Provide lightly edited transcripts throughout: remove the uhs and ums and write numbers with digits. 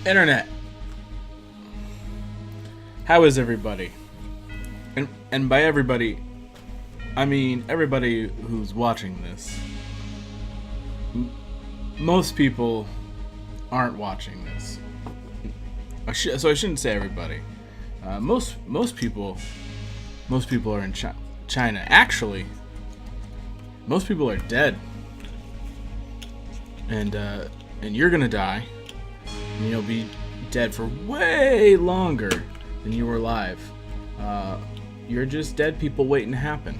Internet. How is everybody? And by everybody, I mean everybody who's watching this. Most people aren't watching this. So I shouldn't say everybody. Most people are in China. Actually, most people are dead. And you're gonna die. And you'll be dead for way longer than you were alive. You're just dead people waiting to happen.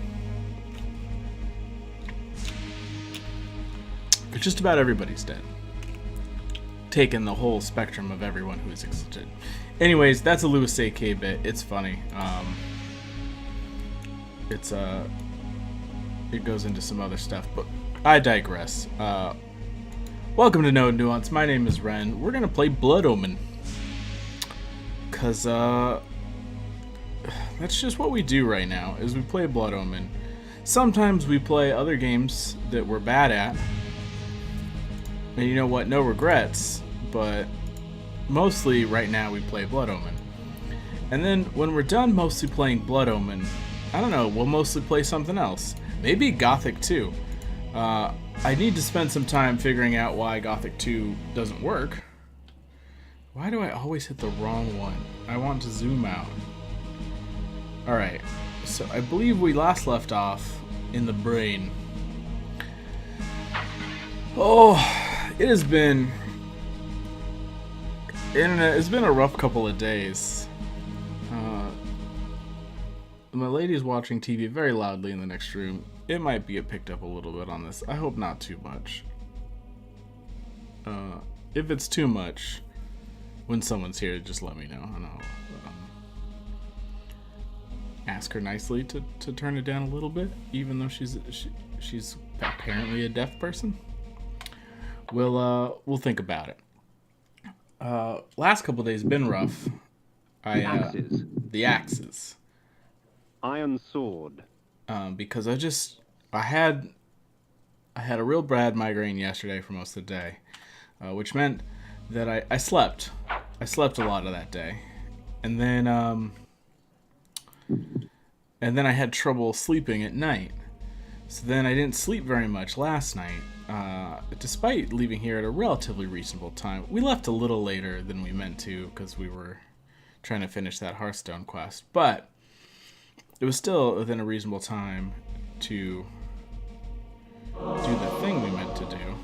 But just about everybody's dead. Taking the whole spectrum of everyone who has existed. Anyways, that's a Louis A.K. bit. It's funny. It goes into some other stuff, but I digress. Welcome to No Nuance. My name is Ren. We're gonna play Blood Omen. Cause that's just what we do right now, is we play Blood Omen. Sometimes we play other games that we're bad at. And you know what? No regrets. But mostly right now we play Blood Omen. And then when we're done mostly playing Blood Omen, I don't know, we'll mostly play something else. Maybe Gothic 2. I need to spend some time figuring out why Gothic 2 doesn't work. Why do I always hit the wrong one? I want to zoom out. Alright, so I believe we last left off in the brain. Oh, it's been a rough couple of days. My lady's watching TV very loudly in the next room. It might get picked up a little bit on this. I hope not too much. If it's too much, when someone's here, just let me know, and I'll ask her nicely to turn it down a little bit, even though she's apparently a deaf person. We'll think about it. Last couple days been rough. The axes. Iron sword. Because I had a real bad migraine yesterday for most of the day, which meant that I slept. I slept a lot of that day, and then I had trouble sleeping at night. So then I didn't sleep very much last night, despite leaving here at a relatively reasonable time. We left a little later than we meant to because we were trying to finish that Hearthstone quest, but it was still within a reasonable time to do the thing we meant to do.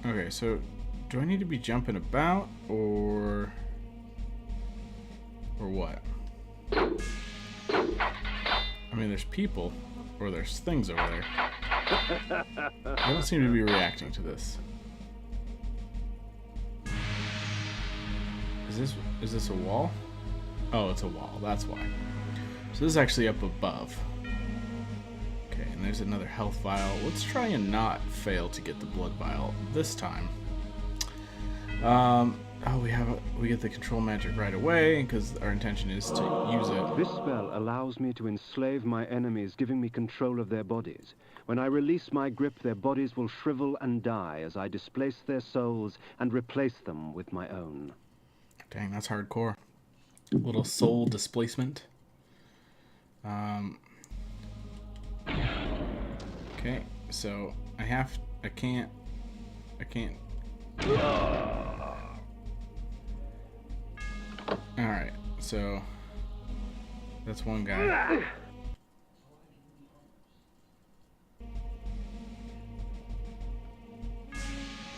Okay, so do I need to be jumping about or what? I mean, there's people or there's things over there. I don't seem to be reacting to this. Is this a wall? Oh, it's a wall. That's why. So this is actually up above. Okay, and there's another health vial. Let's try and not fail to get the blood vial this time. We get the control magic right away because our intention is to use it. This spell allows me to enslave my enemies, giving me control of their bodies. When I release my grip, their bodies will shrivel and die as I displace their souls and replace them with my own. Dang, that's hardcore. A little soul displacement. Okay, so I can't. Alright, so that's one guy.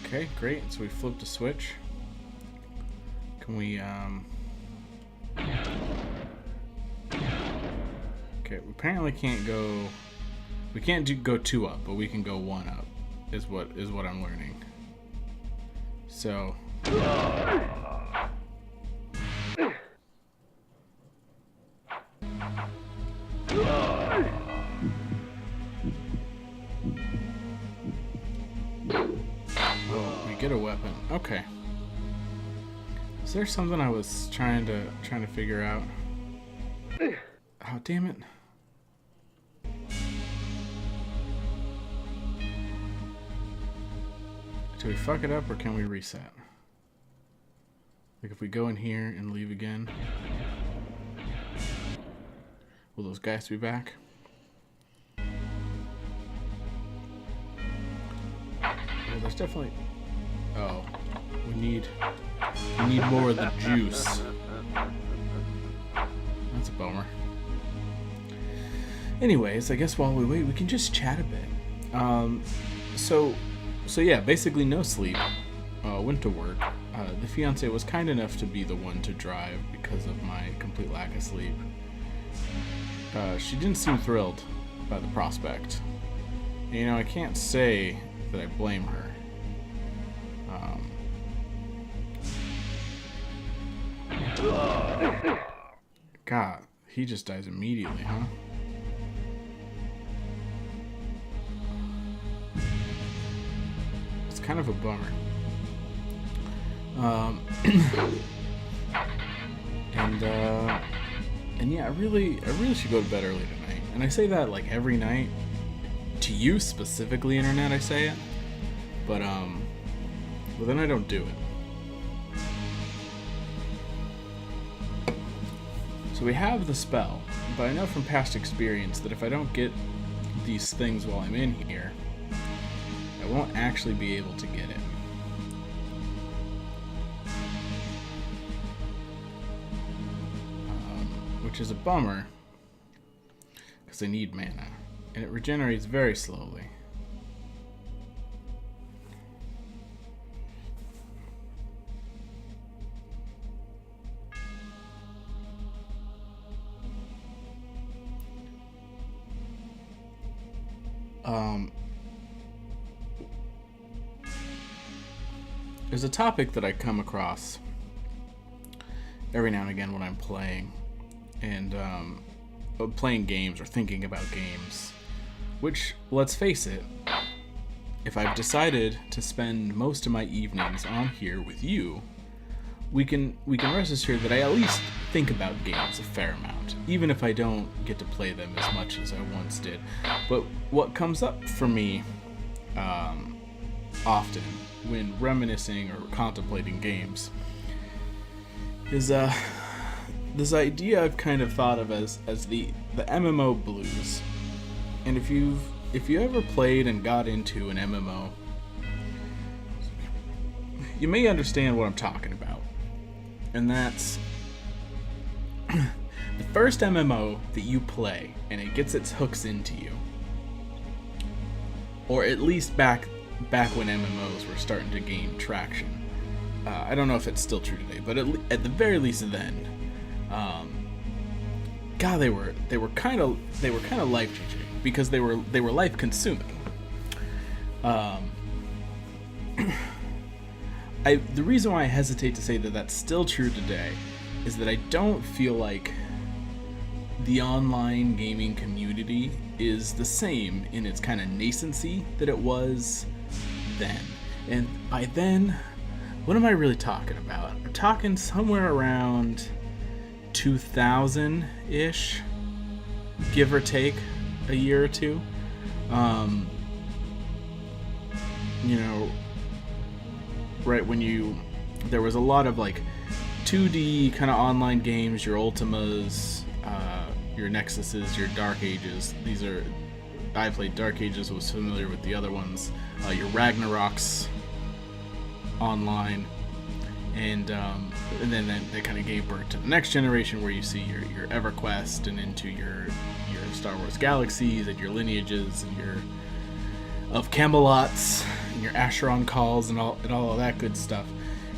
Okay, great, so we flipped a switch. Can we, okay, we apparently can't go. We can't go 2 up, but we can go 1 up. Is what I'm learning. So. Oh, we get a weapon. Okay. Is there something I was trying to figure out? Oh, damn it. Do we fuck it up or can we reset? Like if we go in here and leave again, will those guys be back? Well, there's definitely... Oh, we need more of the juice. That's a bummer. Anyways, I guess while we wait, we can just chat a bit. So yeah, basically no sleep. Went to work. The fiance was kind enough to be the one to drive because of my complete lack of sleep. She didn't seem thrilled by the prospect. And, you know, I can't say that I blame her. God, he just dies immediately, huh? It's kind of a bummer. And yeah, I really should go to bed early tonight. And I say that like every night. To you specifically, internet, I say it. But then I don't do it. So we have the spell, but I know from past experience that if I don't get these things while I'm in here, I won't actually be able to get it. Which is a bummer, because I need mana, and it regenerates very slowly. There's a topic that I come across every now and again when I'm playing, and playing games or thinking about games, which, let's face it, if I've decided to spend most of my evenings on here with you, we can rest assured that I at least think about games a fair amount, even if I don't get to play them as much as I once did. But what comes up for me often when reminiscing or contemplating games is this idea I've kind of thought of as the MMO blues. And if you ever played and got into an MMO, you may understand what I'm talking about. And that's the first MMO that you play and it gets its hooks into you. Or at least back when MMOs were starting to gain traction. I don't know if it's still true today, but at the very least then, God, they were kind of life changing because they were life consuming. The reason why I hesitate to say that that's still true today is that I don't feel like the online gaming community is the same in its kind of nascency that it was then. And by then, what am I really talking about? I'm talking somewhere around 2000-ish, give or take a year or two. You know, right when there was a lot of like 2D kind of online games, your Ultimas, your Nexuses, your Dark Ages. I played Dark Ages, was familiar with the other ones. Your Ragnaroks online, and then they kind of gave birth to the next generation, where you see your EverQuest and into your Star Wars Galaxies and your Lineages and your of Camelots and your Acheron calls and all of that good stuff.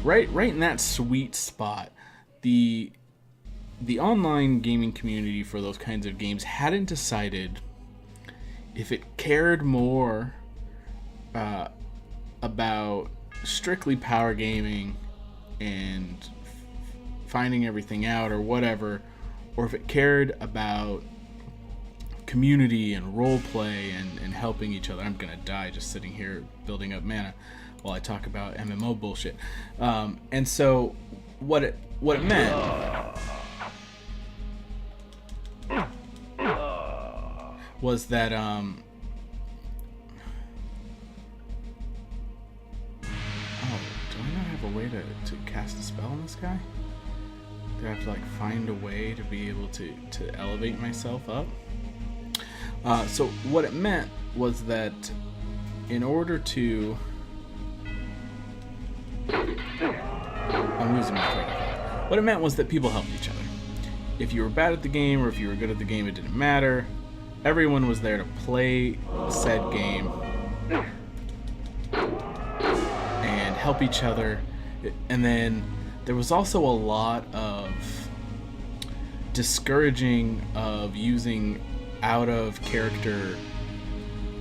Right in that sweet spot, the online gaming community for those kinds of games hadn't decided if it cared more about strictly power gaming and finding everything out or whatever, or if it cared about community and role play and helping each other. I'm gonna die just sitting here building up mana while I talk about MMO bullshit. And so what it meant was that oh, do I not have have a way to cast a spell on this guy? Do I have to like find a way to be able to elevate myself up? So what it meant was that in order to... I'm losing my train of thought. What it meant was that people helped each other. If you were bad at the game or if you were good at the game, it didn't matter. Everyone was there to play said game and help each other. And then there was also a lot of discouraging of using out of character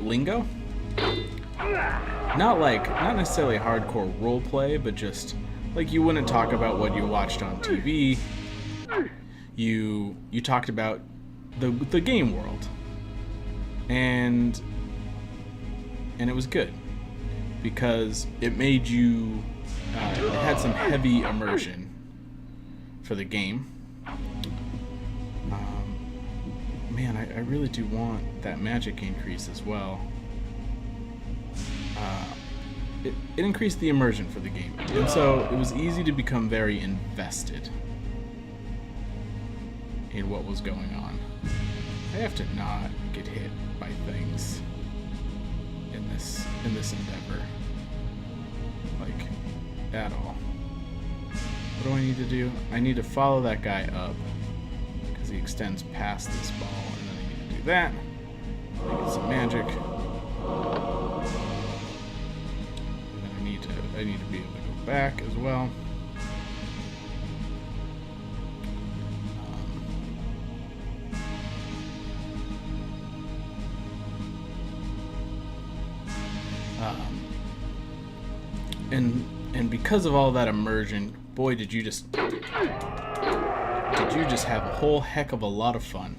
lingo. Not necessarily hardcore role play, but just like you wouldn't talk about what you watched on TV. You talked about the game world. And it was good because it made you it had some heavy immersion for the game. Man, I really do want that magic increase as well. It increased the immersion for the game, and so it was easy to become very invested in what was going on. I have to not get hit by things in this endeavor, like at all. What do I need to do? I need to follow that guy up because he extends past this ball, and then I need to do that. I get some magic. And then I need to be able to go back as well. And because of all that immersion, boy, did you just have a whole heck of a lot of fun.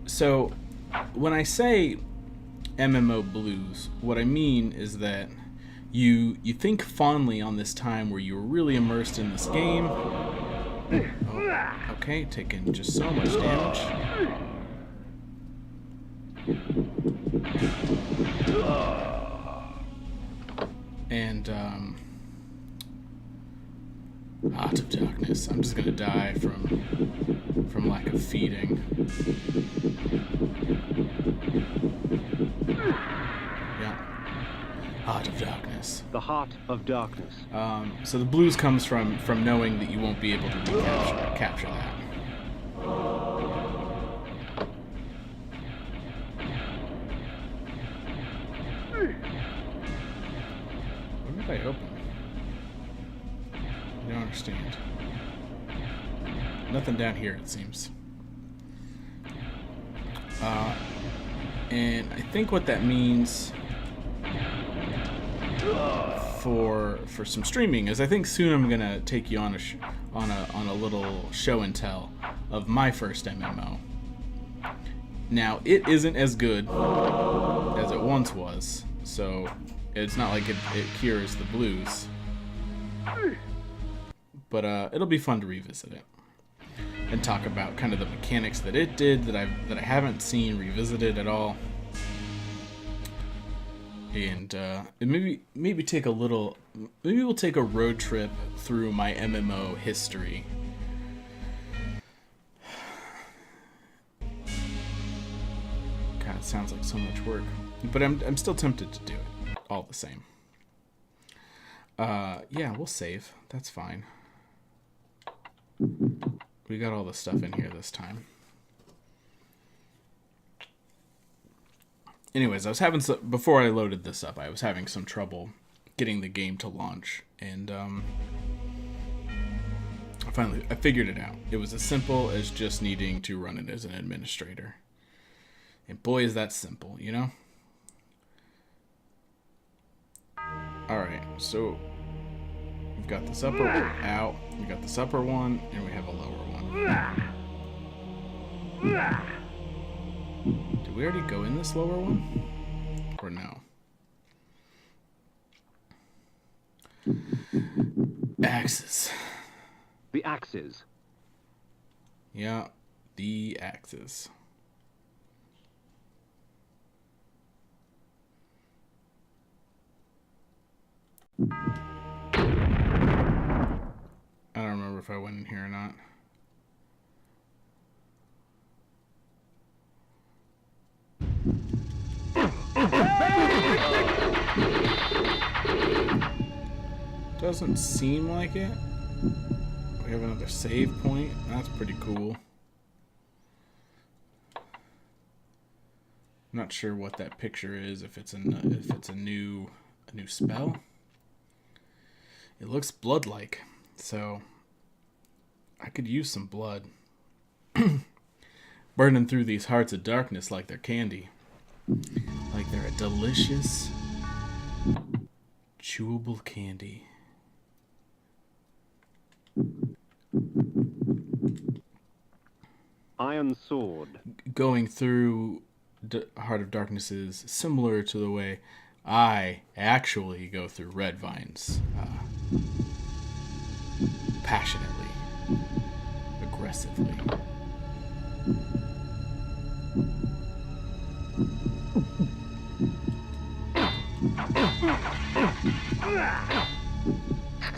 So when I say MMO blues, what I mean is that you think fondly on this time where you were really immersed in this game. Oh, okay, taking just so much damage. And Heart of Darkness. I'm just gonna die from lack of feeding. Yeah. Heart of Darkness. The Heart of Darkness. So the blues comes from knowing that you won't be able to capture that. What did I open? I don't understand. Nothing down here, it seems. And I think what that means for some streaming is I think soon I'm gonna take you on a little show and tell of my first MMO. Now it isn't as good as it once was, so it's not like it cures the blues. But it'll be fun to revisit it and talk about kind of the mechanics that it did that I haven't seen revisited at all, and maybe take a little. Maybe we'll take a road trip through my MMO history. God, it sounds like so much work, but I'm still tempted to do it all the same. Yeah, we'll save. That's fine. We got all the stuff in here this time. Anyways, before I loaded this up, I was having some trouble getting the game to launch, and finally I figured it out. It was as simple as just needing to run it as an administrator. And boy, is that simple, you know? Alright, so we've got this upper one out, we got this upper one, and we have a lower one. Did we already go in this lower one? Or no? Axes. The axes. Yeah, the axes. I don't remember if I went in here or not. Doesn't seem like it. We have another save point. That's pretty cool. I'm not sure what that picture is. If it's a new spell. It looks blood-like, so I could use some blood. Burning through these hearts of darkness like they're candy. Like they're a delicious, chewable candy. Iron sword. Going through Heart of Darkness is similar to the way I actually go through red vines. Passionately. Aggressively.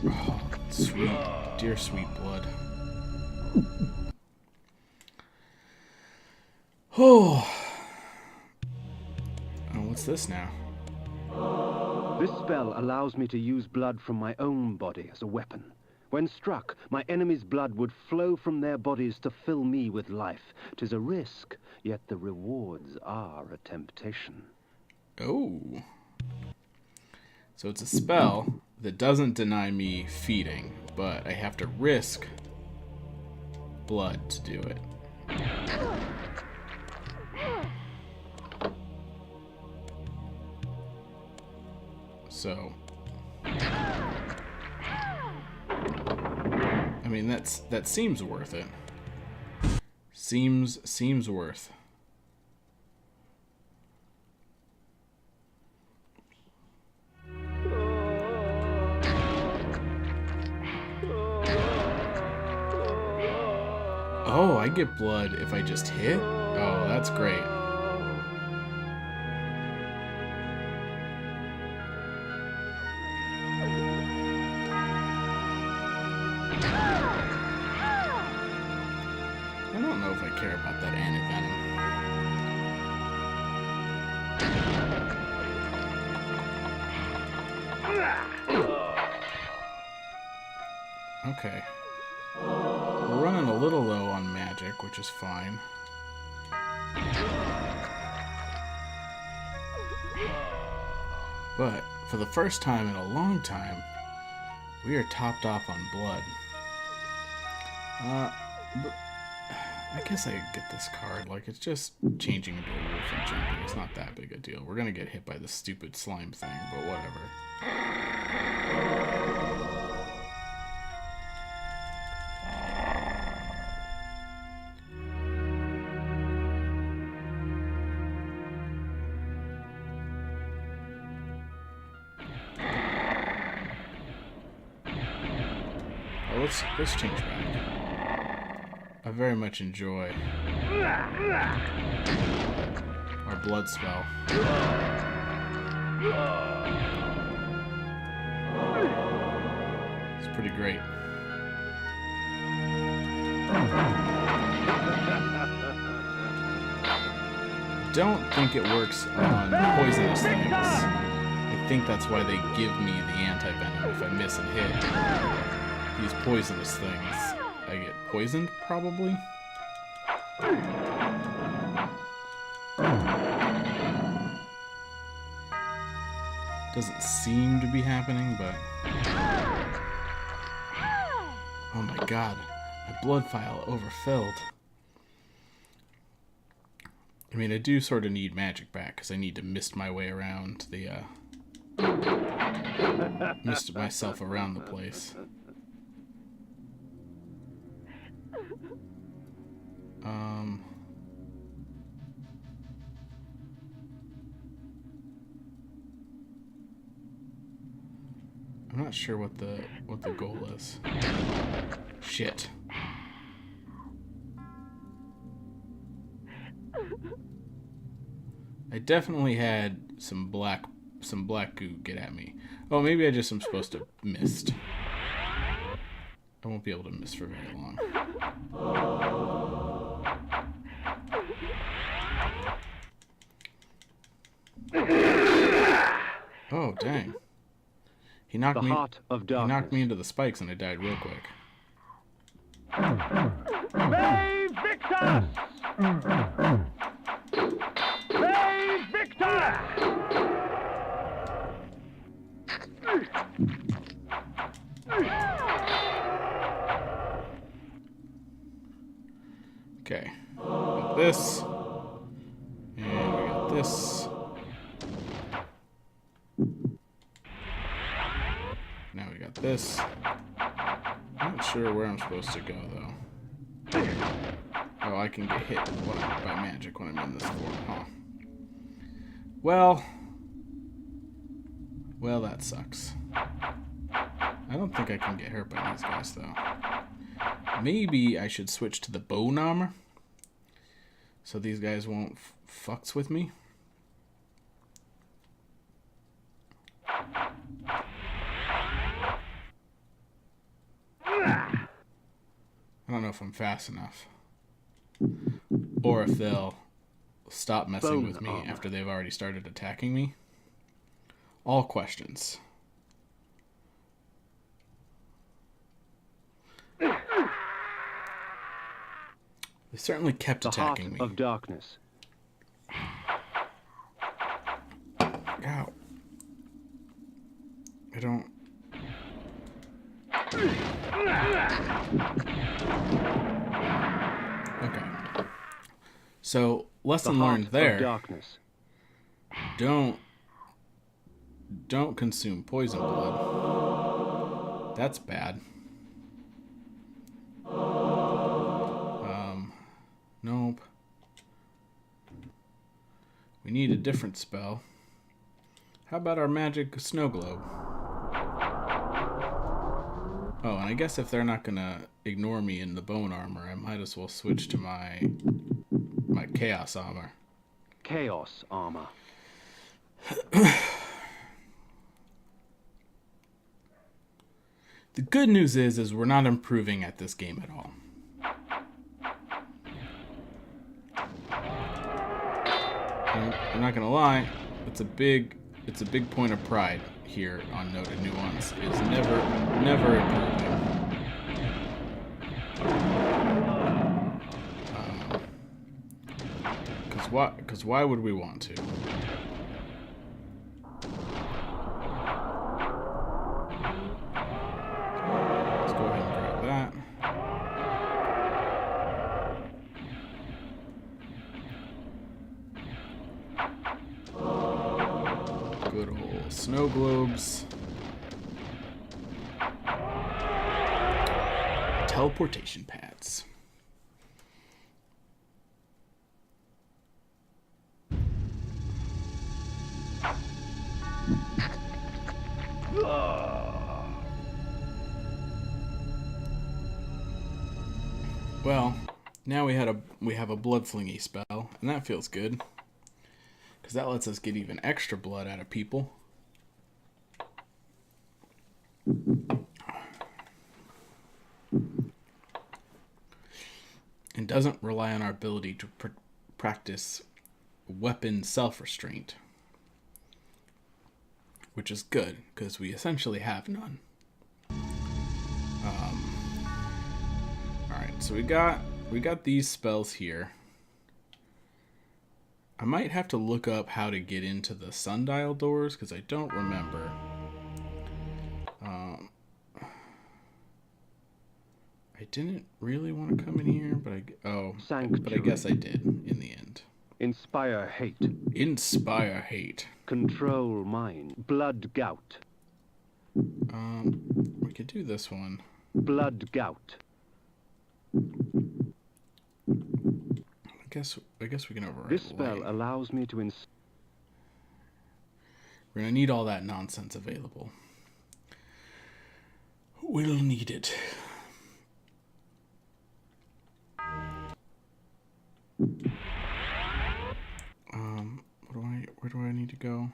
Oh, sweet, dear sweet blood. Oh, what's this now? This spell allows me to use blood from my own body as a weapon. When struck, my enemy's blood would flow from their bodies to fill me with life. 'Tis a risk, yet the rewards are a temptation. Oh. So it's a spell that doesn't deny me feeding, but I have to risk blood to do it. So, I mean, that seems worth it. Seems worth. Oh, I get blood if I just hit? Oh, that's great. I don't know if I care about that anti-venom. Okay. We're running a little low on magic, which is fine. But for the first time in a long time, we are topped off on blood. But I guess I could get this card. Like, it's just changing into a wolf and jumping. It's not that big a deal. We're gonna get hit by this stupid slime thing, but whatever. Oh, let's change back. I very much enjoy our blood spell. It's pretty great. Don't think it works on poisonous things. I think that's why they give me the anti-venom if I miss and hit these poisonous things. I get poisoned, probably? Doesn't seem to be happening, but... Oh my god, my blood vial overfilled. I mean, I do sort of need magic back, because I need to mist my way around the, mist myself around the place. I'm not sure what the goal is. Shit. I definitely had some black some black goo get at me. Oh, maybe I just am supposed to mist. I won't be able to mist for very long. Oh, dang. He knocked me into the spikes and I died real quick. May Victor! May Victor! Okay. Got this. And we got this. Now we got this. I'm not sure where I'm supposed to go, though. Oh, I can get hit by magic when I'm in this form, huh? Well, that sucks. I don't think I can get hurt by these guys, though. Maybe I should switch to the bone armor, so these guys won't fucks with me. I don't know if I'm fast enough, or if they'll stop messing with me after they've already started attacking me. All questions. They certainly kept attacking me. The heart of darkness. Ow. I don't... Okay. So, lesson learned there. Darkness. Don't consume poison blood. That's bad. Nope. We need a different spell. How about our magic snow globe? Oh, and I guess if they're not gonna ignore me in the bone armor, I might as well switch to my chaos armor. Chaos armor. The good news is we're not improving at this game at all. I'm not gonna lie, it's a big point of pride here on Noted Nuance. Is never improving. Because why would we want to? Let's go ahead and grab that. Good old snow globes. Teleportation pads. Well, now we have a blood flingy spell, and that feels good. Because that lets us get even extra blood out of people. And doesn't rely on our ability to practice weapon self-restraint. Which is good, because we essentially have none. Alright, so we got these spells here. I might have to look up how to get into the sundial doors, because I don't remember. I didn't really want to come in here, but I guess I did in the end. Inspire hate. Inspire hate. Control mind. Blood gout. We could do this one. Blood gout. I guess we can override. This spell allows me to We're gonna need all that nonsense available. We'll need it. Where do I need to go?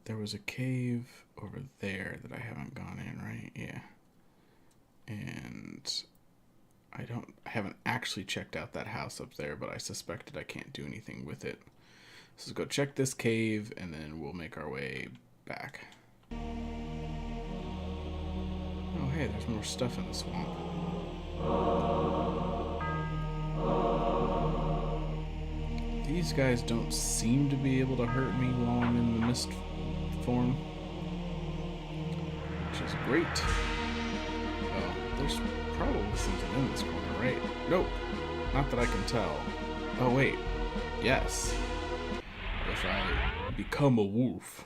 there was a cave over there that I haven't gone in, right? Yeah. And I haven't actually checked out that house up there, but I suspected I can't do anything with it. So let's go check this cave, and then we'll make our way back. Oh, hey, there's more stuff in the swamp. These guys don't seem to be able to hurt me while I'm in the mist form, which is great. Oh, there's probably something in this corner, right? Nope, not that I can tell. Oh, wait. Yes. If I become a wolf.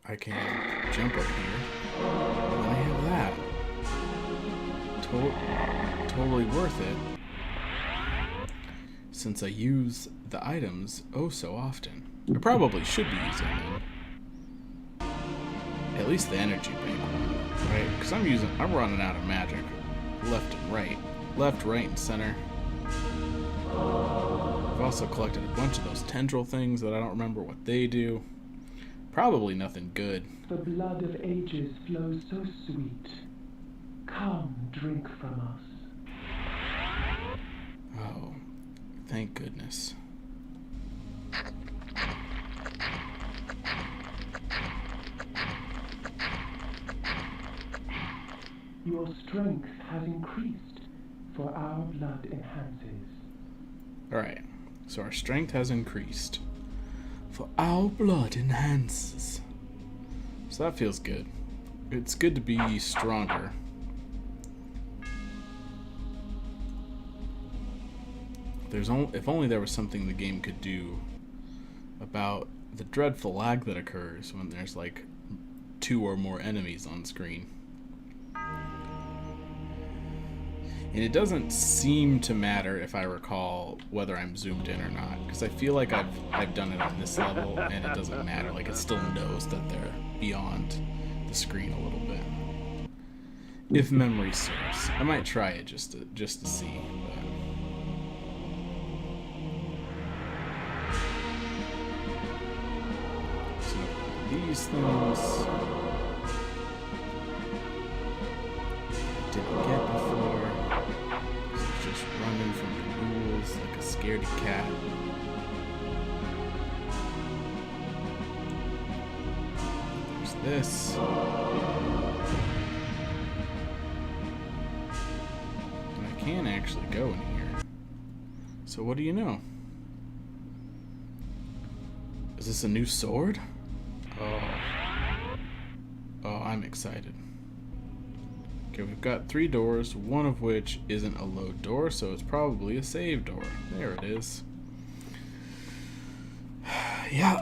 I can jump up here. And I have that. Totally worth it. Since I use the items oh so often. I probably should be using them. At least the energy bank one, right? Because I'm running out of magic. Left and right. Left, right, and center. I've also collected a bunch of those tendril things that I don't remember what they do. Probably nothing good. The blood of ages flows so sweet. Come, drink from us. Oh, thank goodness. Your strength has increased, for our blood enhances. Alright, so our strength has increased. For our blood enhances. So that feels good. It's good to be stronger. If only there was something the game could do about the dreadful lag that occurs when there's like 2 or more enemies on screen. And it doesn't seem to matter, if I recall, whether I'm zoomed in or not, because I feel like I've done it on this level and it doesn't matter. Like, it still knows that they're beyond the screen a little bit. If memory serves, I might try it just to see. But so these things I didn't get before. Just running from the ghouls like a scaredy cat. There's this. And I can actually go in here. So what do you know? Is this a new sword? Oh, I'm excited. Okay, we've got 3 doors, one of which isn't a load door, so it's probably a save door. There it is. Yeah.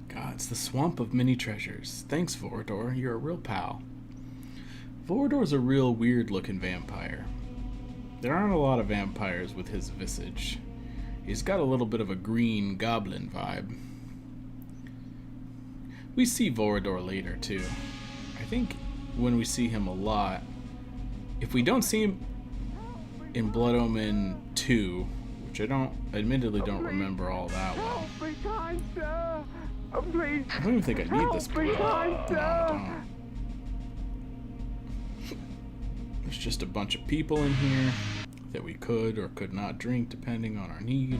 God, it's the swamp of many treasures. Thanks, Vorador. You're a real pal. Vorador's a real weird-looking vampire. There aren't a lot of vampires with his visage. He's got a little bit of a green goblin vibe. We see Vorador later, too. I think when we see him a lot, if we don't see him in Blood Omen 2, which I admittedly don't remember all that well. Please. I don't even think I need this blood. No, I don't. There's just a bunch of people in here that we could or could not drink depending on our need.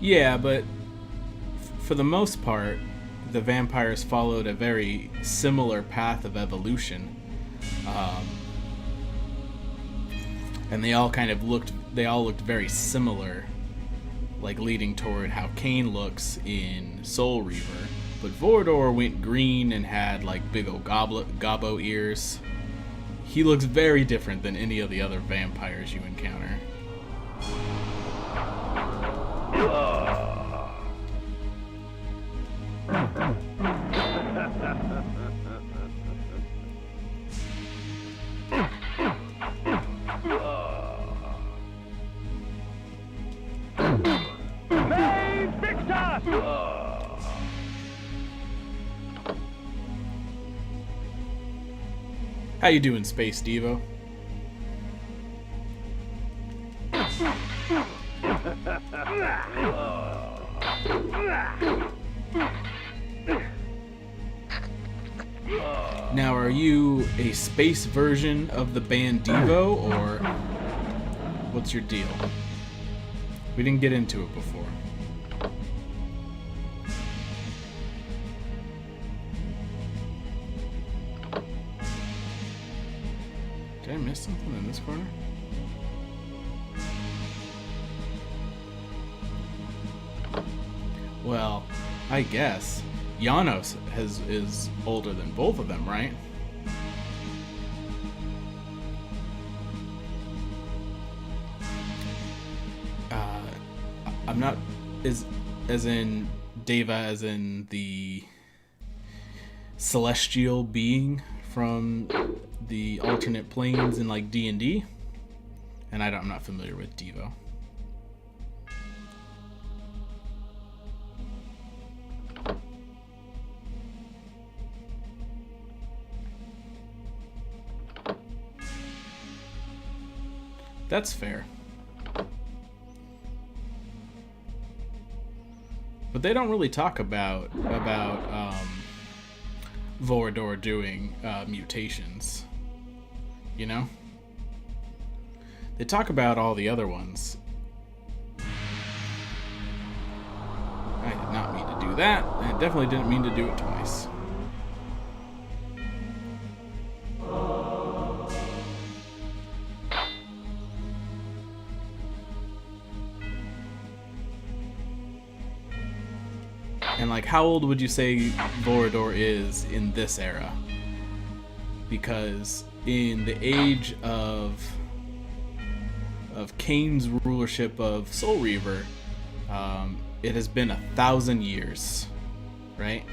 Yeah, but for the most part, the vampires followed a very similar path of evolution. And they all looked very similar, like leading toward how Kain looks in Soul Reaver. But Vorador went green and had like big old gobbo ears. He looks very different than any of the other vampires you encounter. How you doing, Space Devo? Now, are you a space version of the band Devo, or what's your deal? We didn't get into it before. Did I miss something in this corner? Well, I guess Janos is older than both of them, right? I'm not as in Deva, as in the celestial being from the alternate planes in like D&D, and I'm not familiar with Devo. That's fair. But they don't really talk about Vorador doing mutations, you know? They talk about all the other ones. I did not mean to do that. I definitely didn't mean to do it twice. And like, how old would you say Vorador is in this era? Because in the age of Kain's rulership of Soul Reaver, it has been 1,000 years, right?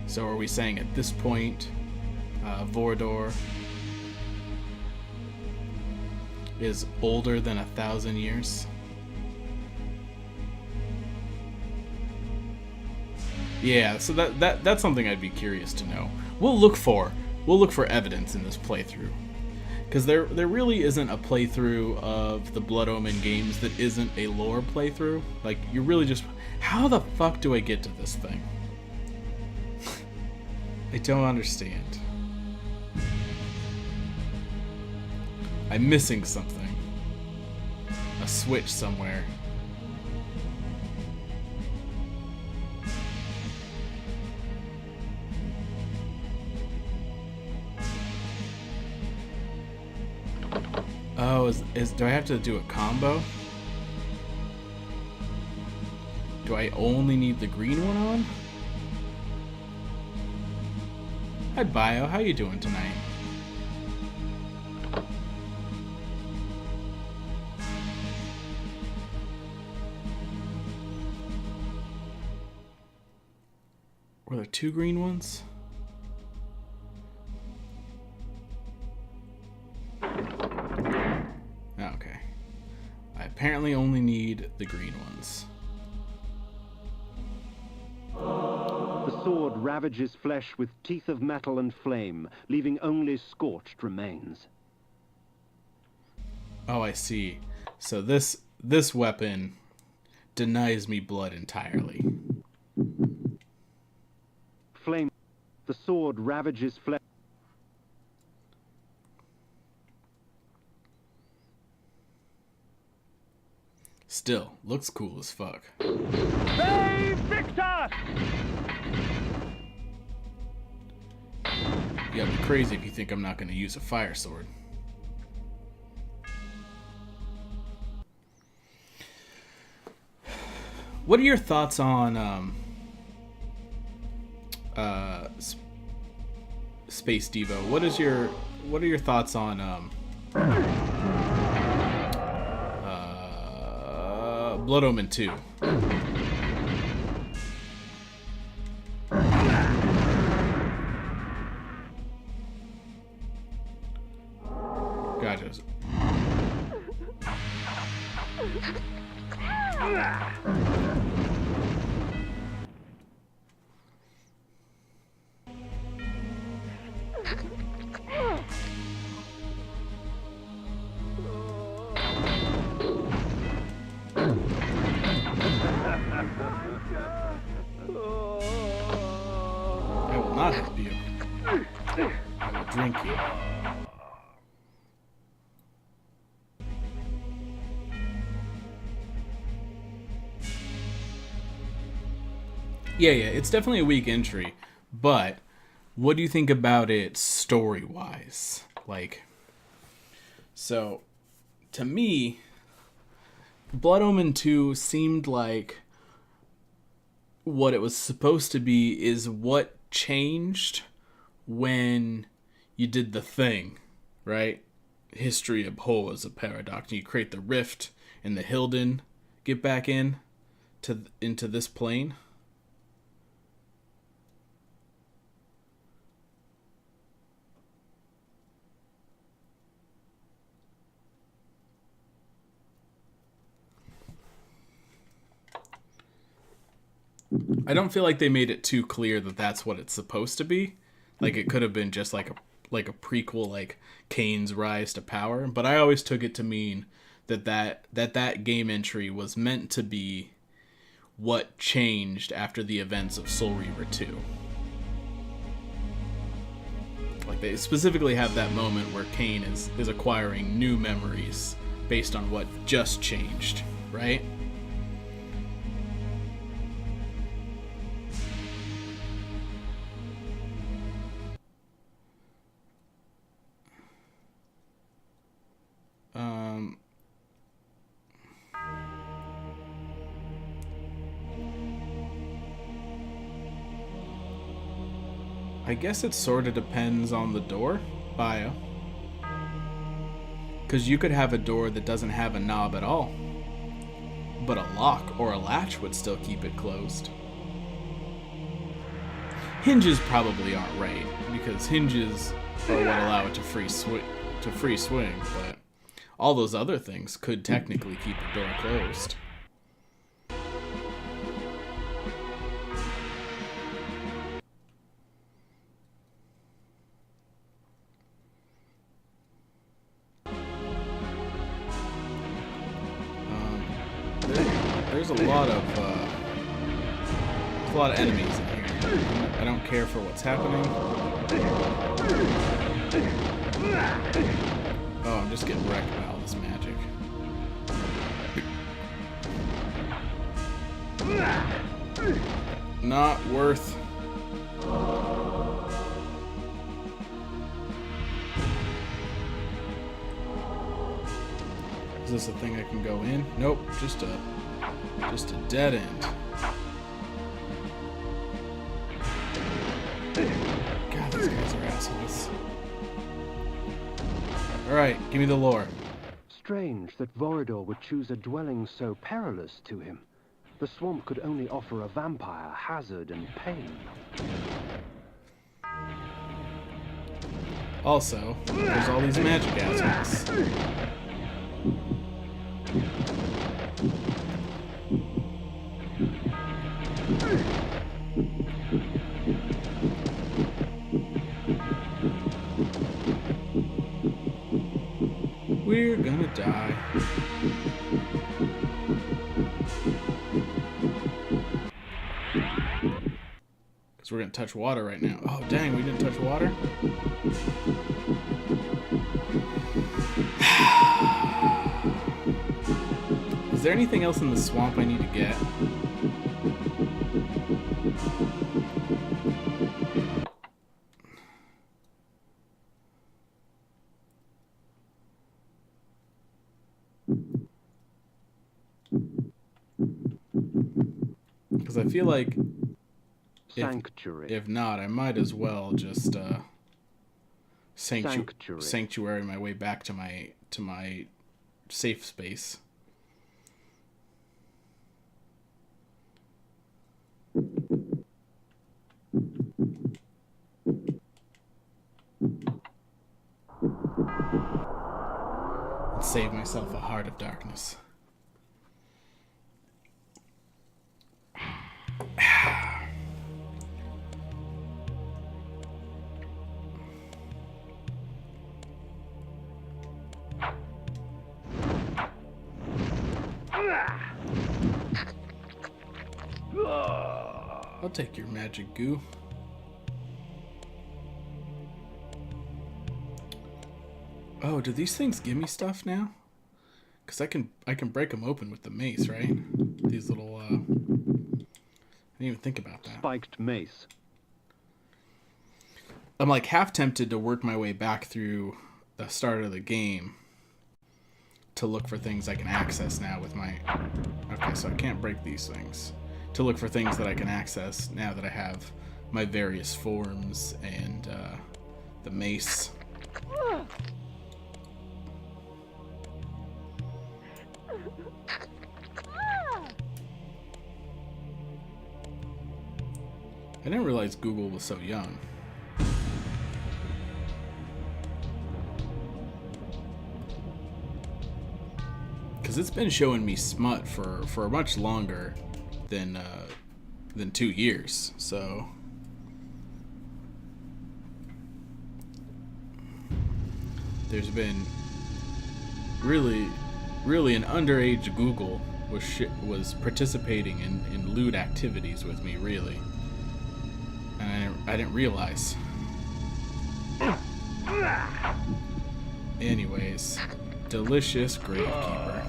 So are we saying at this point Vorador is older than 1,000 years? Yeah, so that's something I'd be curious to know. We'll look for evidence in this playthrough, because there really isn't a playthrough of the Blood Omen games that isn't a lore playthrough. Like, you're really just, how the fuck do I get to this thing? I don't understand. I'm missing something. A switch somewhere. Oh, do I have to do a combo? Do I only need the green one on? Hi Bio, how you doing tonight? Were there two green ones? Okay. I apparently only need the green ones. The sword ravages flesh with teeth of metal and flame, leaving only scorched remains. Oh, I see. So this weapon denies me blood entirely. Flame. The sword ravages flesh. Still, looks cool as fuck. Save Victor! You gotta be crazy if you think I'm not gonna use a fire sword. What are your thoughts on Space Devo? What are your thoughts on Blood Omen 2? Gotcha. I will not help you. I will drink you. Yeah, it's definitely a weak entry, but what do you think about it story-wise? Like, so, to me, Blood Omen 2 seemed like what it was supposed to be is what changed when you did the thing, right? History abhors a paradox. You create the rift and the Hilden get back into this plane. I don't feel like they made it too clear that that's what it's supposed to be. Like, it could have been just like a prequel, like Kain's rise to power. But I always took it to mean that game entry was meant to be what changed after the events of Soul Reaver 2. Like, they specifically have that moment where Kain is acquiring new memories based on what just changed, right? I guess it sort of depends on the door, bio. Because you could have a door that doesn't have a knob at all, but a lock or a latch would still keep it closed. Hinges probably aren't right, because hinges are what allow it to free swing, but all those other things could technically keep the door closed. There's a lot of enemies in here. I don't care for what's happening. Oh, I'm just getting wrecked by all this magic. Not worth. Is this a thing I can go in? Nope, just a dead end. God, these guys are assholes. Alright, give me the lore. Strange that Vorador would choose a dwelling so perilous to him. The swamp could only offer a vampire hazard and pain. Also, there's all these magic assholes. We're gonna die. Because we're gonna touch water right now. Oh, dang, we didn't touch water? Is there anything else in the swamp I need to get? Because I feel like if not, I might as well just sanctuary my way back to my safe space. And save myself a heart of darkness. I'll take your magic goo. Oh, do these things give me stuff now? Because I can break them open with the mace, right? These little, I didn't even think about that. Spiked mace. I'm like half tempted to work my way back through the start of the game to look for things I can access now with my... Okay, so I can't break these things. To look for things that I can access now that I have my various forms and the mace. I didn't realize Google was so young. Because it's been showing me smut for much longer than 2 years. So there's been really an underage Google was participating in lewd activities with me, really. And I didn't realize. Anyways, delicious Gravekeeper.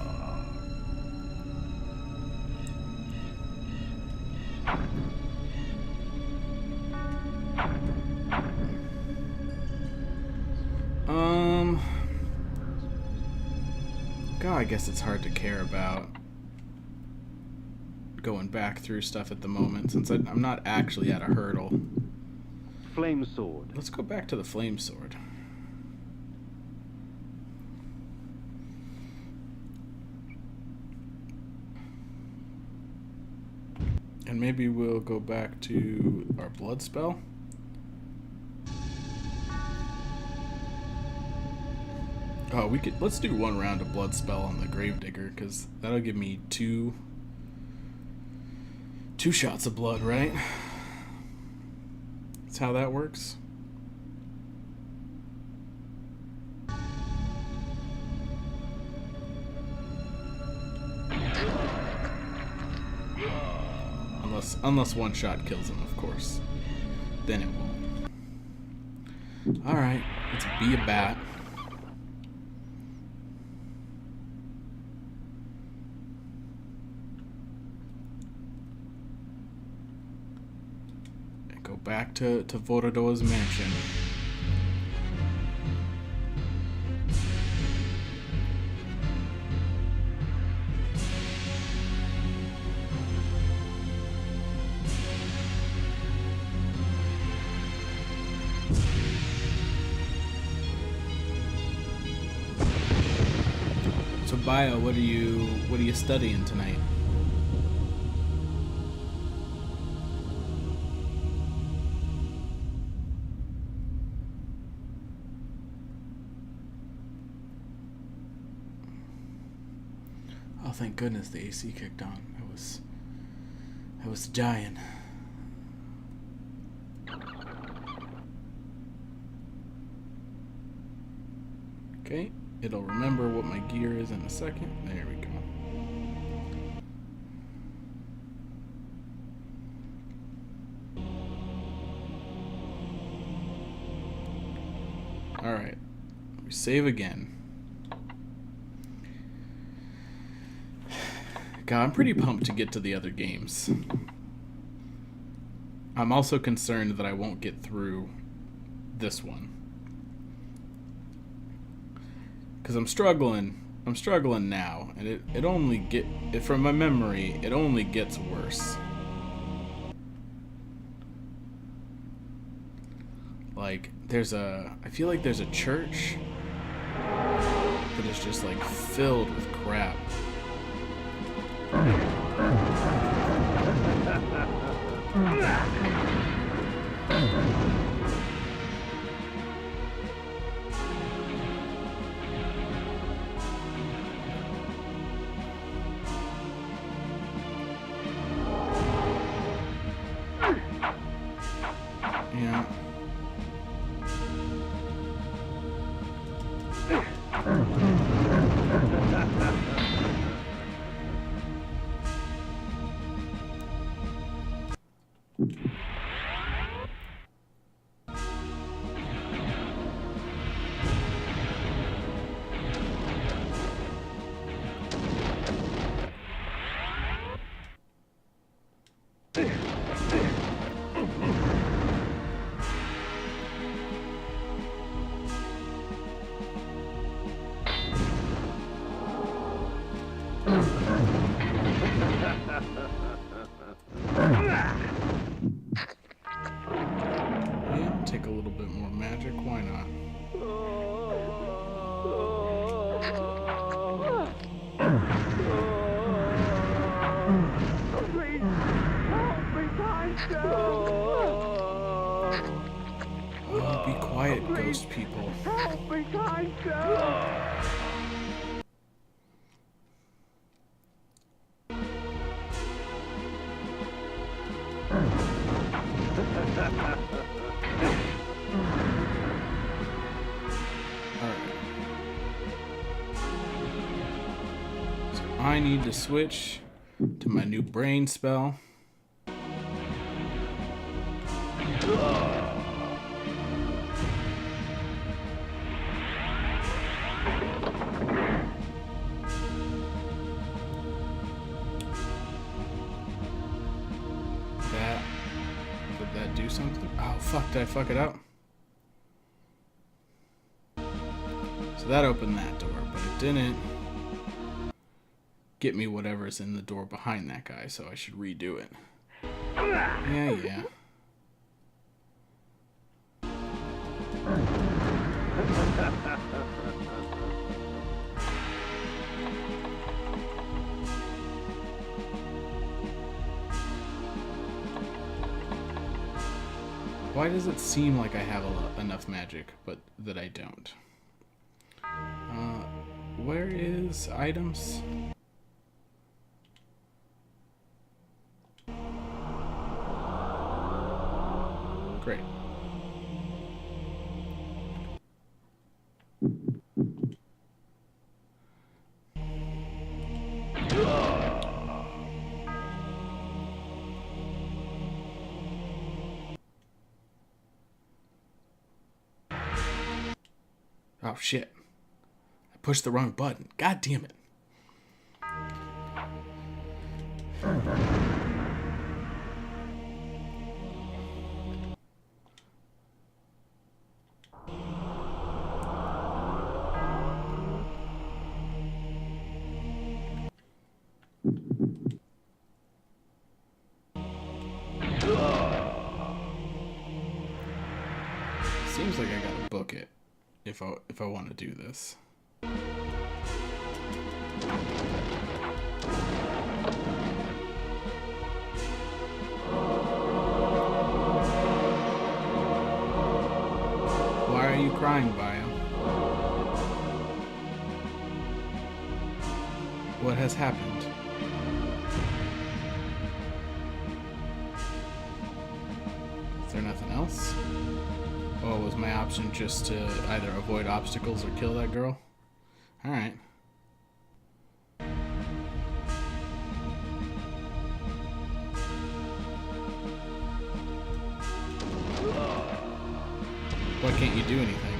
God, I guess it's hard to care about going back through stuff at the moment since I'm not actually at a hurdle. Flame sword. Let's go back to the flame sword. And maybe we'll go back to our blood spell. Oh, let's do 1 round of blood spell on the Gravedigger, because that'll give me two shots of blood, right? That's how that works. Unless 1 shot kills him, of course. Then it won't. Alright, let's be a bat. And go back to Vorador's mansion. So Bio, what are you studying tonight? Oh, thank goodness the AC kicked on. I was dying. Okay. It'll remember what my gear is in a second. There we go. Alright. We save again. God, I'm pretty pumped to get to the other games. I'm also concerned that I won't get through this one. Because I'm struggling now, and it only from my memory, it only gets worse. Like, I feel like there's a church that is just like filled with crap. Yeah. Yeah, take a little bit more magic. Why not? Please, help me, kind sir. Oh, be quiet, ghost people. Help me, kind sir. So I need to switch to my new brain spell. Did that do something? Oh fuck, did I fuck it up? So that opened that door, but it didn't get me whatever's in the door behind that guy, so I should redo it. Yeah. Why does it seem like I have enough magic, but that I don't? Where is items? Great. Oh shit. I pushed the wrong button. God damn it. Seems like I gotta book it if I want to do this. Why are you crying, Bio? What has happened? Is there nothing else? Oh, was my option just to either avoid obstacles or kill that girl? Alright. Why can't you do anything?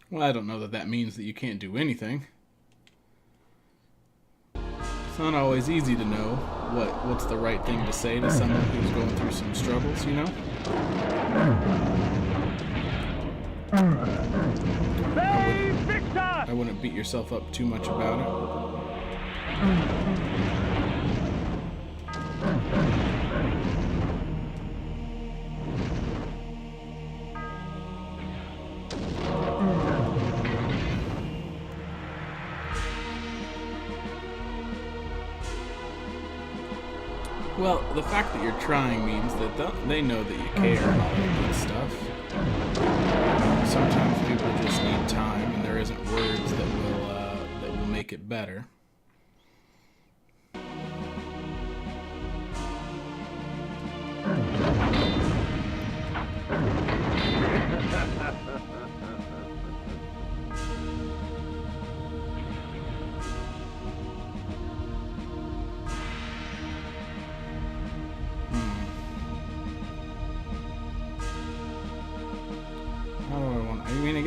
Well, I don't know that that means that you can't do anything. It's not always easy to know what's the right thing to say to someone who's going through some struggles, you know? I wouldn't beat yourself up too much about it. Well, the fact that you're trying means that they know that you care and all that good stuff. Sometimes people just need time, and there isn't words that will make it better.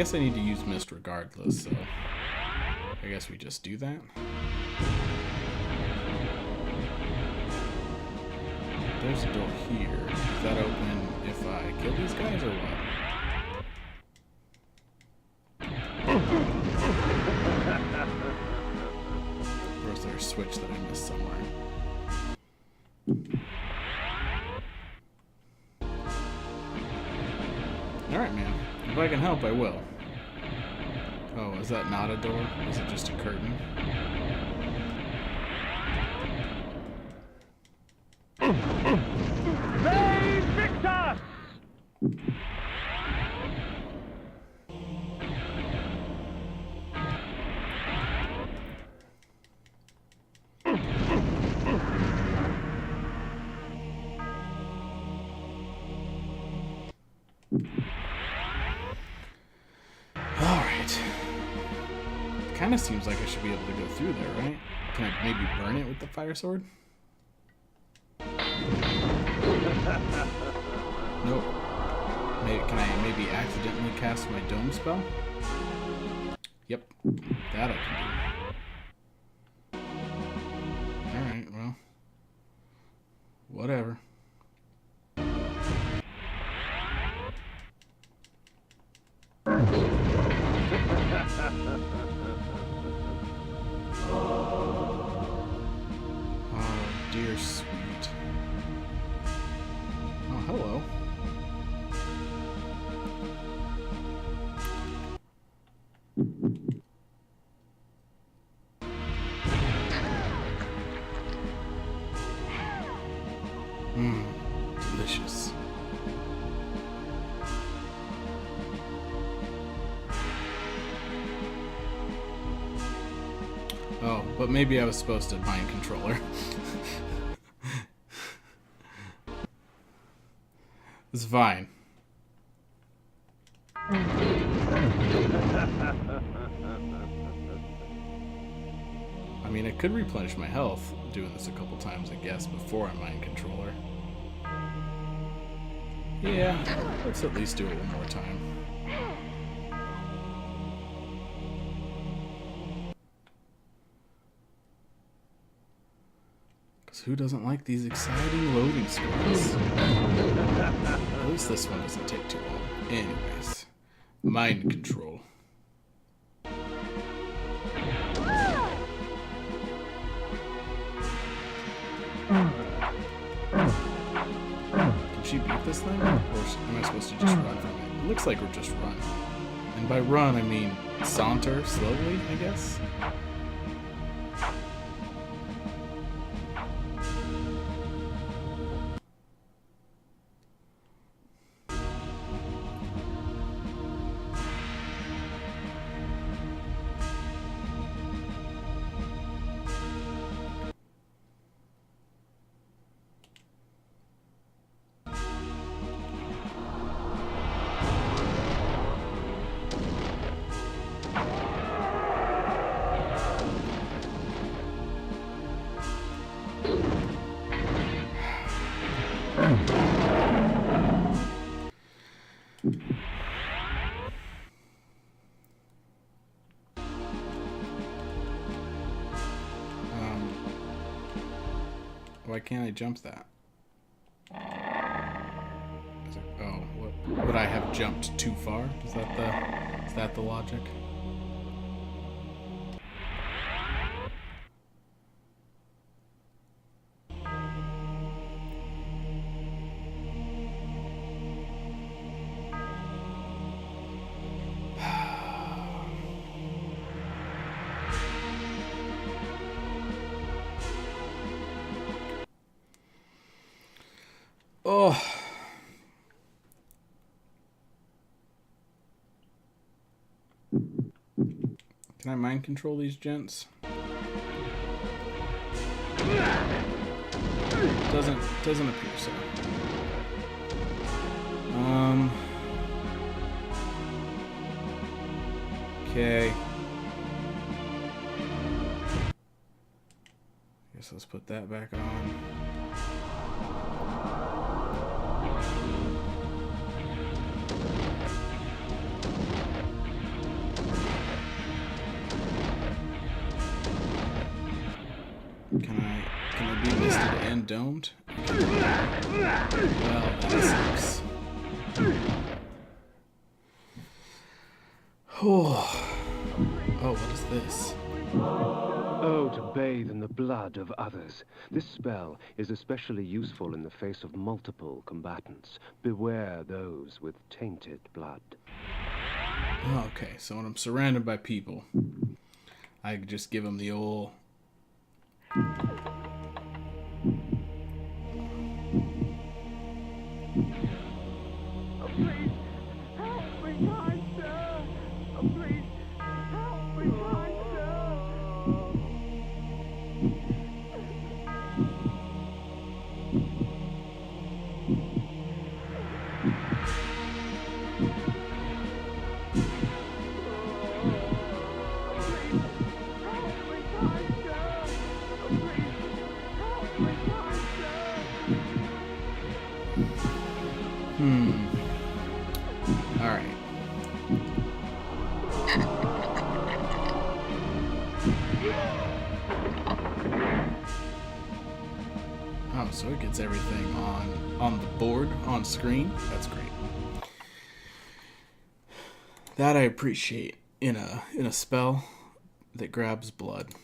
guess I need to use mist regardless, so I guess we just do that. There's a door here. Does that open if I kill these guys or what? Or is there a switch that I missed somewhere? Alright, man. If I can help, I will. Oh, is that not a door? Is it just a curtain? They picked us! Alright. Kinda seems like I should be able to go through there, right? Can I maybe burn it with the fire sword? Nope. Can I maybe accidentally cast my dome spell? Yep. That I can do. Alright, well. Whatever. Oh, dear sweet. Oh, hello. Delicious. Oh, but maybe I was supposed to mind controller. It's fine. I mean, I could replenish my health doing this a couple times, I guess, before I mind controller. Yeah, let's at least do it one more time. Because who doesn't like these exciting loading screens? At least this one doesn't take too long. Anyways, mind control. Can she beat this thing? Or am I supposed to just run from it? It looks like we're just run. And by run, I mean saunter slowly, I guess? Why can't I jump that? Oh, what? Would I have jumped too far? Is that the logic? Oh. Can I mind control these gents? Doesn't appear so. Okay. Guess let's put that back on. and don't? Well, that sucks. Oh, what is this? Oh, to bathe in the blood of others. This spell is especially useful in the face of multiple combatants. Beware those with tainted blood. Okay, so when I'm surrounded by people, I just give them the old... Please, help me, kind sir. Please, help me, kind sir. All right. Oh, so it gets everything on the board, on screen. That's great. That I appreciate in a spell that grabs blood.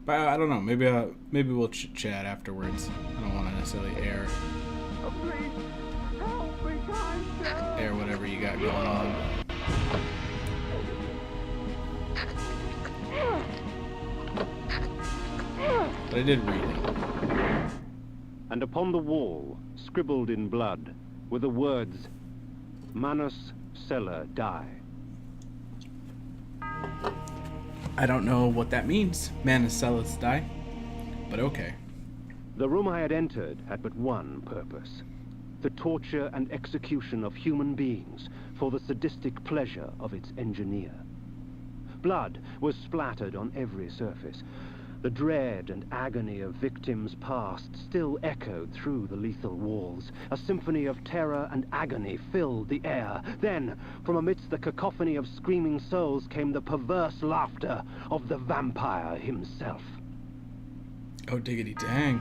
But I don't know. Maybe we'll chat afterwards. I don't want to necessarily air whatever you got going on. But I did read it. And upon the wall, scribbled in blood, were the words, Manus Celer die. I don't know what that means. Manus Celis die. But okay. The room I had entered had but one purpose: the torture and execution of human beings for the sadistic pleasure of its engineer. Blood was splattered on every surface. The dread and agony of victims past still echoed through the lethal walls. A symphony of terror and agony filled the air. Then, from amidst the cacophony of screaming souls came the perverse laughter of the vampire himself. Oh, diggity dang.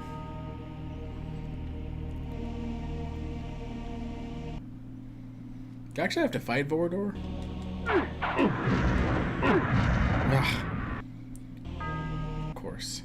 Do I actually have to fight Vorador? Ugh. Of course.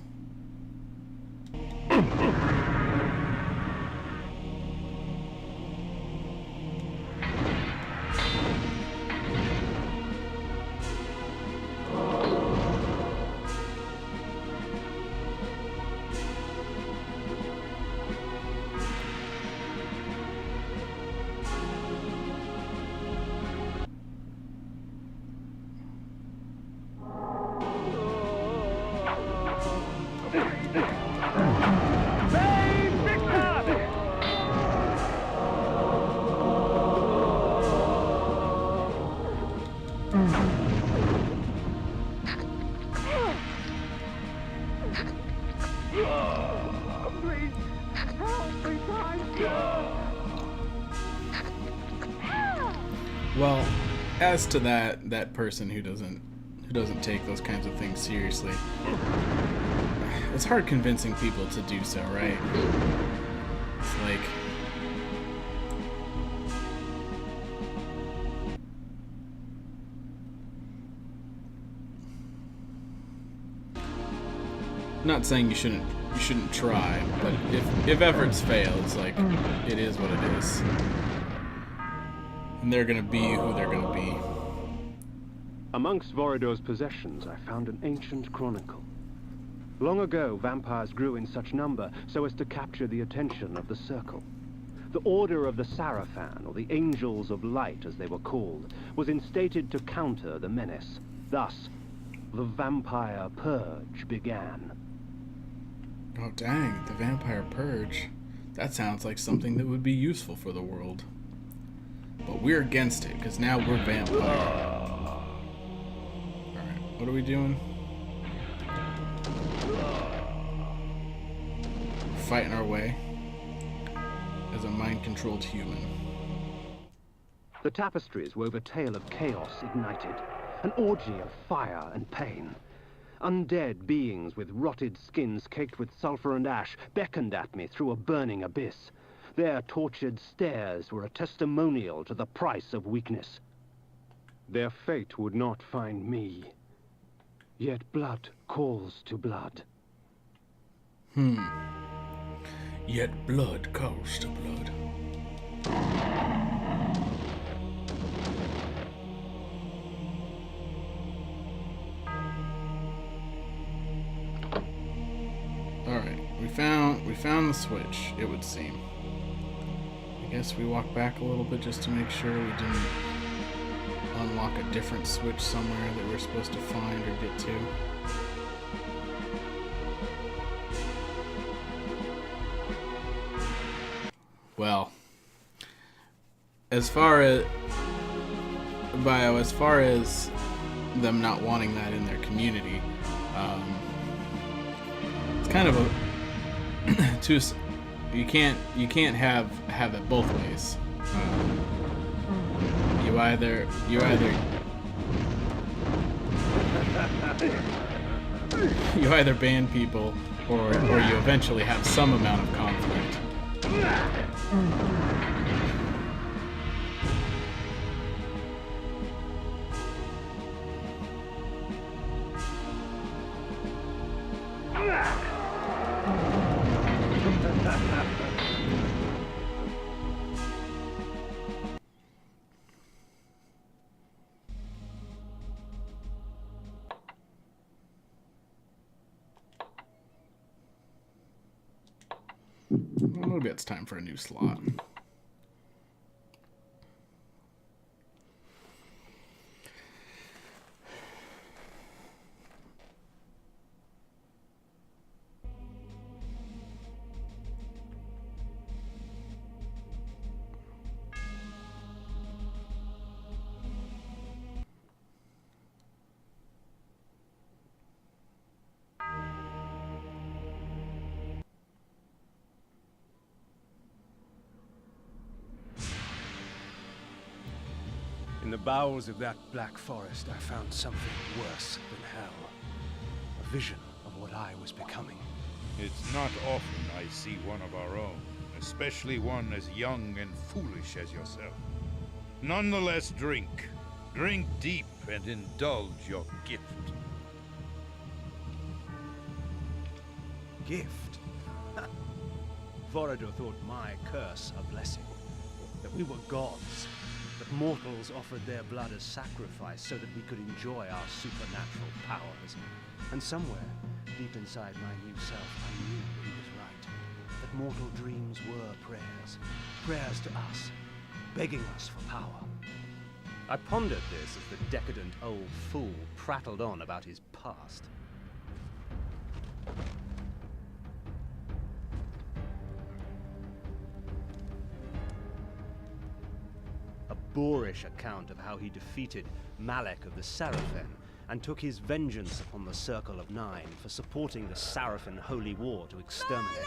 Well, as to that person who doesn't take those kinds of things seriously, it's hard convincing people to do so, right? It's like, I'm not saying you shouldn't try, but if efforts fail, it's like, it is what it is. And they're gonna be who they're gonna be. Amongst Vorador's possessions, I found an ancient chronicle. Long ago, vampires grew in such number so as to capture the attention of the Circle. The Order of the Sarafan, or the Angels of Light as they were called, was instated to counter the menace. Thus, the vampire purge began. Oh dang, the vampire purge. That sounds like something that would be useful for the world. But we're against it, because now we're vampire. Alright, what are we doing? Fighting our way as a mind-controlled human. The tapestries wove a tale of chaos ignited, an orgy of fire and pain. Undead beings with rotted skins caked with sulfur and ash beckoned at me through a burning abyss. Their tortured stares were a testimonial to the price of weakness. Their fate would not find me. Yet blood calls to blood. Yet blood calls to blood. Alright, we found the switch, it would seem. I guess we walk back a little bit just to make sure we didn't unlock a different switch somewhere that we're supposed to find or get to. Well, as far as them not wanting that in their community, it's kind of a you can't have it both ways. You either ban people or you eventually have some amount of conflict. Well, maybe it's time for a new slot. In the bowels of that black forest, I found something worse than hell. A vision of what I was becoming. It's not often I see one of our own, especially one as young and foolish as yourself. Nonetheless, drink. Drink deep and indulge your gift. Gift? Vorador thought my curse a blessing. That we were gods. That mortals offered their blood as sacrifice so that we could enjoy our supernatural powers. And somewhere, deep inside my new self, I knew he was right. That mortal dreams were prayers. Prayers to us, begging us for power. I pondered this as the decadent old fool prattled on about his past. Boorish account of how he defeated Malek of the Sarafin and took his vengeance upon the Circle of Nine for supporting the Sarafin holy war to exterminate us.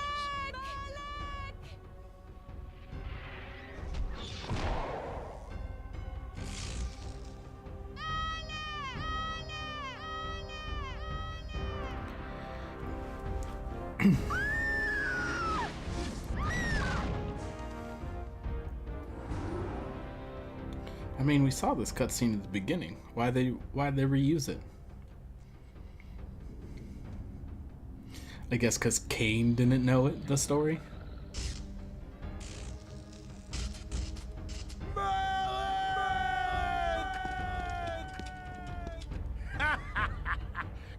I mean, we saw this cutscene at the beginning. Why'd they reuse it? I guess because Kain didn't know the story?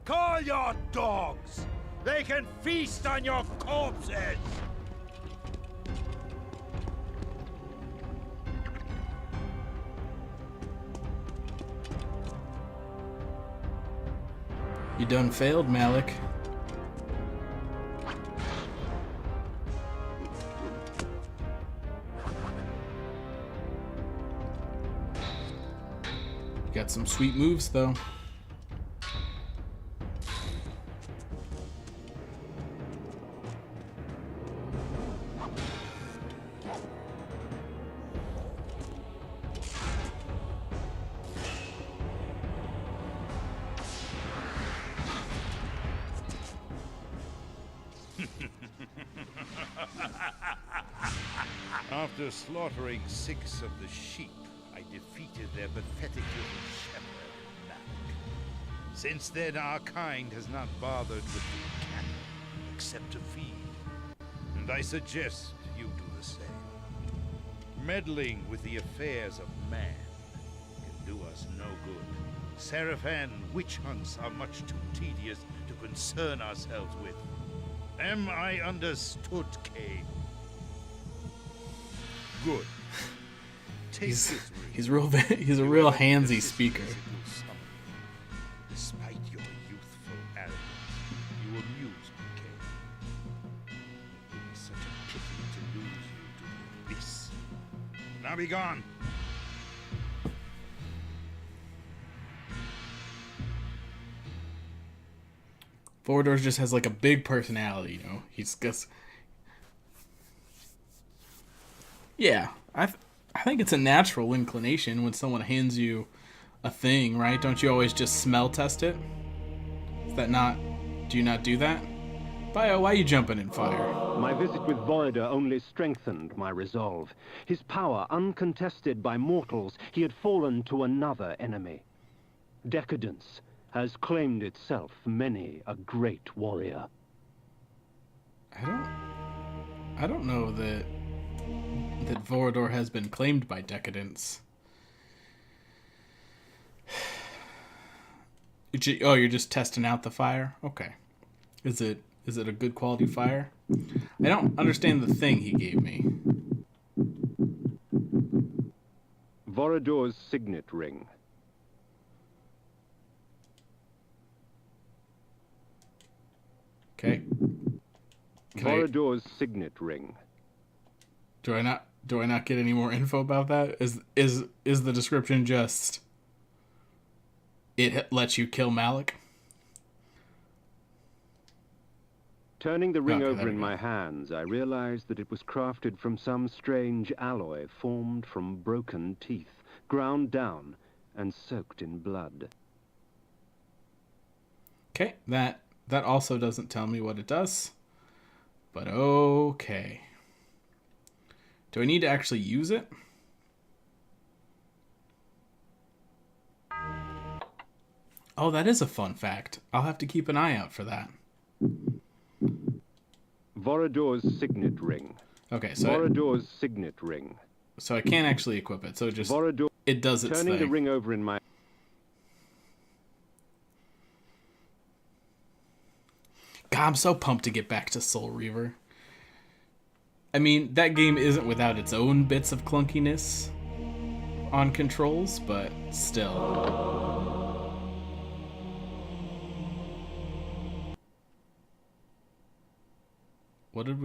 Call your dogs! They can feast on your corpses! You done failed, Malik. got some sweet moves, though. After slaughtering 6 of the sheep, I defeated their pathetic little shepherd, Malak. Since then, our kind has not bothered with the cattle, except to feed. And I suggest you do the same. Meddling with the affairs of man can do us no good. Seraphan witch hunts are much too tedious to concern ourselves with. Am I understood, Kain? Good. Take this ring. He's a real handsy speaker. Despite your youthful arrogance, you amuse me, Kain. It is such a pity to lose you to the abyss. Now be gone. Vorador just has like a big personality, you know. He's just, yeah. I think it's a natural inclination when someone hands you a thing, right? Don't you always just smell test it? Is that not? Do you not do that? Bio, why are you jumping in fire? My visit with Vorador only strengthened my resolve. His power, uncontested by mortals, he had fallen to another enemy. Decadence has claimed itself many a great warrior. I don't know that Vorador has been claimed by decadence. Oh, you're just testing out the fire? Okay. Is it a good quality fire? I don't understand the thing he gave me. Vorador's signet ring. Okay. Vorador's signet ring. Do I not get any more info about that? Is the description just it lets you kill Malak? Turning the ring over in my hands, I realized that it was crafted from some strange alloy formed from broken teeth, ground down and soaked in blood. Okay, that also doesn't tell me what it does. But okay. Do I need to actually use it? Oh, that is a fun fact. I'll have to keep an eye out for that. Vorador's signet ring. Okay, so Vorador's signet ring. So I can't actually equip it. So it just Vorador, it does its turning thing. the ring over in my. God, I'm so pumped to get back to Soul Reaver. I mean, that game isn't without its own bits of clunkiness on controls, but still. What did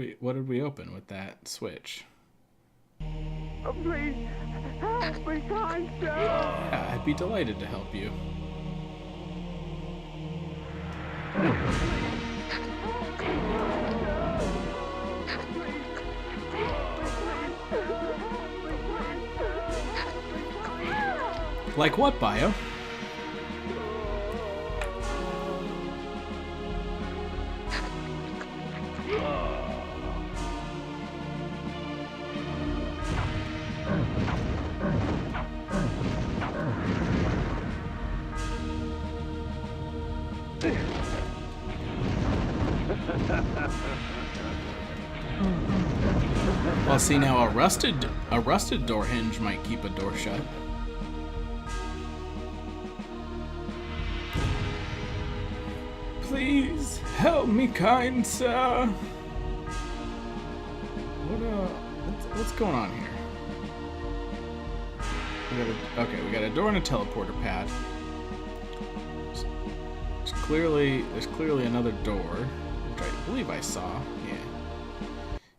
we open with that switch? Oh, please, help me, kind sir. Yeah, I'd be delighted to help you. Like what, Bio? Well, see, now a rusted door hinge might keep a door shut. Please help me, kind sir. What's going on here? We got a door and a teleporter pad. There's clearly another door, which I believe I saw.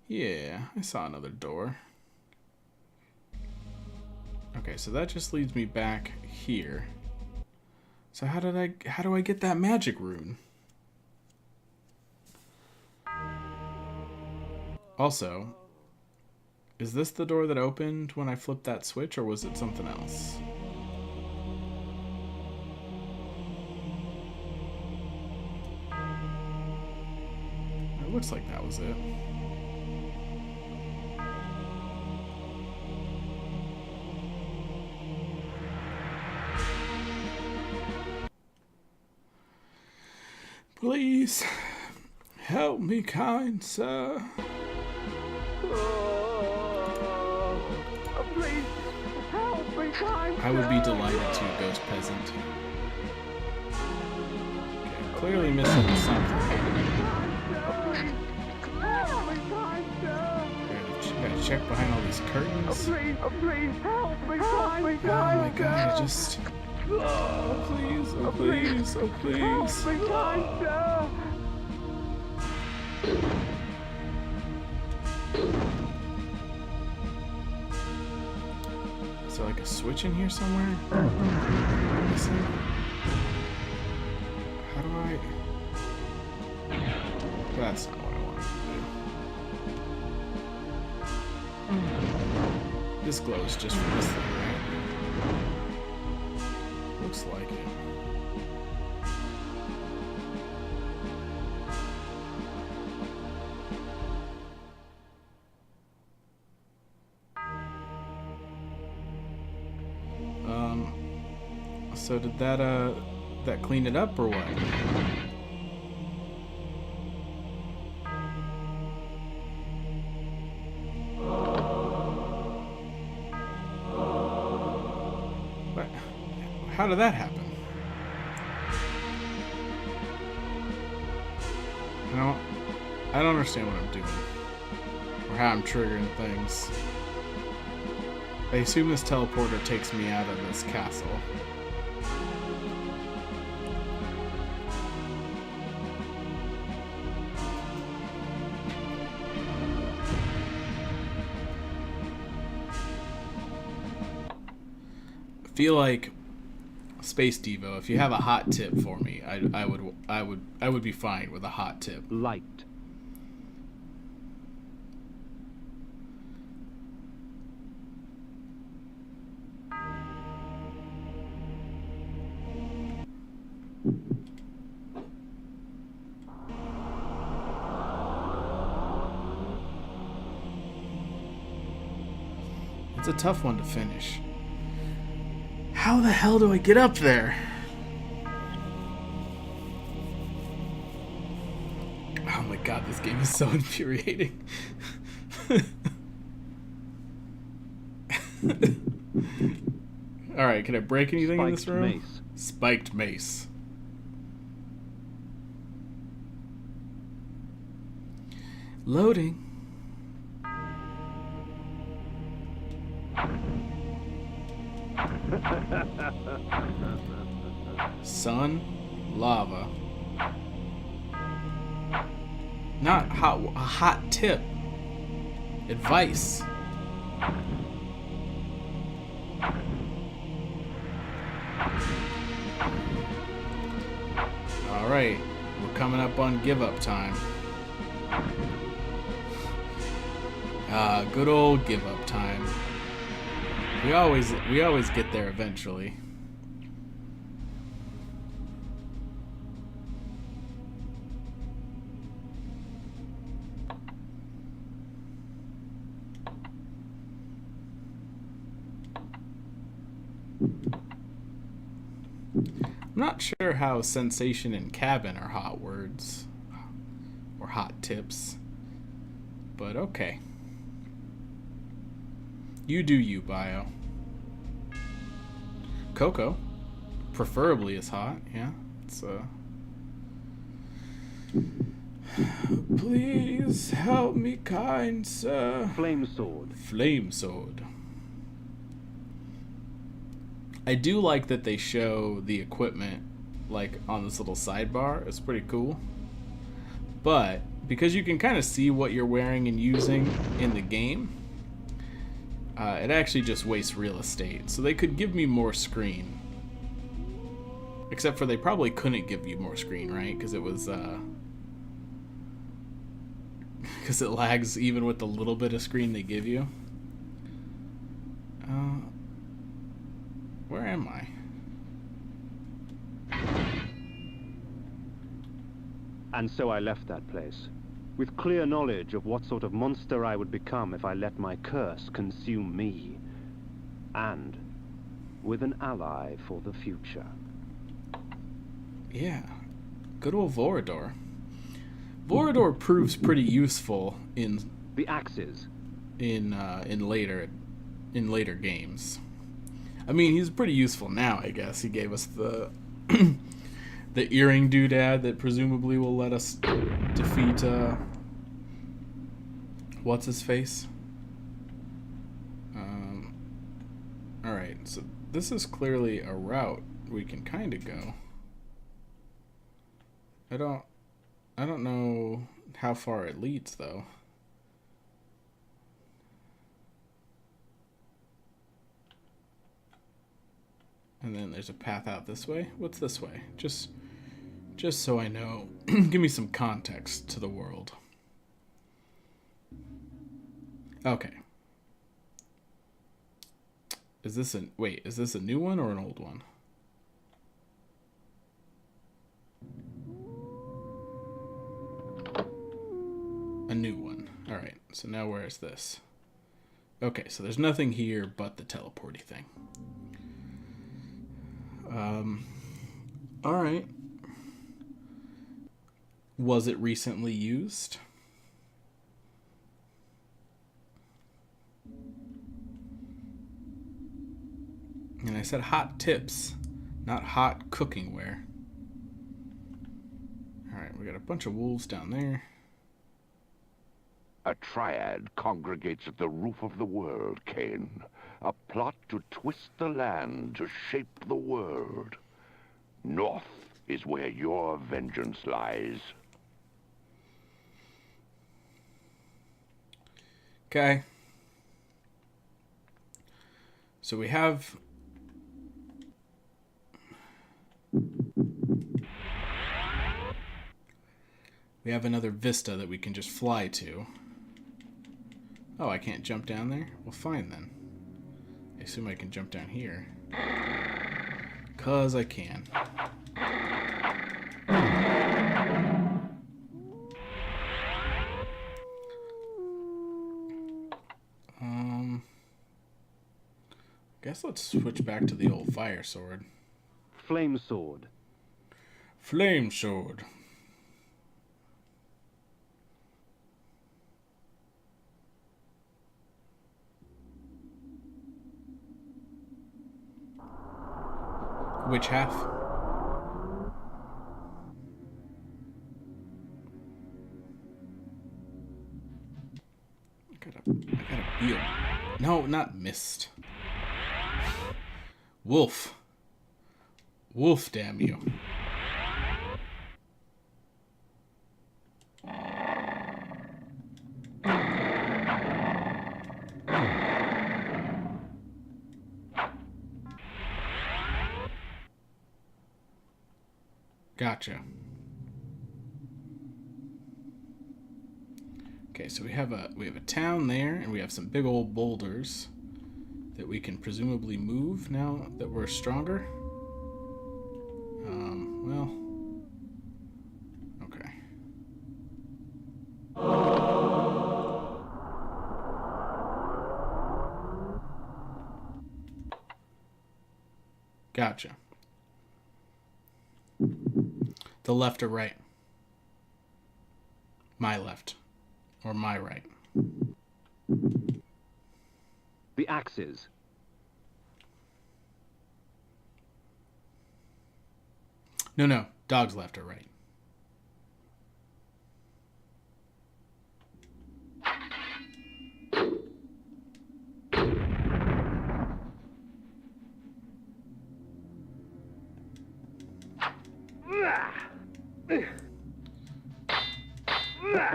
Yeah, I saw another door. Okay, so that just leads me back here. So how do I get that magic rune? Also, is this the door that opened when I flipped that switch, or was it something else? It looks like that was it. Please help me, kind sir. Please help me, kind I would be sir. delighted to, Ghost Peasant. Okay, clearly missing something. Help me, kind sir. Gotta check behind all these curtains. Please help me, kind Oh my god, I just... Oh please, oh please, oh please. Help me, kind sir. Is there like a switch in here somewhere? Missing? How do I... That's not what I wanted to do. This glows just for this thing, right? Looks like it. So did that clean it up or what? What? How did that happen? I don't understand what I'm doing. Or how I'm triggering things. I assume this teleporter takes me out of this castle. I feel like Space Devo, if you have a hot tip for me, I would be fine with a hot tip. Light. It's a tough one to finish. How the hell do I get up there? Oh my god, this game is so infuriating. Alright, can I break anything in this Spiked room? mace. Spiked mace. Loading. Sun, lava. Not hot, a hot tip. Advice. Alright, we're coming up on give up time. Good old give up time. We always get there eventually. I'm not sure how sensation and cabin are hot words or hot tips, but okay. You do you, Bio. Coco, preferably is hot, yeah. It's Please help me, kind sir. Flame sword. Flame sword. I do like that they show the equipment like on this little sidebar. It's pretty cool. But because you can kind of see what you're wearing and using in the game, it actually just wastes real estate. So they could give me more screen. Except for they probably couldn't give you more screen, right? Because it was, because it lags even with the little bit of screen they give you. Where am I? And so I left that place, with clear knowledge of what sort of monster I would become if I let my curse consume me, and with an ally for the future. Yeah, good old Vorador. Vorador proves pretty useful in The axes. in later games. I mean, he's pretty useful now, I guess. He gave us the the earring doodad that presumably will let us defeat what's his face. All right, so this is clearly a route we can kind of go. I don't know how far it leads though. And then there's a path out this way. What's this way? Just so I know. Give me some context to the world. Okay. Is this a new one or an old one? A new one. All right. So now where is this? Okay, so there's nothing here but the teleporty thing. All right. Was it recently used? And I said hot tips, not hot cooking ware. All right, we got a bunch of wolves down there. A triad congregates at the roof of the world, Kain. A plot to twist the land, to shape the world. North is where your vengeance lies. Okay. So we have... We have another vista that we can just fly to. Oh, I can't jump down there? Well, fine then. I assume I can jump down here. 'Cause I can. Guess let's switch back to the old fire sword. Flame sword. Flame sword. Which half? I gotta be a... No, not mist. Wolf. Wolf, damn you. Gotcha. Okay, so we have a town there, and we have some big old boulders that we can presumably move now that we're stronger. Well, okay. Gotcha. The left or right? My left. Or my right. The axes. No. Dog's left or right.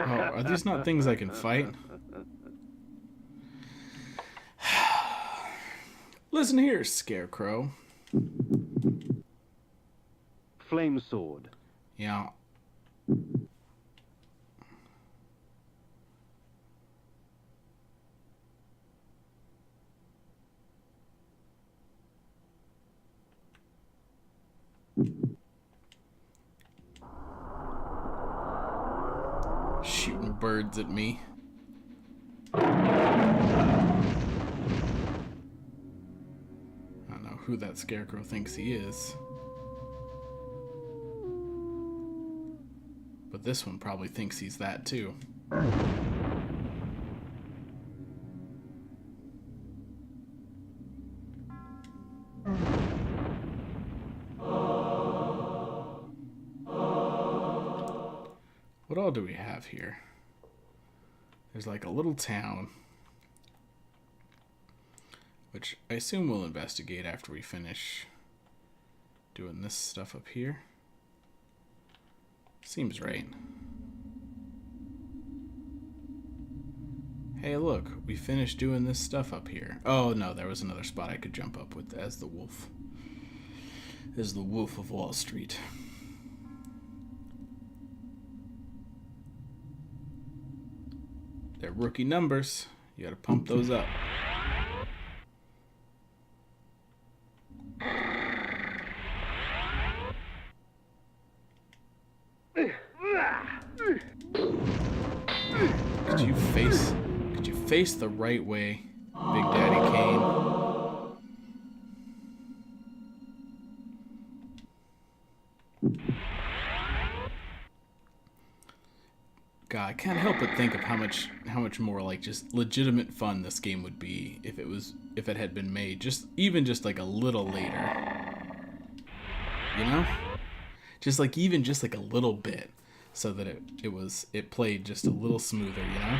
Oh, are these not things I can fight? Listen here, Scarecrow. flame sword. Yeah. Shooting birds at me. I don't know who that scarecrow thinks he is. But this one probably thinks he's that too. What all do we have here? There's like a little town, which I assume we'll investigate after we finish doing this stuff up here. Seems right. Hey, look, we finished doing this stuff up here. Oh no, there was another spot I could jump up with as the wolf. As the Wolf of Wall Street. They're rookie numbers. You gotta pump those up. Could you face the right way, Big Daddy Kain? God, I can't help but think of how much more like just legitimate fun this game would be if it had been made just like a little later. You know? Just like a little bit so that it played just a little smoother, you know?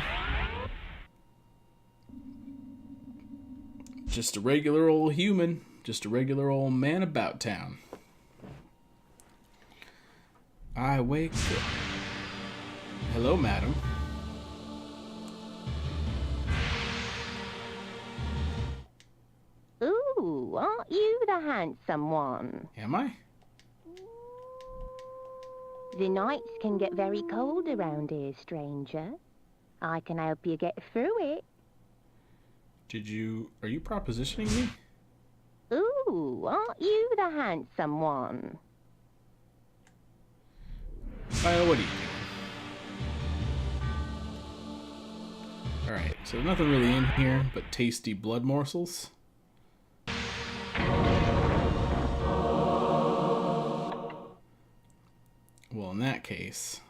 Just a regular old human, just a regular old man about town. I wake up. Hello, madam. Ooh, aren't you the handsome one? Am I? The nights can get very cold around here, stranger. I can help you get through it. Are you propositioning me? Ooh, aren't you the handsome one? Kyle, what do you think? Alright, so nothing really in here but tasty blood morsels. Well, in that case,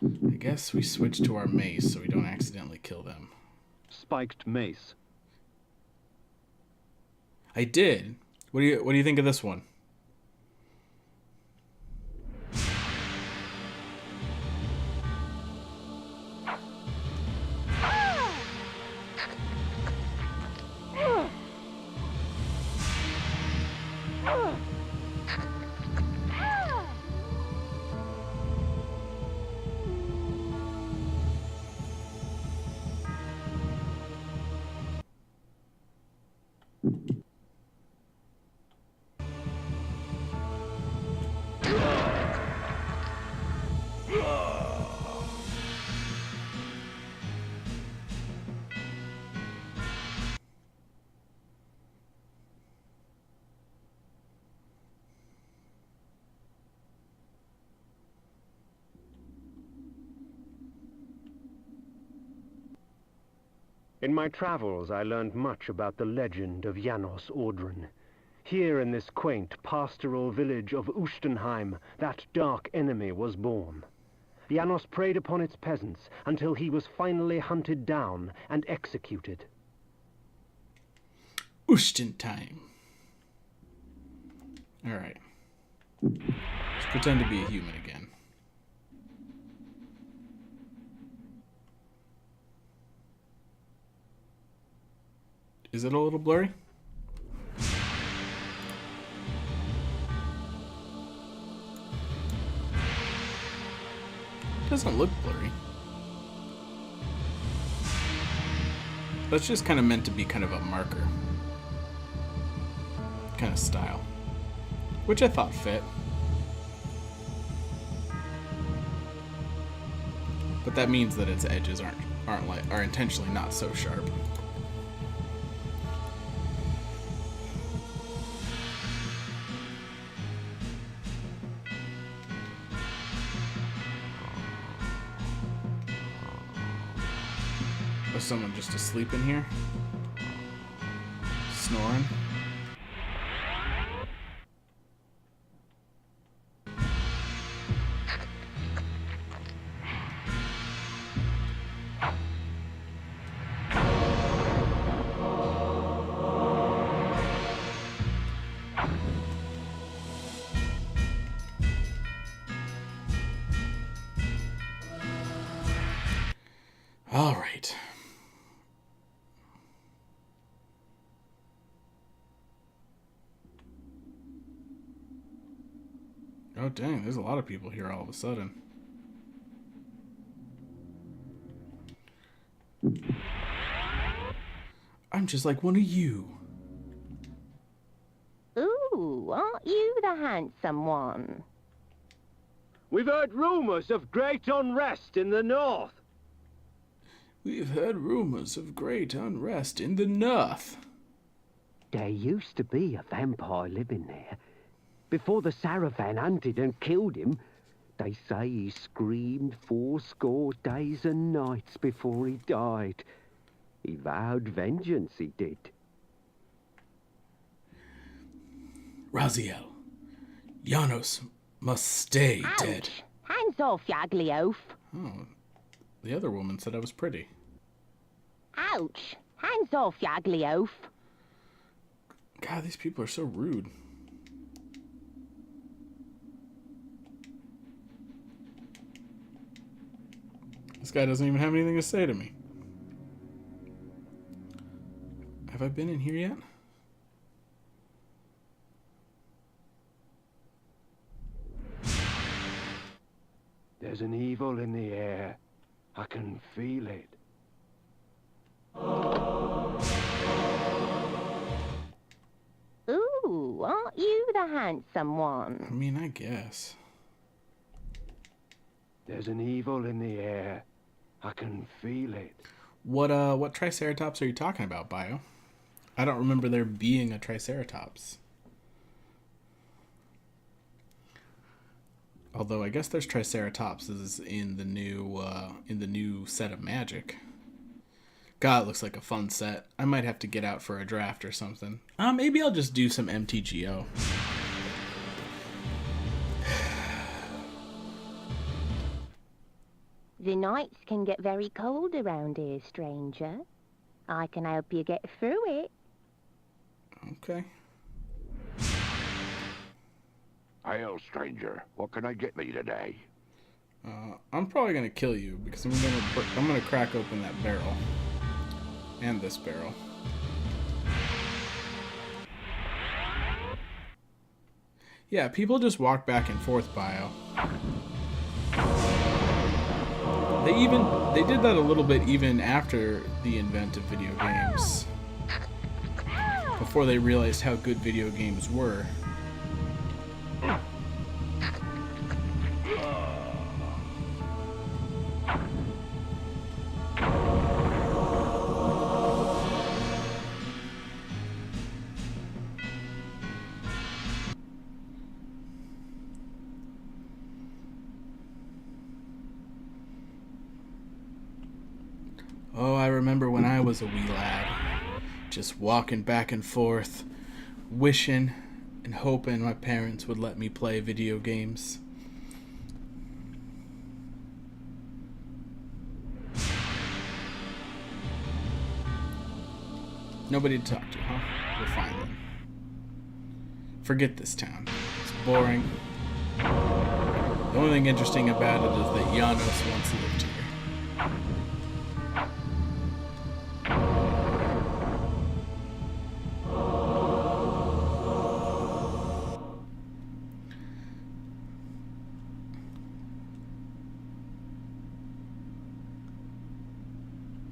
I guess we switch to our mace so we don't accidentally kill them. Spiked mace. I did. What do you think of this one? In my travels, I learned much about the legend of Janos Audron. Here in this quaint pastoral village of Ustenheim, that dark enemy was born. Janos preyed upon its peasants until he was finally hunted down and executed. Ustenheim. Alright. Let's pretend to be a human again. Is it a little blurry? Doesn't look blurry. That's just kind of meant to be kind of a marker. Kind of style. Which I thought fit. But that means that its edges are intentionally not so sharp. Was someone just asleep in here? Snoring? All right. Oh, dang, there's a lot of people here all of a sudden. I'm just like one of you. Ooh, aren't you the handsome one? We've heard rumors of great unrest in the north. We've heard rumors of great unrest in the north. There used to be a vampire living there. Before the Saravan hunted and killed him, they say he screamed 80 days and nights before he died. He vowed vengeance, he did. Raziel, Janos must stay dead. Ouch! Hands off, you ugly oaf. Oh, the other woman said I was pretty. Ouch! Hands off, you ugly oaf. God, these people are so rude. This guy doesn't even have anything to say to me. Have I been in here yet? There's an evil in the air. I can feel it. Ooh, aren't you the handsome one? I mean, I guess. There's an evil in the air. I can feel it. What Triceratops are you talking about, Bio? I don't remember there being a Triceratops. Although I guess there's Triceratopses in the new set of Magic. God, it looks like a fun set. I might have to get out for a draft or something. Maybe I'll just do some MTGO. The nights can get very cold around here, stranger. I can help you get through it. Okay. Hail, stranger. What can I get thee today? I'm probably gonna kill you because I'm gonna crack open that barrel and this barrel. Yeah, people just walk back and forth, Bio. They did that a little bit even after the invent of video games. Before they realized how good video games were. Oh, I remember when I was a wee lad, just walking back and forth, wishing and hoping my parents would let me play video games. Nobody to talk to, huh? We're fine then. Forget this town. It's boring. The only thing interesting about it is that Janos once lived here.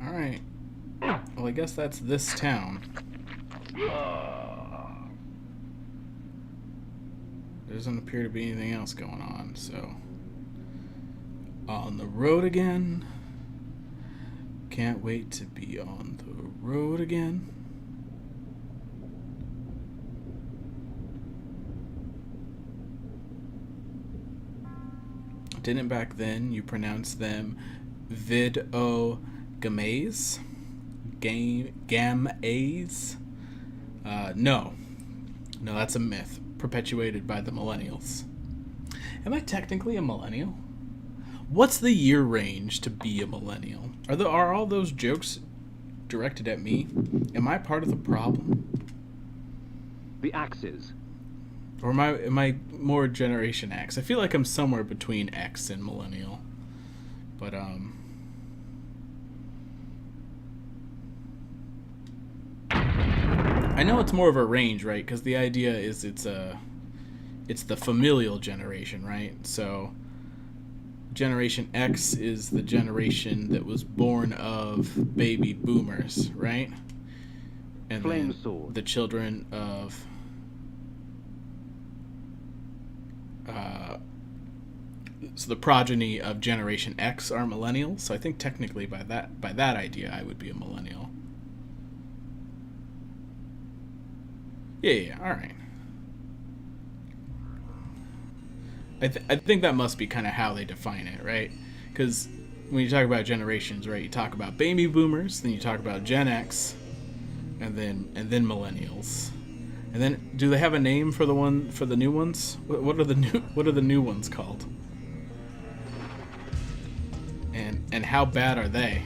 Alright. Well, I guess that's this town. There doesn't appear to be anything else going on, so... On the road again. Can't wait to be on the road again. Didn't back then you pronounce them vid-o-games? Gam-a's? No. No, that's a myth perpetuated by the millennials. Am I technically a millennial? What's the year range to be a millennial? Are all those jokes directed at me? Am I part of the problem? The axes. Or am I more Generation X? I feel like I'm somewhere between X and millennial. But I know it's more of a range, right? Because the idea is it's the familial generation, right? So Generation X is the generation that was born of baby boomers, right? And Flame then sword. the children of so the progeny of Generation X are millennials. So I think technically by that idea I would be a millennial. Yeah, all right. I think that must be kind of how they define it, right? Because when you talk about generations, right, you talk about baby boomers, then you talk about Gen X, and then millennials. And then, do they have a name for the new ones? What are the new ones called? And how bad are they?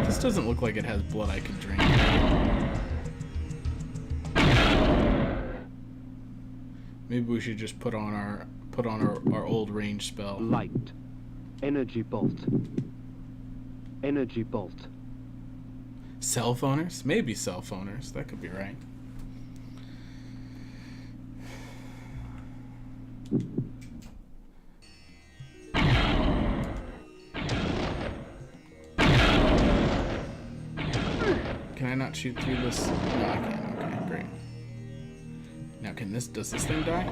This doesn't look like it has blood I can drink. Maybe we should just put on our old range spell. Light. Energy bolt. Energy bolt. Cell phoners? Maybe cell phoners. That could be right. Can I not shoot through this? No, I can. Okay, great. Now, does this thing die?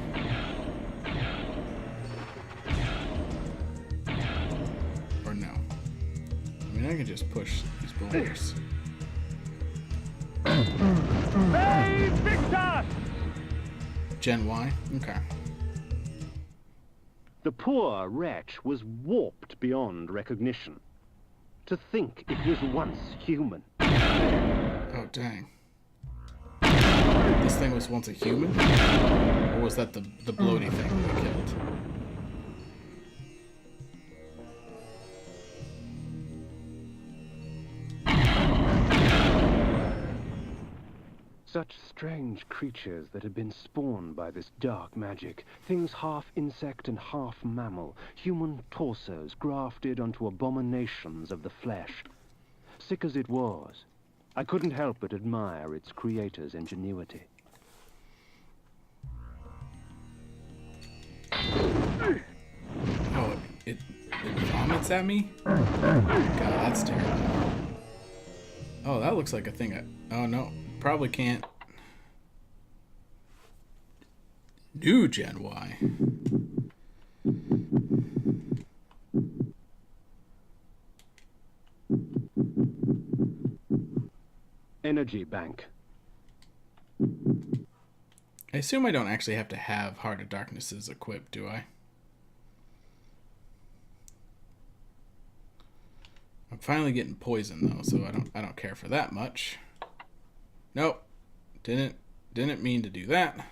Or no? I mean, I can just push these blinders. Hey, Victor! Gen Y? Okay. The poor wretch was warped beyond recognition. To think it was once human. Oh, dang. This thing was once a human? Or was that the bloaty thing that we killed? Such strange creatures that had been spawned by this dark magic. Things half insect and half mammal. Human torsos grafted onto abominations of the flesh. Sick as it was, I couldn't help but admire its creator's ingenuity. Oh, it vomits at me? God, that's terrible. Oh, that looks like a thing oh, no. Probably can't. New Gen Y. Energy bank. I assume I don't actually have to have Heart of Darknesses equipped, do I? I'm finally getting poisoned though, so I don't care for that much. Nope. Didn't mean to do that.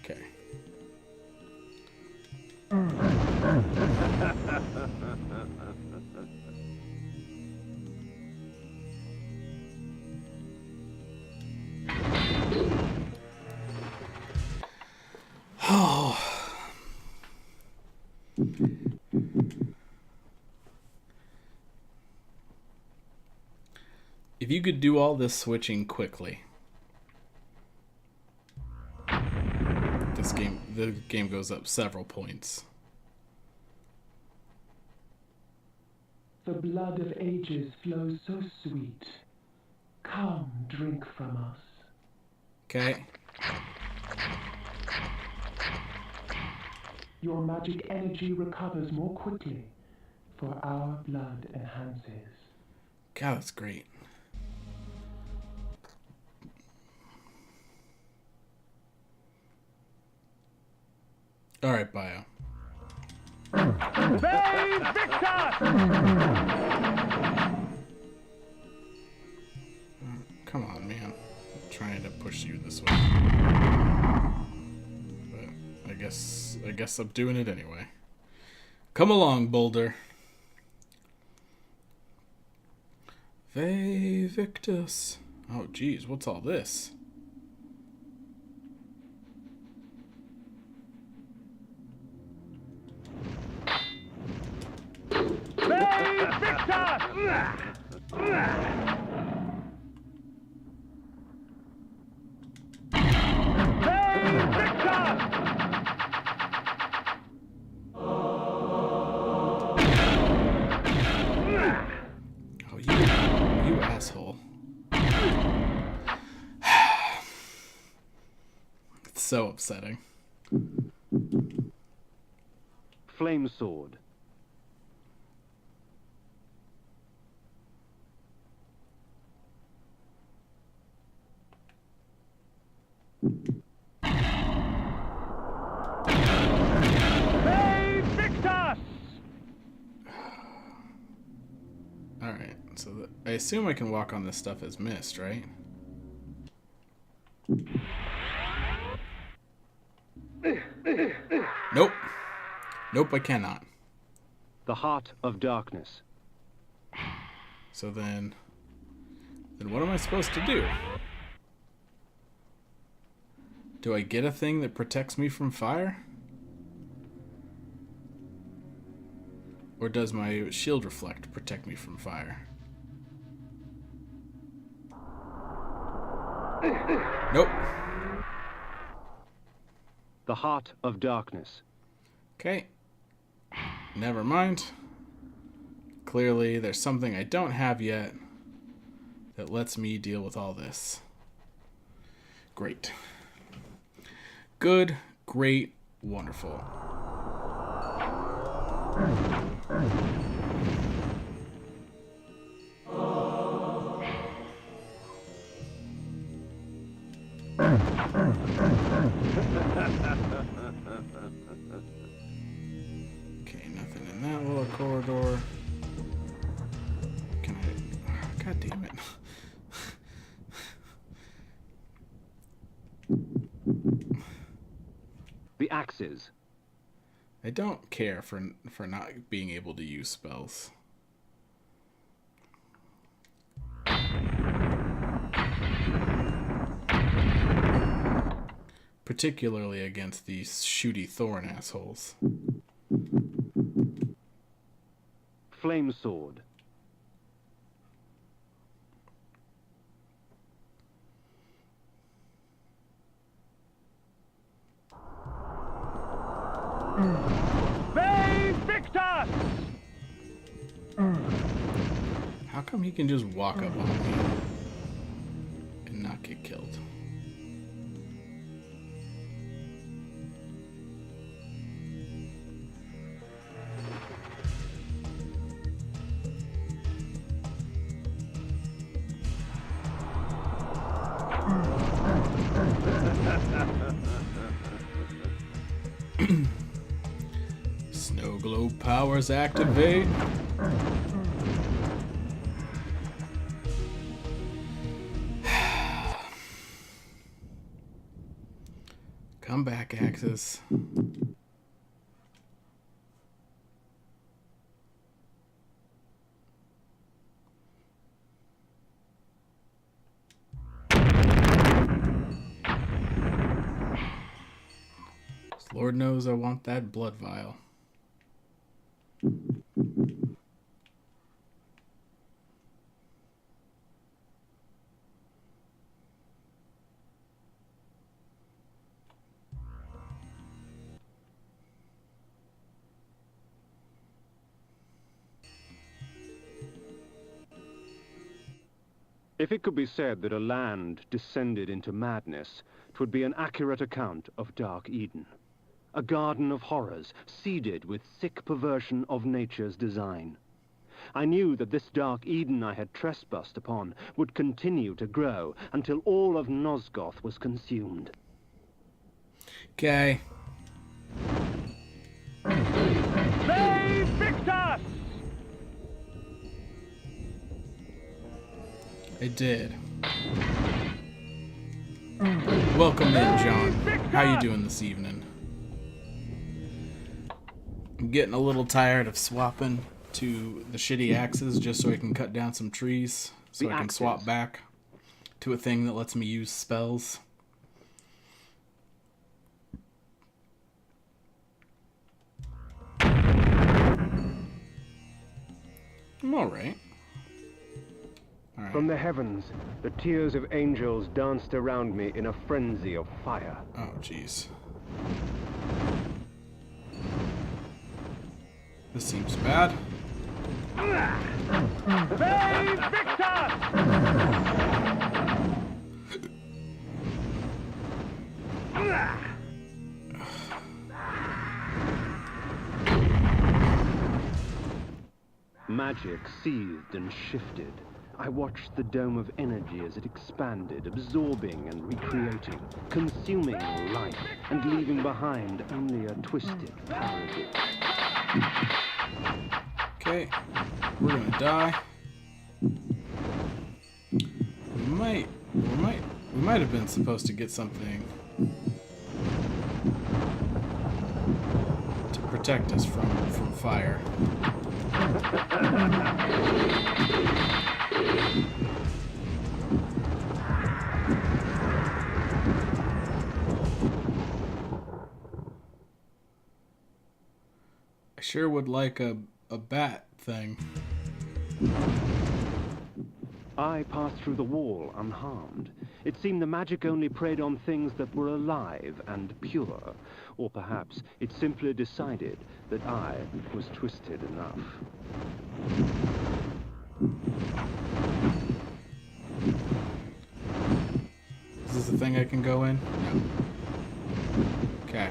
Okay. Oh. If you could do all this switching quickly, the game goes up several points. The blood of ages flows so sweet. Come, drink from us. Okay. Your magic energy recovers more quickly, for our blood enhances. God, that's great. All right, Bio. Come on, man. I'm trying to push you this way. But I guess I'm doing it anyway. Come along, Boulder. Ve Victus. Oh, geez, what's all this? Oh, you asshole. It's so upsetting. Flame sword. Alright, so I assume I can walk on this stuff as mist, right? Nope. Nope, I cannot. The heart of darkness. So then what am I supposed to do? Do I get a thing that protects me from fire? Or does my shield reflect protect me from fire? Nope. The heart of darkness. Okay. Never mind. Clearly, there's something I don't have yet that lets me deal with all this. Great. Good, great, wonderful. Okay, nothing in that little corridor. Can I... God damn it. The axes. I don't care for not being able to use spells. Particularly against these shooty thorn assholes. Flame sword. How come he can just walk up on me and not get killed? Snow globe powers activate. Come back, Axis. Lord knows I want that blood vial. If it could be said that a land descended into madness, 'twould be an accurate account of Dark Eden. A garden of horrors, seeded with thick perversion of nature's design. I knew that this Dark Eden I had trespassed upon would continue to grow until all of Nosgoth was consumed. Okay. They Victus! I did. Welcome in, John. How you doing this evening? I'm getting a little tired of swapping to the shitty axes just so I can cut down some trees, so I can swap back to a thing that lets me use spells. I'm alright. From the heavens, the tears of angels danced around me in a frenzy of fire. Oh, jeez. This seems bad. They Victus! Magic seethed and shifted. I watched the dome of energy as it expanded, absorbing and recreating, consuming life, and leaving behind only a twisted parody. Okay, we're gonna die. We might have been supposed to get something to protect us from fire. I sure would like a bat thing. I passed through the wall unharmed. It seemed the magic only preyed on things that were alive and pure. Or perhaps it simply decided that I was twisted enough. Is this a thing I can go in? No. Okay.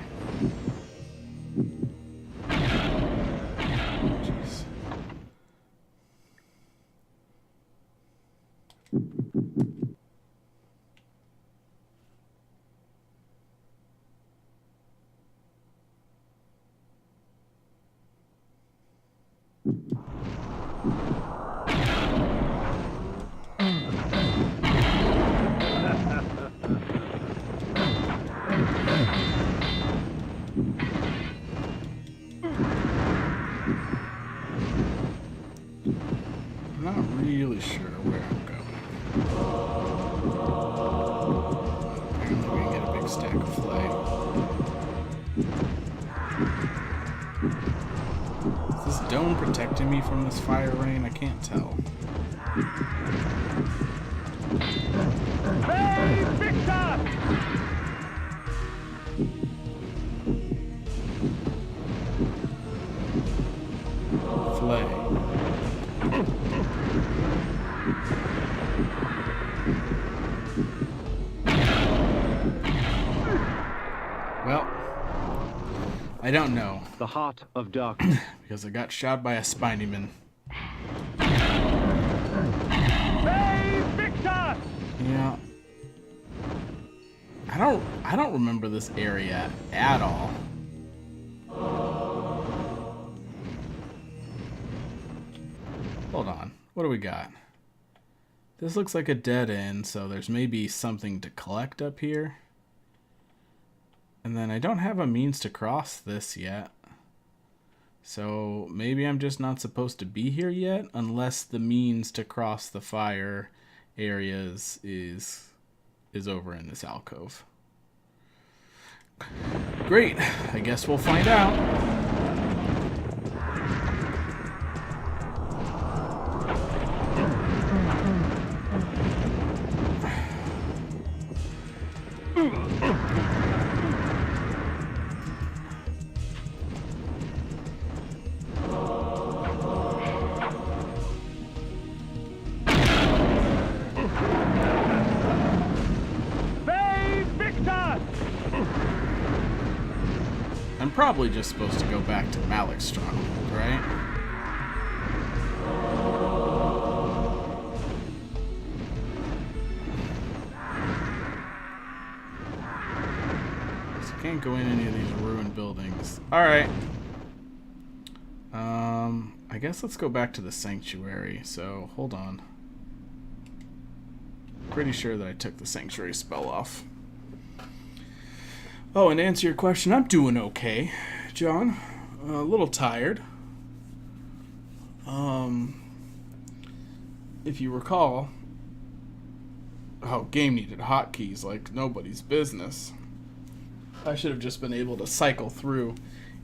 Jeez. I'm not really sure where I'm going. Apparently we can get a big stack of flay. Is this dome protecting me from this fire rain? I can't tell. They Victus! Flay. Well, I don't know. The heart of darkness. Because I got shot by a Spiderman. They Victus! Yeah. I don't remember this area at all. Hold on. What do we got? This looks like a dead end, so there's maybe something to collect up here. And then I don't have a means to cross this yet. So maybe I'm just not supposed to be here yet, unless the means to cross the fire areas is over in this alcove. Great. I guess we'll find out. probably just supposed to go back to Malik's stronghold, right? So can't go in any of these ruined buildings. Alright. I guess let's go back to the sanctuary. So, hold on. Pretty sure that I took the sanctuary spell off. Oh, and to answer your question, I'm doing okay, John. A little tired. If you recall, game needed hotkeys like nobody's business. I should have just been able to cycle through.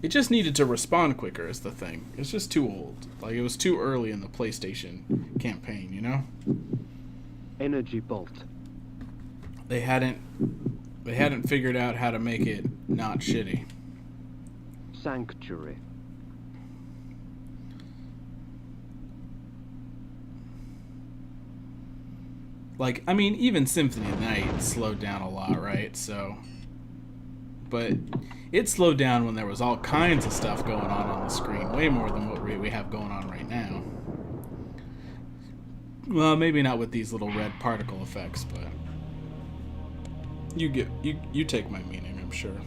It just needed to respond quicker is the thing. It's just too old. Like, it was too early in the PlayStation campaign, you know? Energy bolt. They hadn't figured out how to make it not shitty. Sanctuary. Like, I mean, even Symphony of the Night slowed down a lot, right? So, but it slowed down when there was all kinds of stuff going on the screen, way more than what we have going on right now. Well, maybe not with these little red particle effects, but you take my meaning, I'm sure.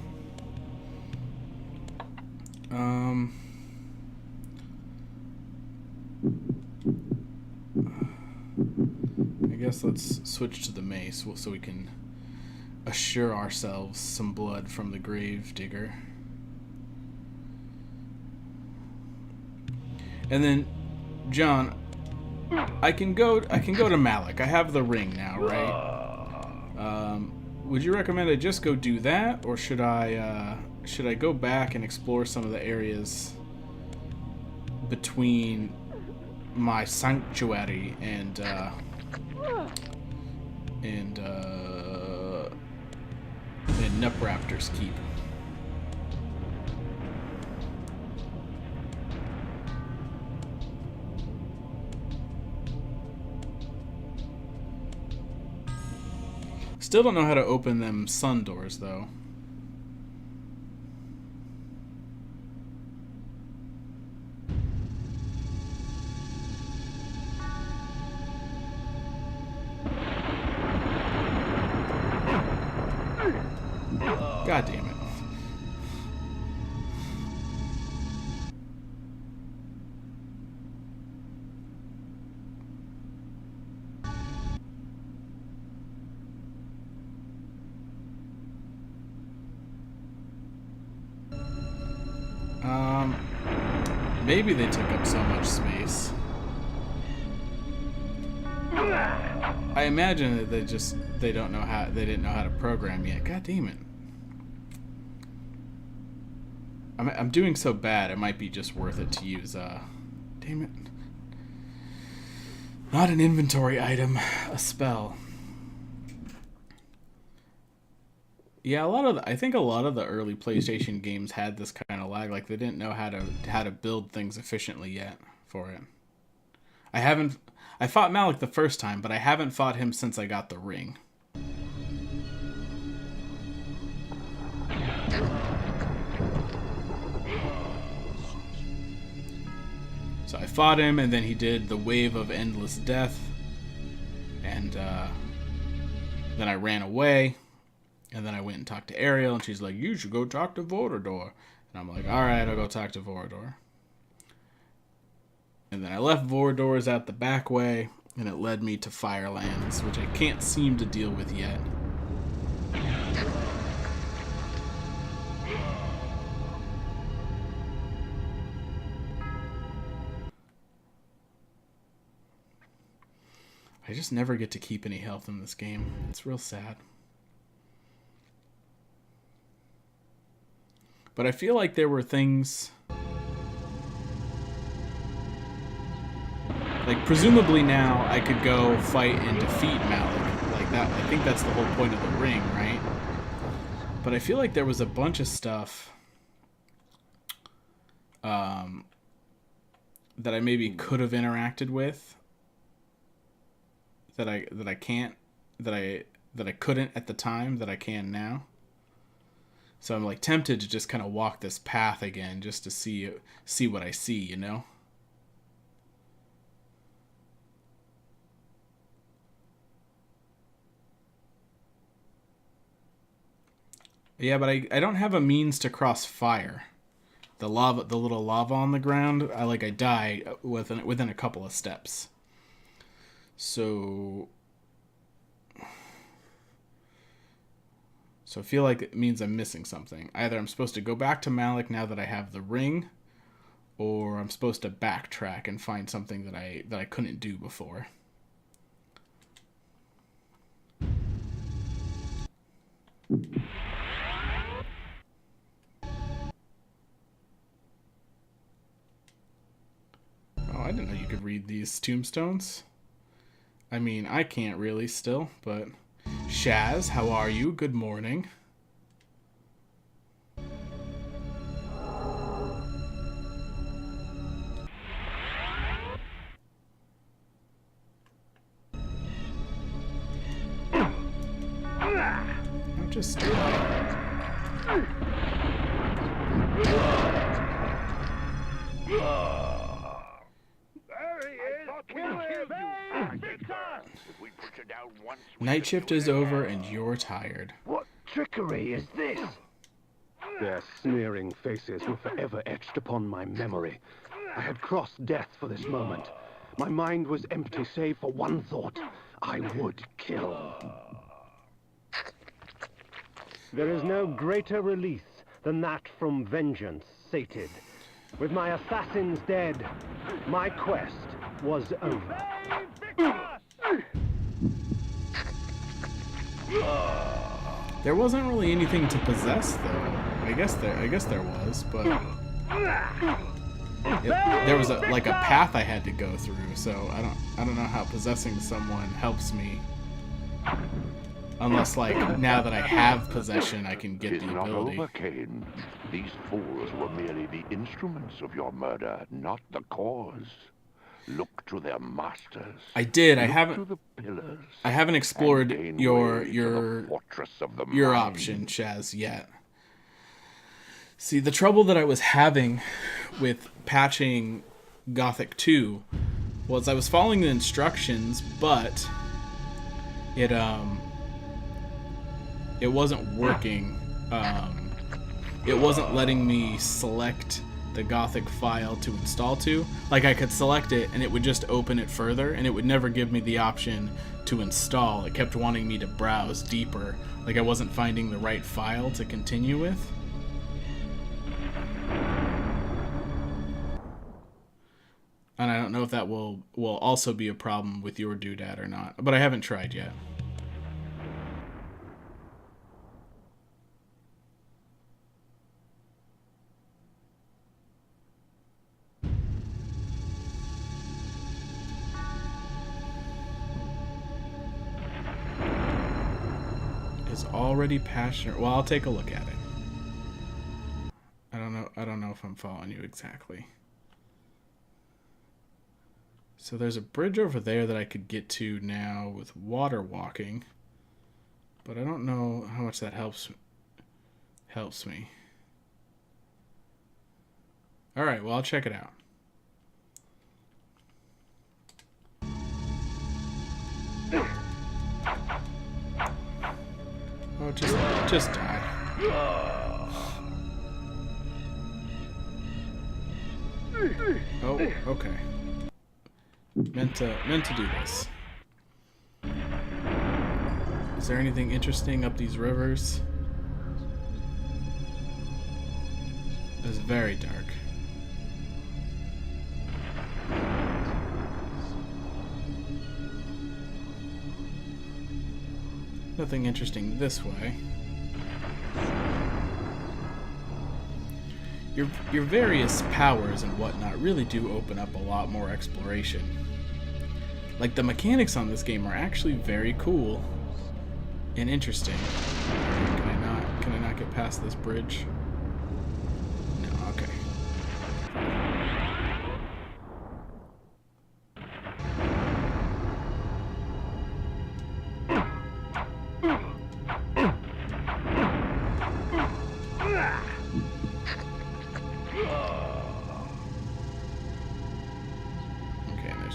I guess let's switch to the mace so we can assure ourselves some blood from the grave digger. And then, John, I can go to Malik. I have the ring now, right? Would you recommend I just go do that, or should I go back and explore some of the areas between my sanctuary and Nupraptor's Keep? Still don't know how to open them sun doors, though. God damn it. Maybe they took up so much space. I imagine that they didn't know how to program yet. God damn it. I'm doing so bad, it might be just worth it to use, damn it. Not an inventory item, a spell. Yeah, I think a lot of the early PlayStation games had this kind of lag, like they didn't know how to build things efficiently yet for it. I fought Malik the first time, but I haven't fought him since I got the ring. So I fought him, and then he did the Wave of Endless Death, and then I ran away, and then I went and talked to Ariel, and she's like, "You should go talk to Vorador." And I'm like, "Alright, I'll go talk to Vorador." And then I left Vorador's out the back way, and it led me to Firelands, which I can't seem to deal with yet. I just never get to keep any health in this game. It's real sad. But I feel like there were things... Like, presumably now I could go fight and defeat Malik. Like that. I think that's the whole point of the ring, right? But I feel like there was a bunch of stuff that I maybe could have interacted with that I couldn't at the time that I can now. So I'm like tempted to just kind of walk this path again just to see what I see, you know? Yeah, but I don't have a means to cross fire. The little lava on the ground, I die within a couple of steps. So I feel like it means I'm missing something. Either I'm supposed to go back to Malik now that I have the ring, or I'm supposed to backtrack and find something that I couldn't do before. Oh, I didn't know you could read these tombstones. I mean, I can't really still, but... Shaz, how are you? Good morning. I'm just... Night shift is over and you're tired. What trickery is this? Their sneering faces were forever etched upon my memory. I had crossed death for this moment. My mind was empty save for one thought. I would kill. There is no greater release than that from vengeance sated. With my assassins dead, my quest was over. There wasn't really anything to possess, though. I guess there was, but there was a path I had to go through. So I don't know how possessing someone helps me, unless now that I have possession, I can get the ability. Not over, Kain. These fools were merely the instruments of your murder, not the cause. Look to their masters. I did. I haven't explored your option, Shaz, yet. See, the trouble that I was having with patching Gothic 2 was I was following the instructions, but it wasn't working. It wasn't letting me select the Gothic file to install to. I could select it and it would just open it further, and it would never give me the option to install. It kept wanting me to browse deeper, I wasn't finding the right file to continue with. And I don't know if that will also be a problem with your doodad or not, but I haven't tried yet. Is already passionate. Well, I'll take a look at it. I don't know if I'm following you exactly. So there's a bridge over there that I could get to now with water walking, but I don't know how much that helps me. All right, well, I'll check it out. Oh, just die. Oh, okay. Meant to do this. Is there anything interesting up these rivers? It's very dark. Nothing interesting this way. Your various powers and whatnot really do open up a lot more exploration. The mechanics on this game are actually very cool and interesting. Can I not get past this bridge? No, okay.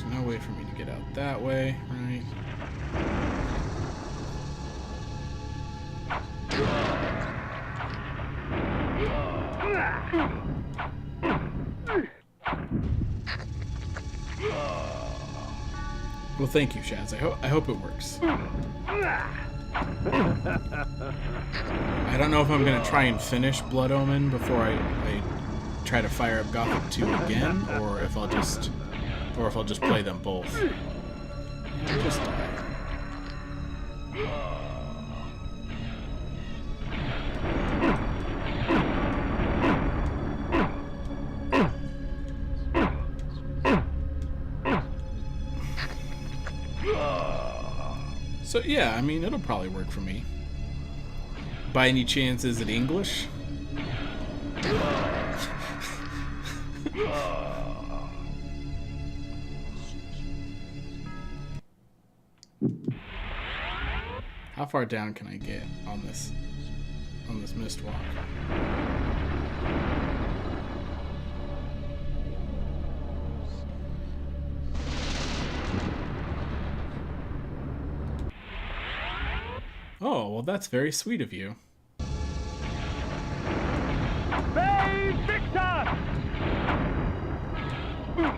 There's no way for me to get out that way, right? Well, thank you, Shaz. I hope it works. I don't know if I'm gonna try and finish Blood Omen before I try to fire up Gothic 2 again, or if I'll just play them both. Just die. So yeah, I mean, it'll probably work for me. By any chance, is it English? How far down can I get on this mist walk? Oh, well, that's very sweet of you. Save Victor!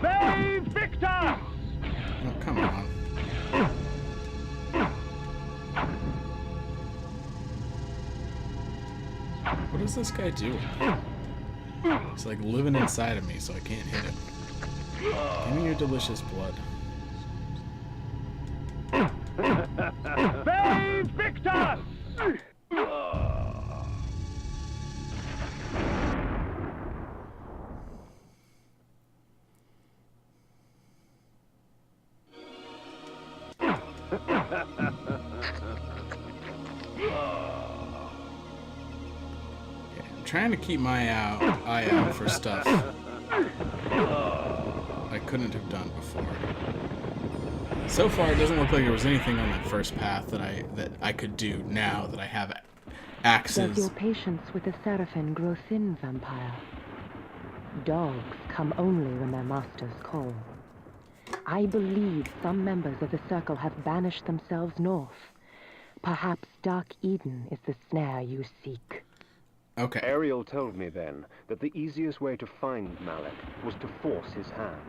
Save Victor! Oh, come on. What is this guy doing? He's like living inside of me, so I can't hit him. Give me your delicious blood. Save Victor! I'm trying to keep my eye out for stuff I couldn't have done before. So far, it doesn't look like there was anything on that first path that I could do now that I have axes. Does your patience with the Seraphin grow thin, vampire? Dogs come only when their masters call. I believe some members of the Circle have banished themselves north. Perhaps Dark Eden is the snare you seek. Okay. Ariel told me then that the easiest way to find Malek was to force his hand.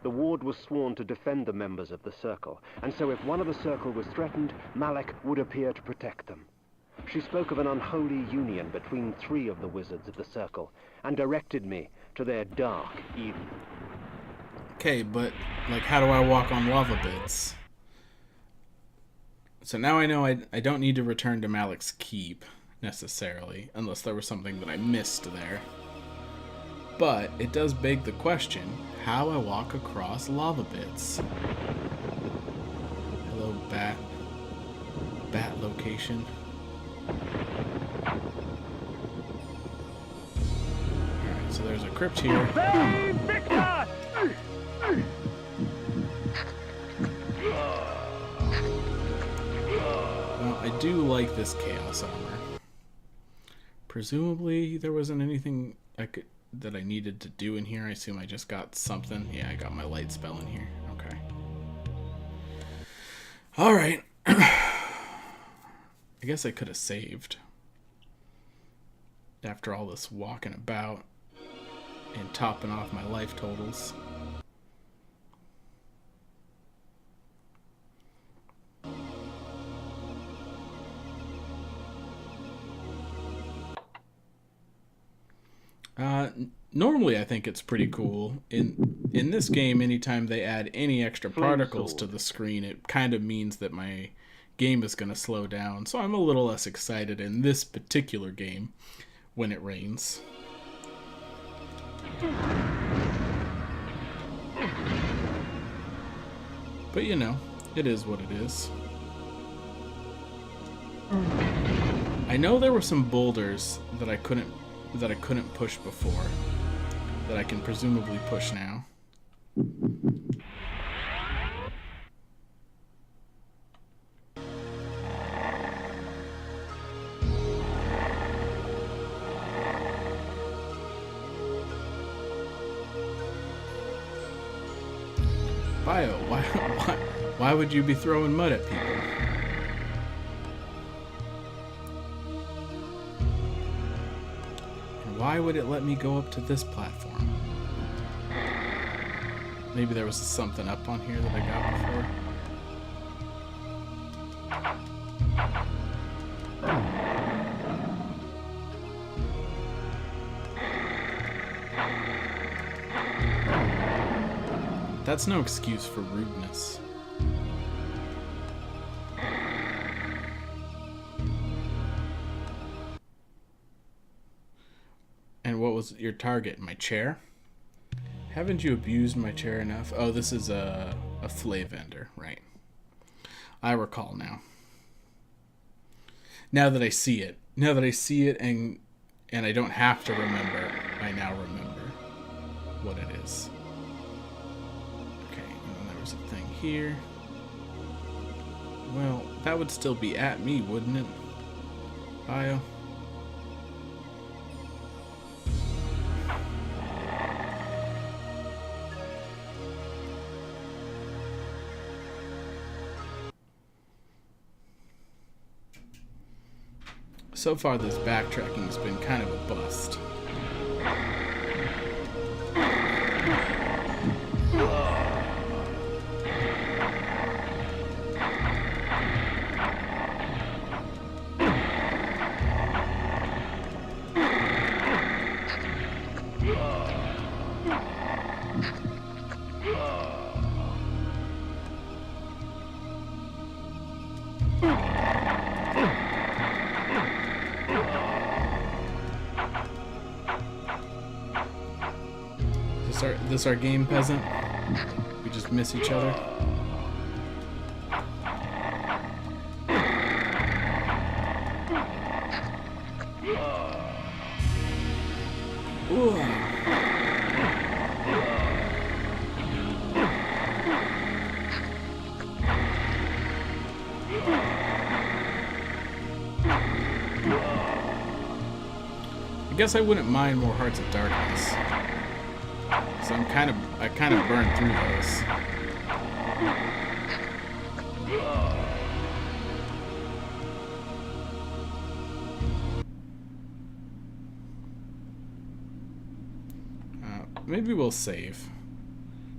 The ward was sworn to defend the members of the Circle, and so if one of the Circle was threatened, Malek would appear to protect them. She spoke of an unholy union between 3 of the wizards of the Circle, and directed me to their Dark Eden. Okay, but, like, how do I walk on lava bits? So now I know I don't need to return to Malek's Keep, necessarily, unless there was something that I missed there. But it does beg the question, how I walk across lava bits. Hello, bat. Bat location. Alright, so there's a crypt here. Save Victor! Well, I do like this Chaos Armor. Presumably there wasn't anything that I needed to do in here. I assume I just got something. Yeah, I got my light spell in here. Okay. Alright. I guess I could have saved. After all this walking about and topping off my life totals. Normally I think it's pretty cool. In this game, anytime they add any extra particles to the screen, it kind of means that my game is going to slow down. So I'm a little less excited in this particular game when it rains. But you know, it is what it is. I know there were some boulders that I couldn't push before, that I can presumably push now. Bio, why would you be throwing mud at people? And why would it let me go up to this platform? Maybe there was something up on here that I got before. That's no excuse for rudeness. And what was your target? My chair? Haven't you abused my chair enough? Oh, this is a flay vendor, right. I recall now. Now that I see it. Now that I see it and I don't have to remember, I now remember what it is. Okay, and then there was a thing here. Well, that would still be at me, wouldn't it? Bio. So far, this backtracking has been kind of a bust. This our game, peasant? We just miss each other? Ooh. I guess I wouldn't mind more Hearts of Darkness. So I kind of burned through those. Maybe we'll save.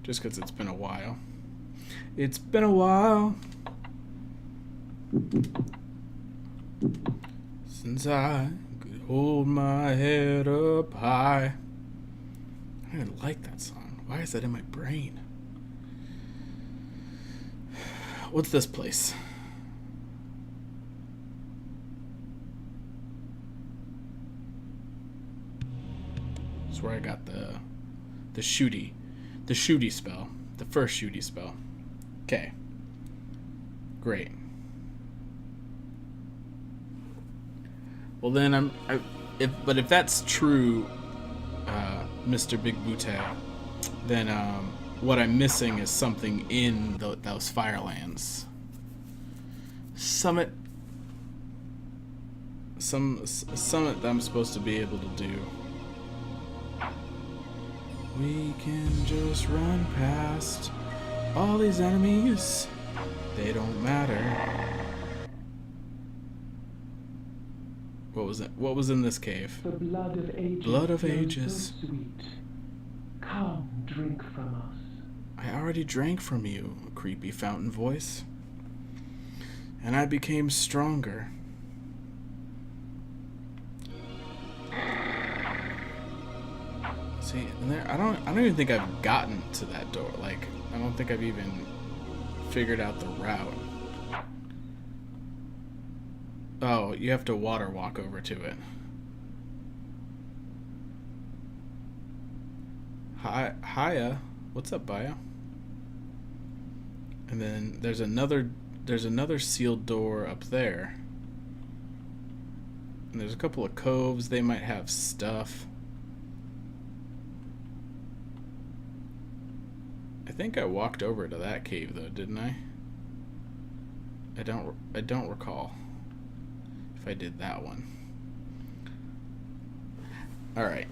Just because it's been a while. It's been a while since I could hold my head up high. I didn't like that song. Why is that in my brain? What's this place? This is where I got the shooty spell. The first shooty spell. Okay. Great. Well then if that's true, Mr. Big Booty, then what I'm missing is something in those Firelands. Summit that I'm supposed to be able to do. We can just run past all these enemies. They don't matter. What was it? What was in this cave? The blood of ages. Blood of ages. So sweet. Come, drink from us. I already drank from you, a creepy fountain voice. And I became stronger. See, and there, I don't even think I've gotten to that door. Like, I don't think I've even figured out the route. Oh, you have to water walk over to it. Hiya. What's up, Bio? And then there's another sealed door up there. And there's a couple of coves. They might have stuff. I think I walked over to that cave though, didn't I? I don't recall if I did that one. All right.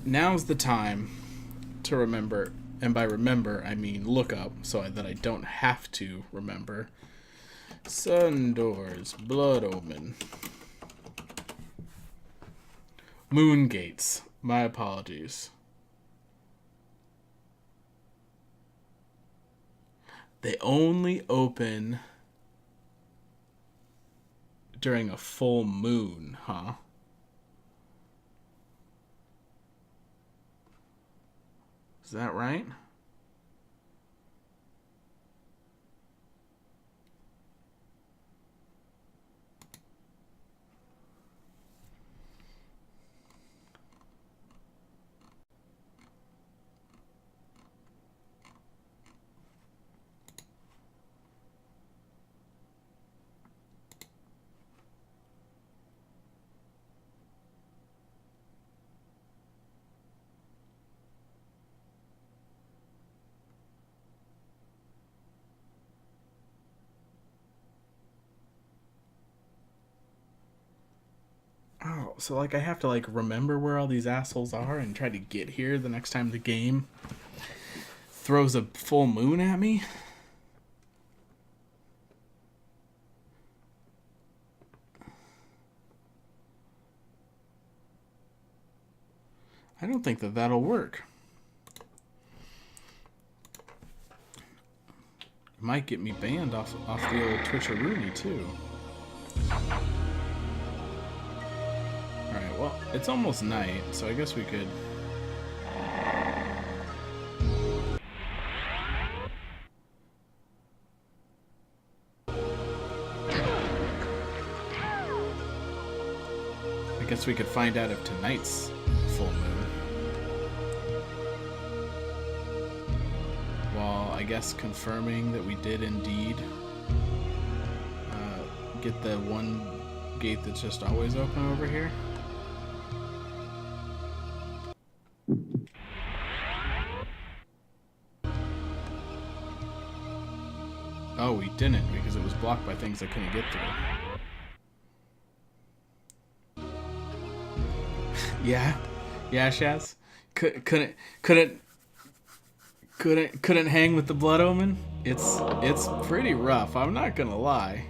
Now's the time to remember And by remember, I mean look up, so that I don't have to remember. Sun doors, blood omen. Moon gates. My apologies. They only open during a full moon, huh? Is that right? Oh, so like I have to like remember where all these assholes are and try to get here the next time the game throws a full moon at me? I don't think that that'll work. It might get me banned off the old Twitcheroonie too. Alright, well, it's almost night, so I guess we could... I guess we could find out if tonight's full moon. While, I guess, confirming that we did indeed get the one gate that's just always open over here. Oh, we didn't, because it was blocked by things I couldn't get through. Yeah, Shaz. Couldn't hang with the blood omen. It's pretty rough. I'm not gonna lie.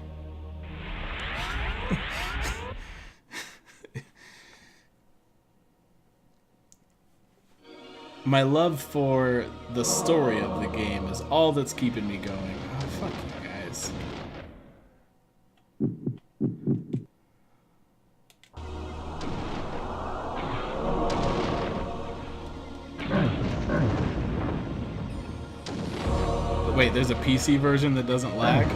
My love for the story of the game is all that's keeping me going. Oh, fuck you guys. Wait, there's a PC version that doesn't lag?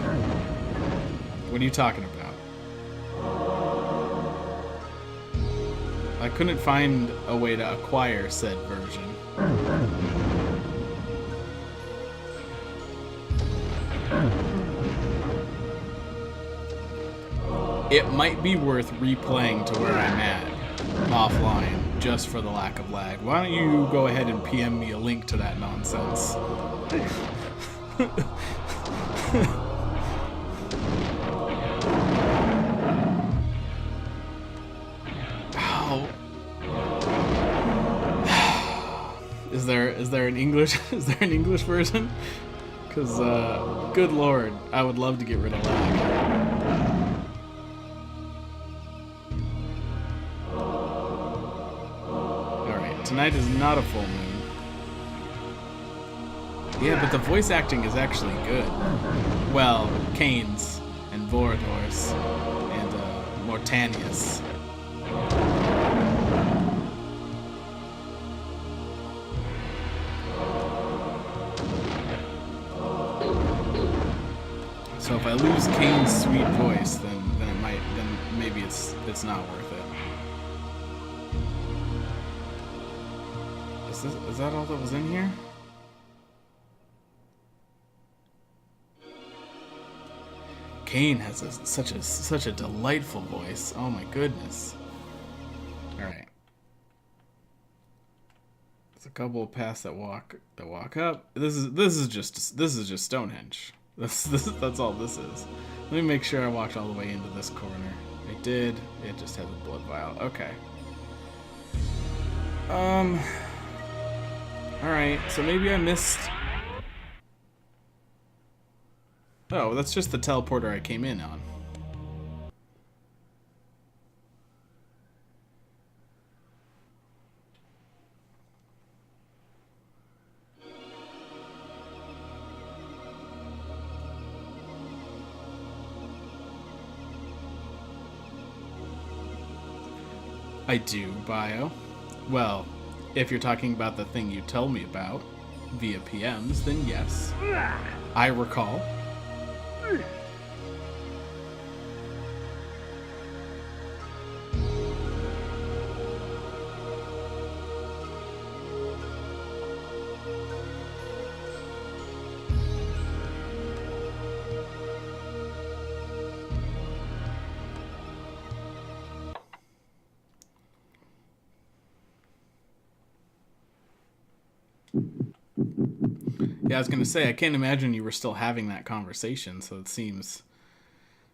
What are you talking about? I couldn't find a way to acquire said version. It might be worth replaying to where I'm at offline just for the lack of lag. Why don't you go ahead and PM me a link to that nonsense? Ow. Is there an English version? Because good lord, I would love to get rid of lag. Alright, tonight is not a full moon. Yeah, but the voice acting is actually good. Well, Kain's and Vorador's and Mortanius. So if I lose Kain's sweet voice, then maybe it's not worth it. Is that all that was in here? Kain has such a delightful voice. Oh my goodness. All right. There's a couple of paths that walk up. This is just Stonehenge. That's all this is. Let me make sure I walked all the way into this corner. I did. It just has a blood vial. Okay. Alright, so maybe I missed... Oh, that's just the teleporter I came in on. I do, Bio. Well, if you're talking about the thing you told me about via PMs, then yes. I recall. Yeah, I was gonna say, I can't imagine you were still having that conversation, so it seems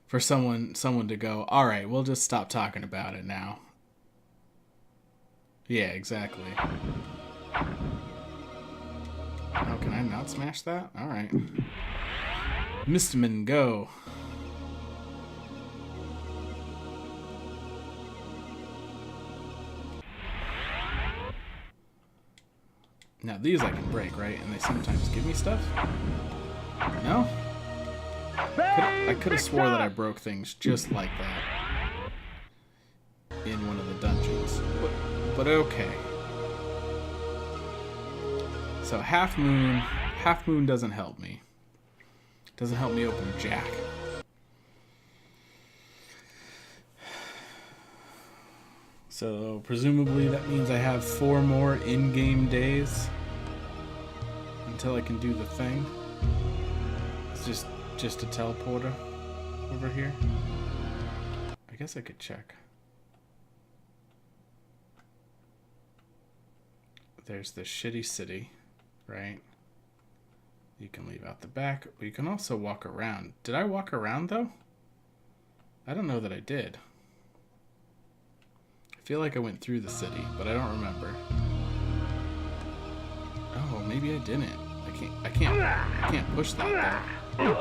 for someone to go, alright, we'll just stop talking about it now. Yeah, exactly. Oh, can I not smash that? Alright. Mistman, go. Now these I can break, right? And they sometimes give me stuff? No? I could have swore that I broke things just like that in one of the dungeons. But okay. So Half Moon doesn't help me. Doesn't help me open Jack. So presumably that means I have 4 more in-game days until I can do the thing. It's just a teleporter over here. I guess I could check. There's the shitty city, right? You can leave out the back, but you can also walk around. Did I walk around though? I don't know that I did. I feel like I went through the city, but I don't remember. Oh, maybe I didn't. I can't push that though.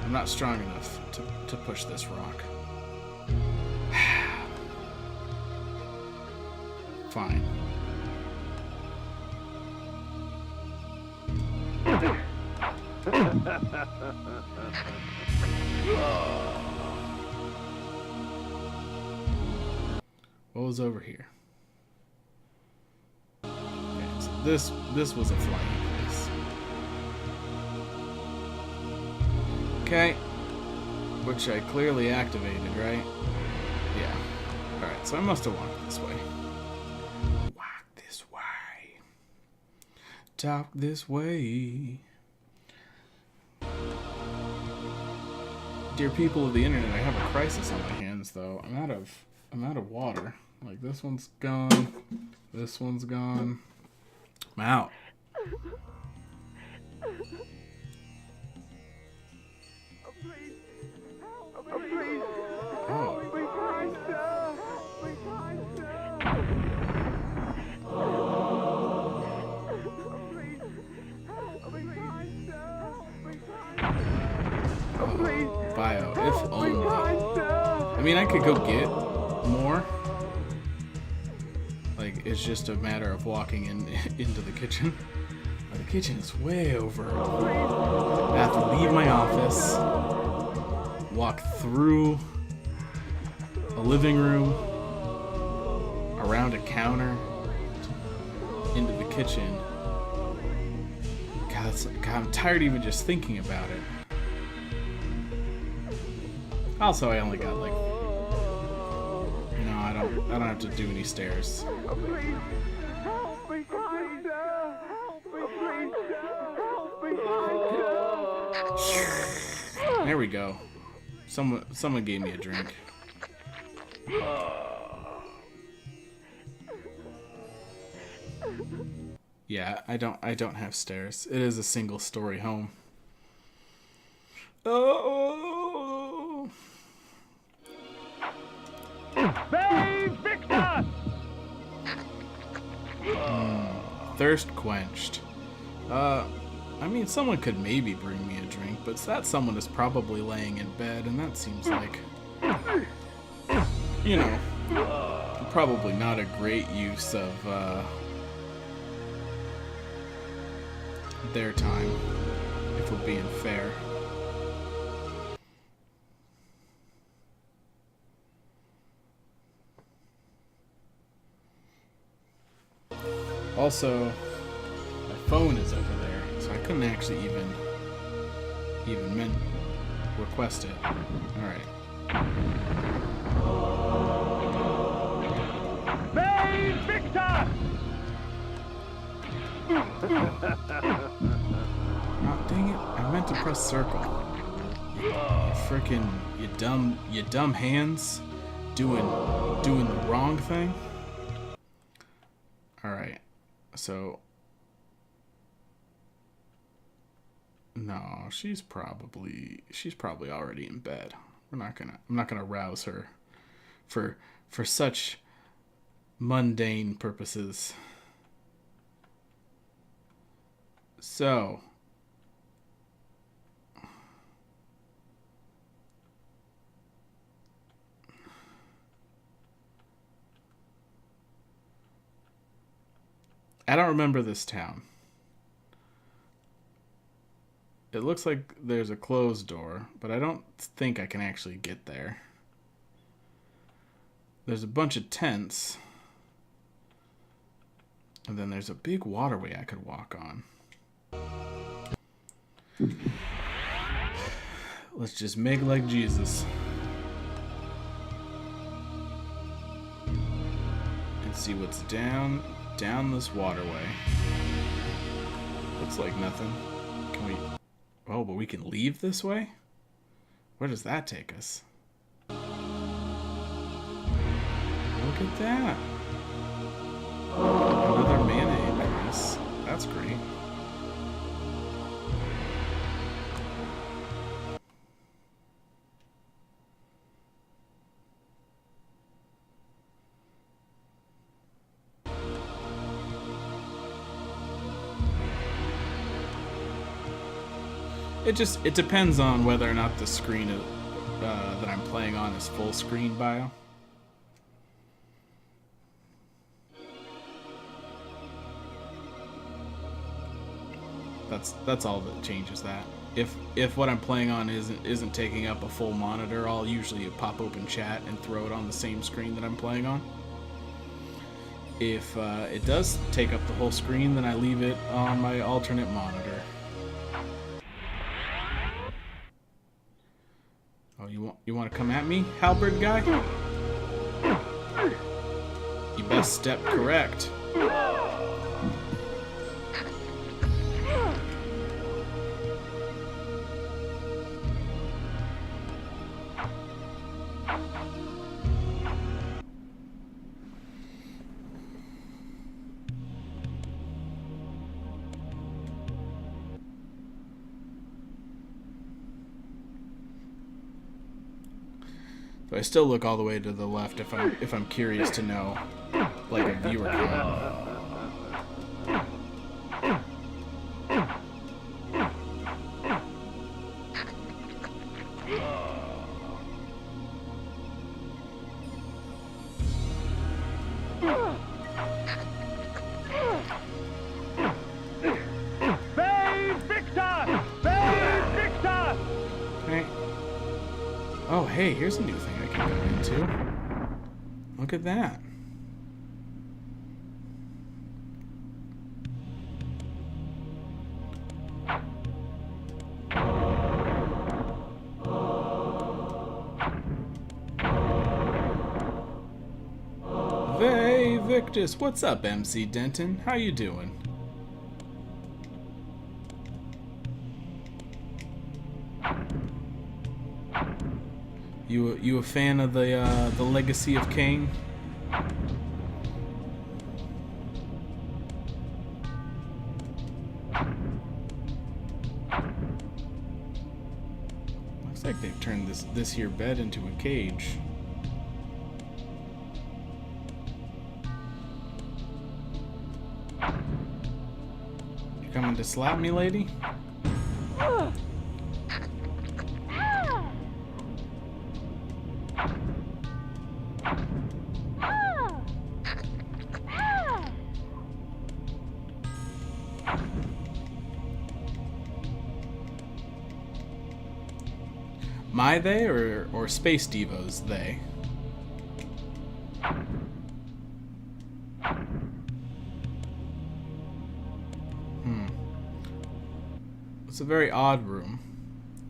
I'm not strong enough to push this rock. Fine. What was over here? Okay, so this was a flying place. Okay. Which I clearly activated, right? Yeah. Alright, so I must have walked this way. Walk this way. Talk this way. Dear people of the internet, I have a crisis on my hands though. I'm out of water. Like this one's gone. This one's gone. I'm out. Bio, if only. I mean, I could go get more. Like, it's just a matter of walking into the kitchen. But the kitchen is way over. I have to leave my office, walk through a living room, around a counter, into the kitchen. God, I'm tired even just thinking about it. Also, I only got like... No, I don't have to do any stairs. Please, help me, kind sir. Help me, please. Help me, kind sir. There we go. Someone gave me a drink. Yeah, I don't have stairs. It is a single story home. Oh. Save Victor! thirst quenched. I mean, someone could maybe bring me a drink, but that someone is probably laying in bed, and that seems like, you know, probably not a great use of their time, if we're being fair. Also, my phone is over there, so I couldn't actually even request it. All right. Main Victor! Oh, dang it! I meant to press circle. You dumb hands, doing the wrong thing. All right. So, no, she's probably already in bed. I'm not gonna rouse her for such mundane purposes. So, I don't remember this town. It looks like there's a closed door, but I don't think I can actually get there. There's a bunch of tents. And then there's a big waterway I could walk on. Let's just make like Jesus. And see what's down this waterway. Looks like nothing. Can we... Oh, but we can leave this way? Where does that take us? Look at that. Another mana increase. That's great. It depends on whether or not the screen that I'm playing on is full screen bio. That's all that changes that. If what I'm playing on isn't taking up a full monitor, I'll usually pop open chat and throw it on the same screen that I'm playing on. If it does take up the whole screen, then I leave it on my alternate monitor. Oh, you want to come at me, halberd guy? You best step correct. But I still look all the way to the left if I'm curious to know, like a viewer count. Oh, hey, here's a new thing I can go into. Look at that. Hey, Victus, what's up, MC Denton? How you doing? You a fan of the Legacy of Kain? Looks like they've turned this here bed into a cage. Coming to slap me, lady? My they or Space Devo's they? It's a very odd room,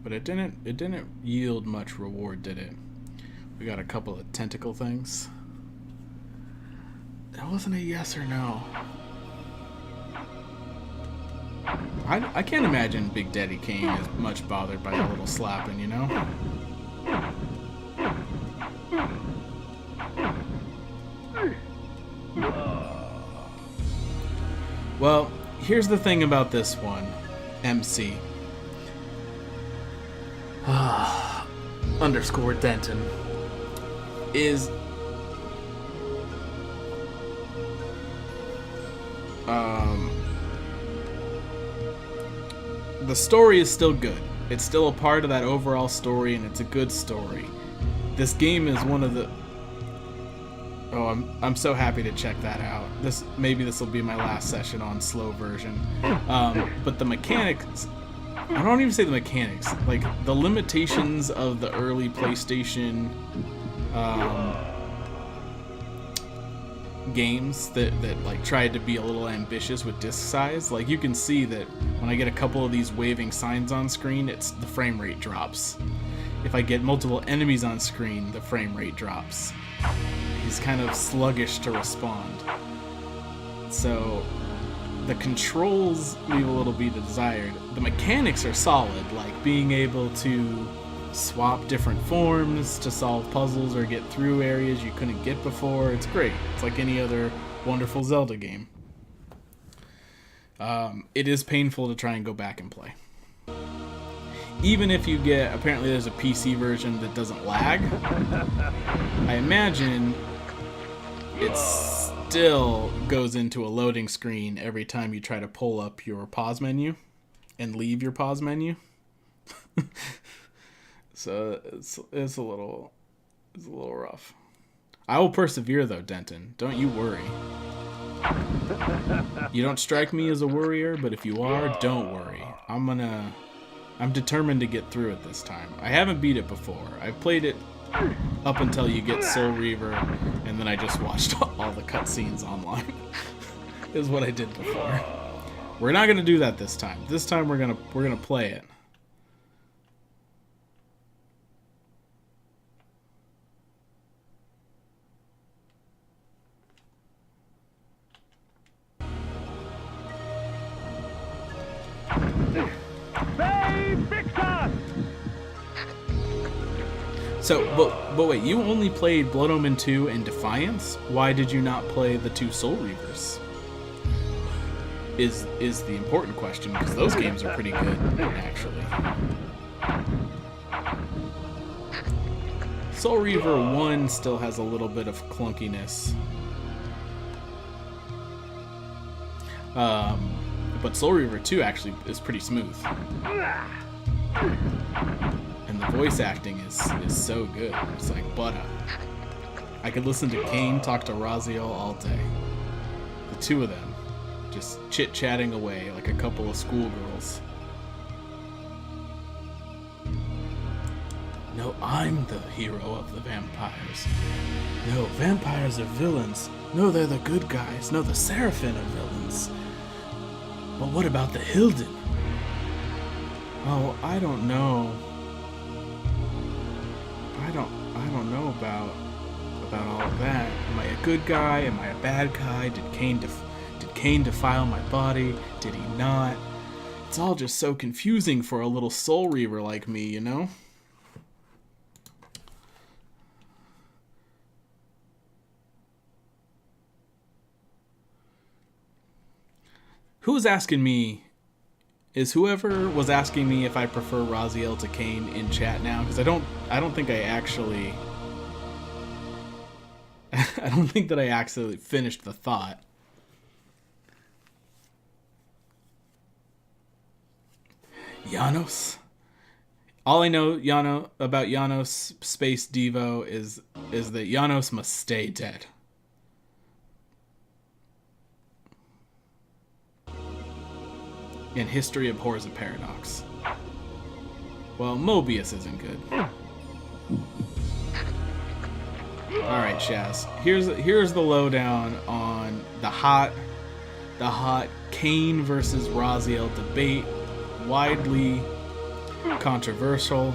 but it didn't yield much reward, did it? We got a couple of tentacle things. That wasn't a yes or no. I can't imagine Big Daddy Kain is much bothered by a little slapping, you know? Well, here's the thing about this one, MC. Underscore Denton. Is... the story is still good. It's still a part of that overall story, and it's a good story. This game is one of the... Oh, I'm so happy to check that out. Maybe this will be my last session on slow version. But the mechanics... I don't even say the mechanics. Like, the limitations of the early PlayStation games that like tried to be a little ambitious with disc size. Like, you can see that when I get a couple of these waving signs on screen, the frame rate drops. If I get multiple enemies on screen, the frame rate drops. He's kind of sluggish to respond. So the controls leave a little bit desired. The mechanics are solid, like being able to swap different forms to solve puzzles or get through areas you couldn't get before. It's great. It's like any other wonderful Zelda game. It is painful to try and go back and play. Even if you get... Apparently there's a PC version that doesn't lag. I imagine it still goes into a loading screen every time you try to pull up your pause menu and leave your pause menu. So it's a little rough. I will persevere though, Denton. Don't you worry. You don't strike me as a worrier, but if you are, don't worry. I'm determined to get through it this time. I haven't beat it before. I've played it up until you get Soul Reaver, and then I just watched all the cutscenes online. Is what I did before. We're not gonna do that this time. This time we're gonna play it. So, but wait, you only played Blood Omen 2 and Defiance? Why did you not play the two Soul Reavers? Is the important question, because those games are pretty good, actually. Soul Reaver 1 still has a little bit of clunkiness. But Soul Reaver 2 actually is pretty smooth. And the voice acting is so good. It's like butter. I could listen to Kain talk to Raziel all day. The two of them just chit-chatting away like a couple of schoolgirls. No, I'm the hero of the vampires. No, vampires are villains. No, they're the good guys. No, the Seraphim are villains. But what about the Hilden? Oh, I don't know. I don't know about all of that. Am I a good guy? Am I a bad guy? Did Kain defile my body? Did he not? It's all just so confusing for a little Soul Reaver like me, you know? Who's asking me? Is whoever was asking me if I prefer Raziel to Kain in chat now? Because I don't think I actually... I don't think that I actually finished the thought. Janos. All I know about Janos Space Devo is that Janos must stay dead. And history abhors a paradox. Well, Mobius isn't good. Alright, Shaz. Here's the lowdown on the hot Kain versus Raziel debate. Widely controversial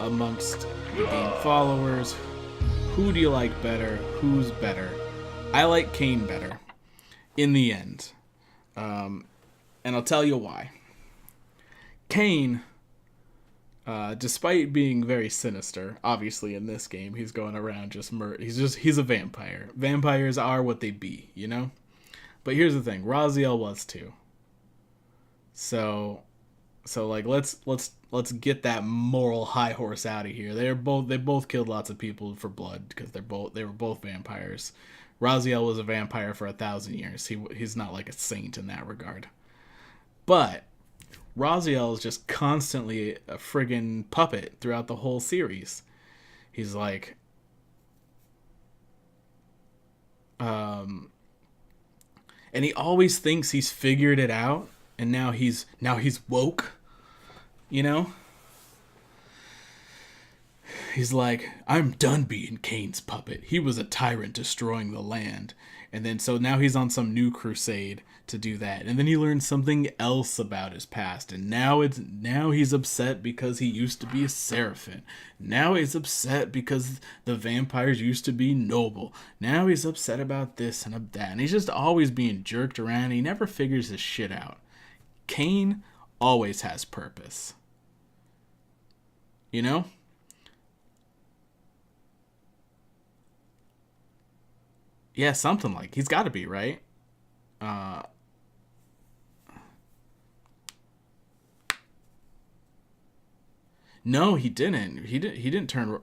amongst the game followers. Who do you like better? Who's better? I like Kain better in the end. And I'll tell you why. Kain, despite being very sinister, obviously in this game, he's going around just he's a vampire. Vampires are what they be, you know? But here's the thing, Raziel was too. So like let's get that moral high horse out of here. They both killed lots of people for blood because they were both vampires. Raziel was a vampire for 1,000 years. He's not like a saint in that regard. But Raziel is just constantly a friggin' puppet throughout the whole series. He's like, and he always thinks he's figured it out, and now he's woke, you know? He's like, I'm done being Kain's puppet. He was a tyrant destroying the land. And then so now he's on some new crusade to do that. And then he learns something else about his past. And now he's upset because he used to be a Seraphim. Now he's upset because the vampires used to be noble. Now he's upset about this and that. And he's just always being jerked around. He never figures his shit out. Kain always has purpose. You know? Yeah, something like. He's got to be, right? No, he didn't. He didn't turn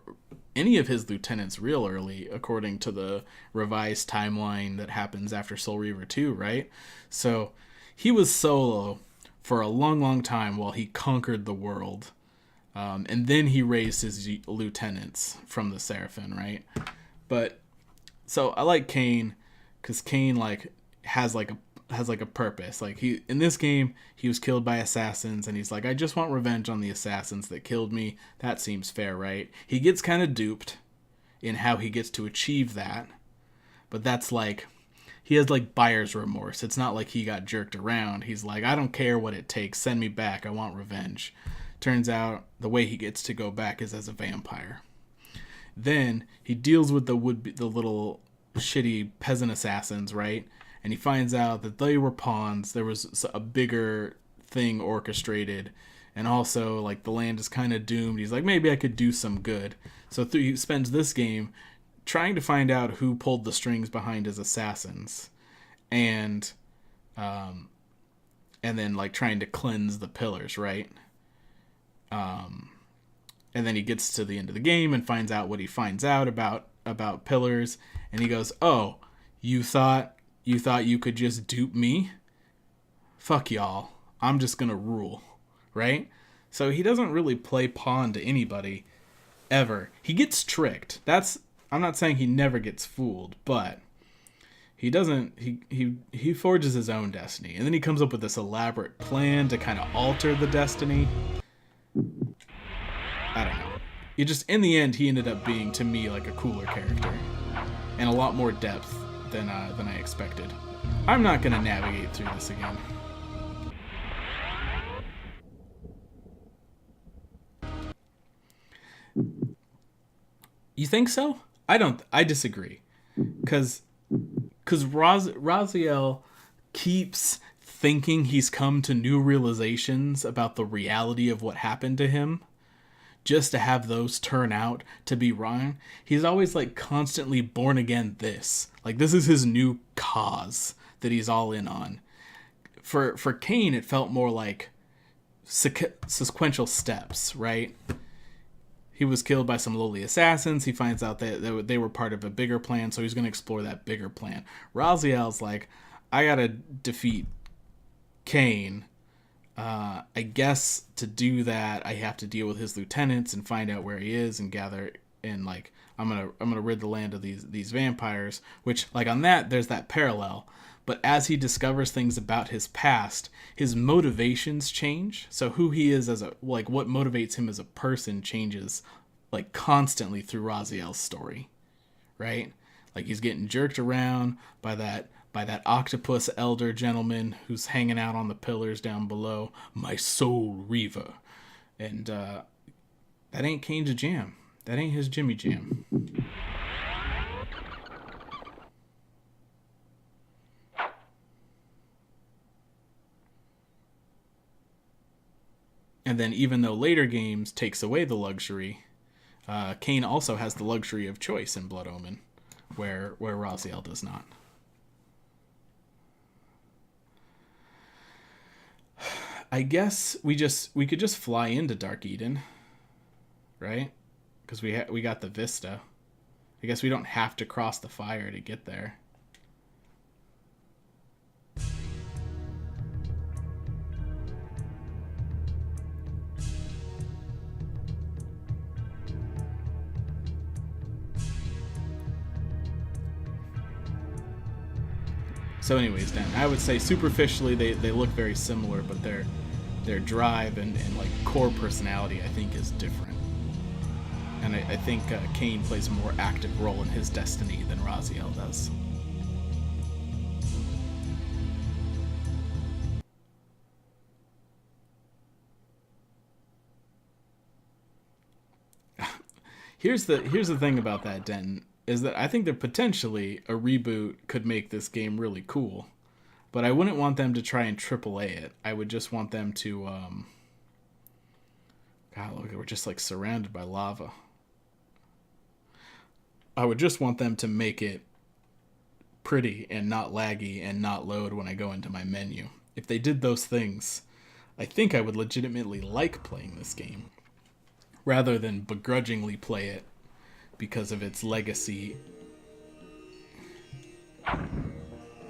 any of his lieutenants real early, according to the revised timeline that happens after Soul Reaver 2, right? So he was solo for a long, long time while he conquered the world. And then he raised his lieutenants from the Seraphim, right? But so I like Kain because Kain has a purpose. Like in this game, he was killed by assassins, and he's like, I just want revenge on the assassins that killed me. That seems fair, right? He gets kind of duped in how he gets to achieve that, but that's like he has like buyer's remorse. It's not like he got jerked around. He's like, I don't care what it takes. Send me back. I want revenge. Turns out the way he gets to go back is as a vampire. Then he deals with the little shitty peasant assassins, right? And he finds out that they were pawns. There was a bigger thing orchestrated, and also like the land is kind of doomed. He's like, maybe I could do some good. So he spends this game trying to find out who pulled the strings behind his assassins, and then like trying to cleanse the pillars, right? And then he gets to the end of the game and finds out what he finds out about pillars, and he goes, "Oh, you thought you could just dupe me? Fuck y'all. I'm just gonna rule." Right? So he doesn't really play pawn to anybody ever. He gets tricked. I'm not saying he never gets fooled, but he doesn't he forges his own destiny. And then he comes up with this elaborate plan to kind of alter the destiny. I don't know. It just, in the end, he ended up being, to me, like a cooler character. And a lot more depth than I expected. I'm not going to navigate through this again. You think so? I disagree. Because Raziel keeps thinking he's come to new realizations about the reality of what happened to him, just to have those turn out to be wrong. He's always like constantly born again this. Like this is his new cause that he's all in on. For Kain, it felt more like sequential steps, right? He was killed by some lowly assassins. He finds out that they were part of a bigger plan, so he's going to explore that bigger plan. Raziel's like, I got to defeat Kain. I guess to do that, I have to deal with his lieutenants and find out where he is and gather and like I'm gonna rid the land of these vampires. Which like on that there's that parallel. But as he discovers things about his past, his motivations change. So who he is as a like what motivates him as a person changes like constantly through Raziel's story, right? Like he's getting jerked around by that octopus elder gentleman who's hanging out on the pillars down below, my soul reaver. And that ain't Kain's jam. That ain't his Jimmy Jam. And then even though later games takes away the luxury, Kain also has the luxury of choice in Blood Omen, where Raziel does not. I guess we could just fly into Dark Eden, right? Because we got the vista. I guess we don't have to cross the fire to get there. So anyways, Dan, I would say superficially they look very similar, but their drive and like core personality I think is different. And I think Kain plays a more active role in his destiny than Raziel does. Here's the thing about that, Den, is that I think that potentially a reboot could make this game really cool. But I wouldn't want them to try and AAA it. I would just want them to God, look, we're just like surrounded by lava. I would just want them to make it pretty and not laggy and not load when I go into my menu. If they did those things, I think I would legitimately like playing this game rather than begrudgingly play it because of its legacy.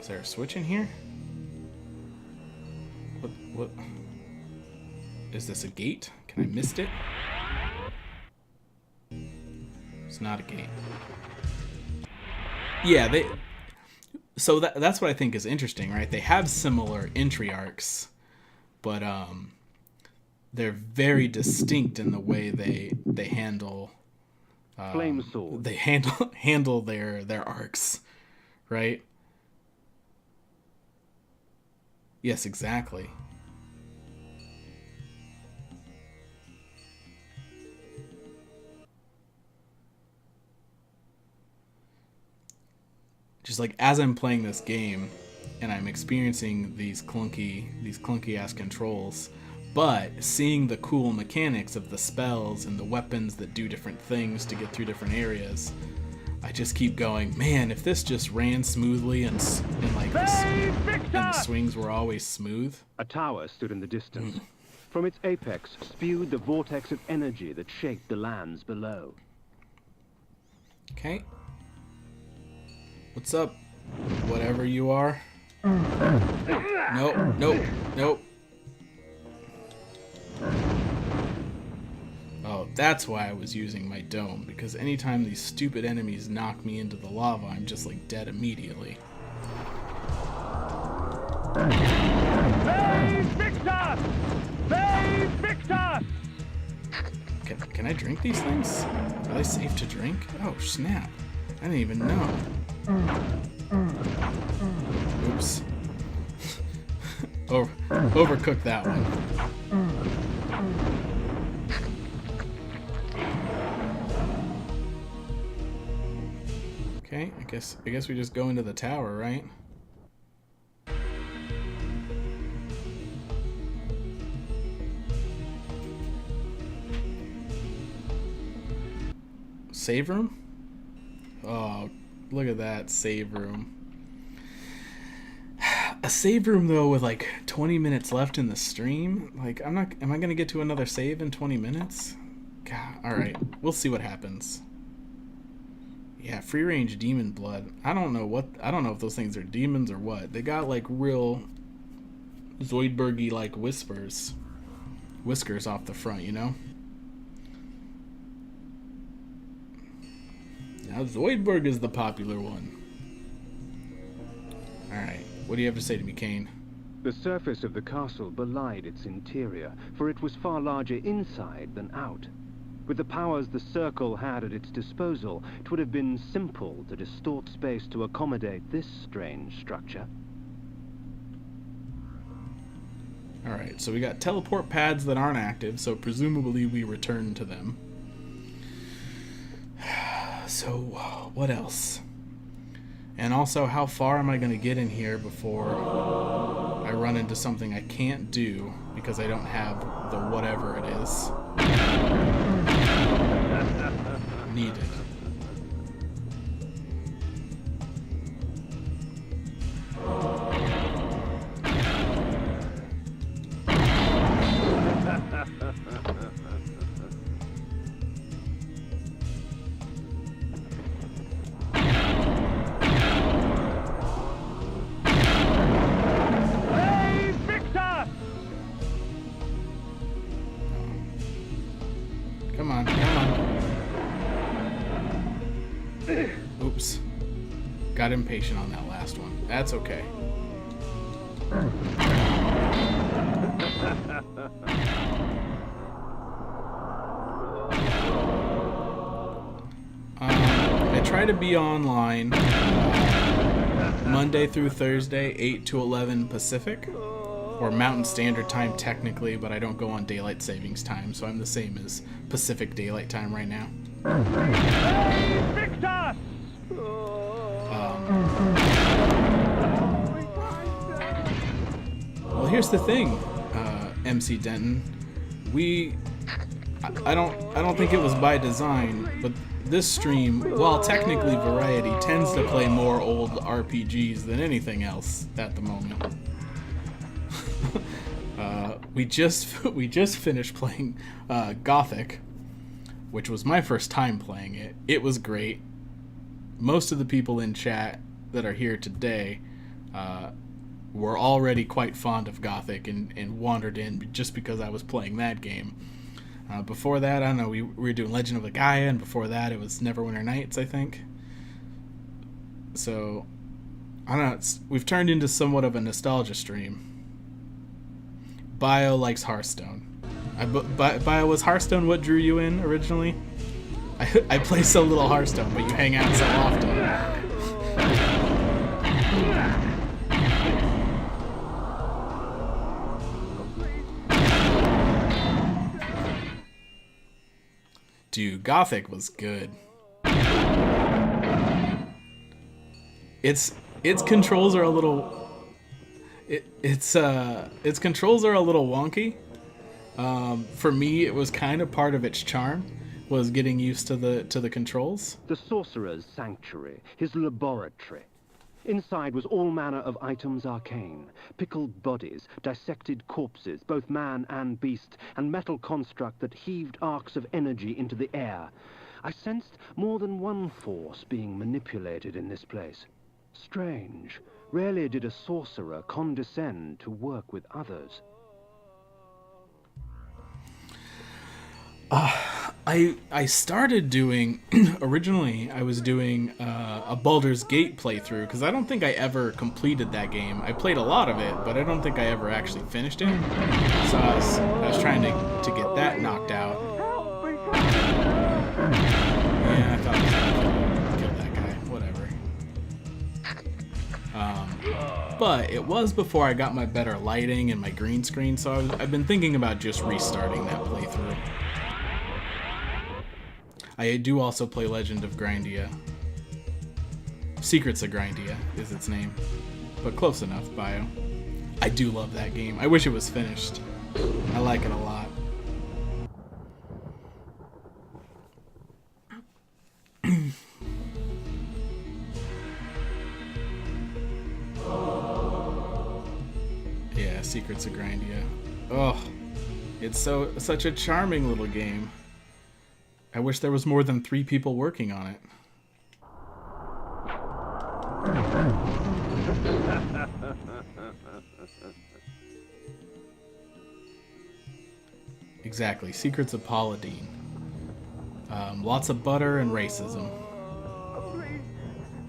Is there a switch in here? What? Is this a gate? Can I missed it? It's not a gate. Yeah, so that's what I think is interesting, right? They have similar entry arcs, but they're very distinct in the way they handle Flame sword. They handle their arcs, right? Yes, exactly. Just like as I'm playing this game and I'm experiencing these clunky ass controls, but seeing the cool mechanics of the spells and the weapons that do different things to get through different areas, I just keep going, man, if this just ran smoothly and like the swings were always smooth. A tower stood in the distance. From its apex spewed the vortex of energy that shaped the lands below. Okay. What's up? Whatever you are. Nope. Oh, that's why I was using my dome, because anytime these stupid enemies knock me into the lava, I'm just like dead immediately. They fixed us! They fixed us! Can I drink these things? Are they safe to drink? Oh, snap. I didn't even know. Oops. Overcooked that one. Okay, I guess we just go into the tower, right? Save room? Oh, look at that save room. A save room though with like 20 minutes left in the stream? Like am I going to get to another save in 20 minutes? God, all right. We'll see what happens. Yeah, free range demon blood. I don't know if those things are demons or what. They got like real Zoidbergy like whiskers off the front, you know? Now Zoidberg is the popular one. Alright, what do you have to say to me, Kain? The surface of the castle belied its interior, for it was far larger inside than out. With the powers the Circle had at its disposal, it would have been simple to distort space to accommodate this strange structure. Alright, so we got teleport pads that aren't active, so presumably we return to them. So, what else? And also, how far am I going to get in here before I run into something I can't do because I don't have the whatever it is needed? Come on, come on. Oops. Got impatient on that last one. That's okay. I try to be online Monday through Thursday, 8 to 11 Pacific. Or Mountain Standard Time technically, but I don't go on Daylight Savings Time, so I'm the same as Pacific Daylight Time right now. Well, here's the thing, MC Denton. I don't think it was by design, but this stream, while technically variety, tends to play more old RPGs than anything else at the moment. We just finished playing Gothic, which was my first time playing it. It was great. Most of the people in chat that are here today were already quite fond of Gothic and wandered in just because I was playing that game. Before that, I don't know, we were doing Legend of the Gaia, and before that it was Neverwinter Nights, I think. So, I don't know, we've turned into somewhat of a nostalgia stream. Bio likes Hearthstone. Bio, was Hearthstone what drew you in originally? I play so little Hearthstone, but you hang out so often. Dude, Gothic was good. Its controls are a little... Its controls are a little wonky. For me, it was kind of part of its charm, was getting used to the controls. The sorcerer's sanctuary, his laboratory. Inside was all manner of items arcane, pickled bodies, dissected corpses, both man and beast, and metal construct that heaved arcs of energy into the air. I sensed more than one force being manipulated in this place. Strange. Rarely did a sorcerer condescend to work with others. I started doing, originally I was doing a Baldur's Gate playthrough, because I don't think I ever completed that game. I played a lot of it, but I don't think I ever actually finished it. So I was trying to get that knocked out. Yeah, I thought I was gonna kill that guy. Whatever. But it was before I got my better lighting and my green screen, so I've been thinking about just restarting that playthrough. I do also play Legend of Grindia. Secrets of Grindia is its name, but close enough, Bio. I do love that game. I wish it was finished. I like it a lot. Yeah, Secrets of Grindia. Oh, it's such a charming little game. I wish there was more than 3 people working on it. Exactly. Secrets of Paula Deen. Lots of butter and racism. Please,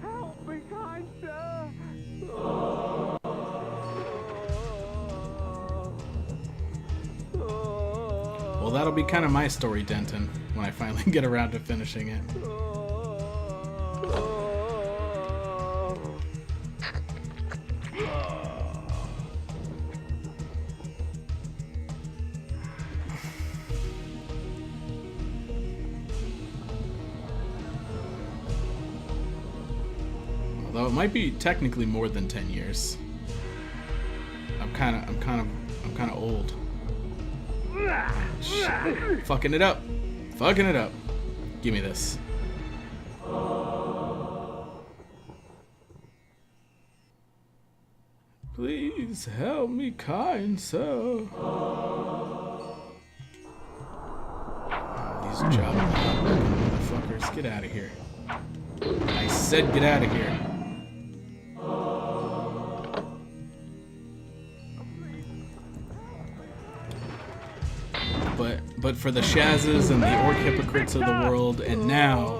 help me, kind sir. Well, that'll be kind of my story, Denton, when I finally get around to finishing it. Although it might be technically more than 10 years. I'm kind of old. Shit. Fucking it up. Fucking it up. Give me this. Please help me, kind sir. These job motherfuckers. Get out of here. I said get out of here. But for the Shazzes and the Orc Hypocrites of the world, and now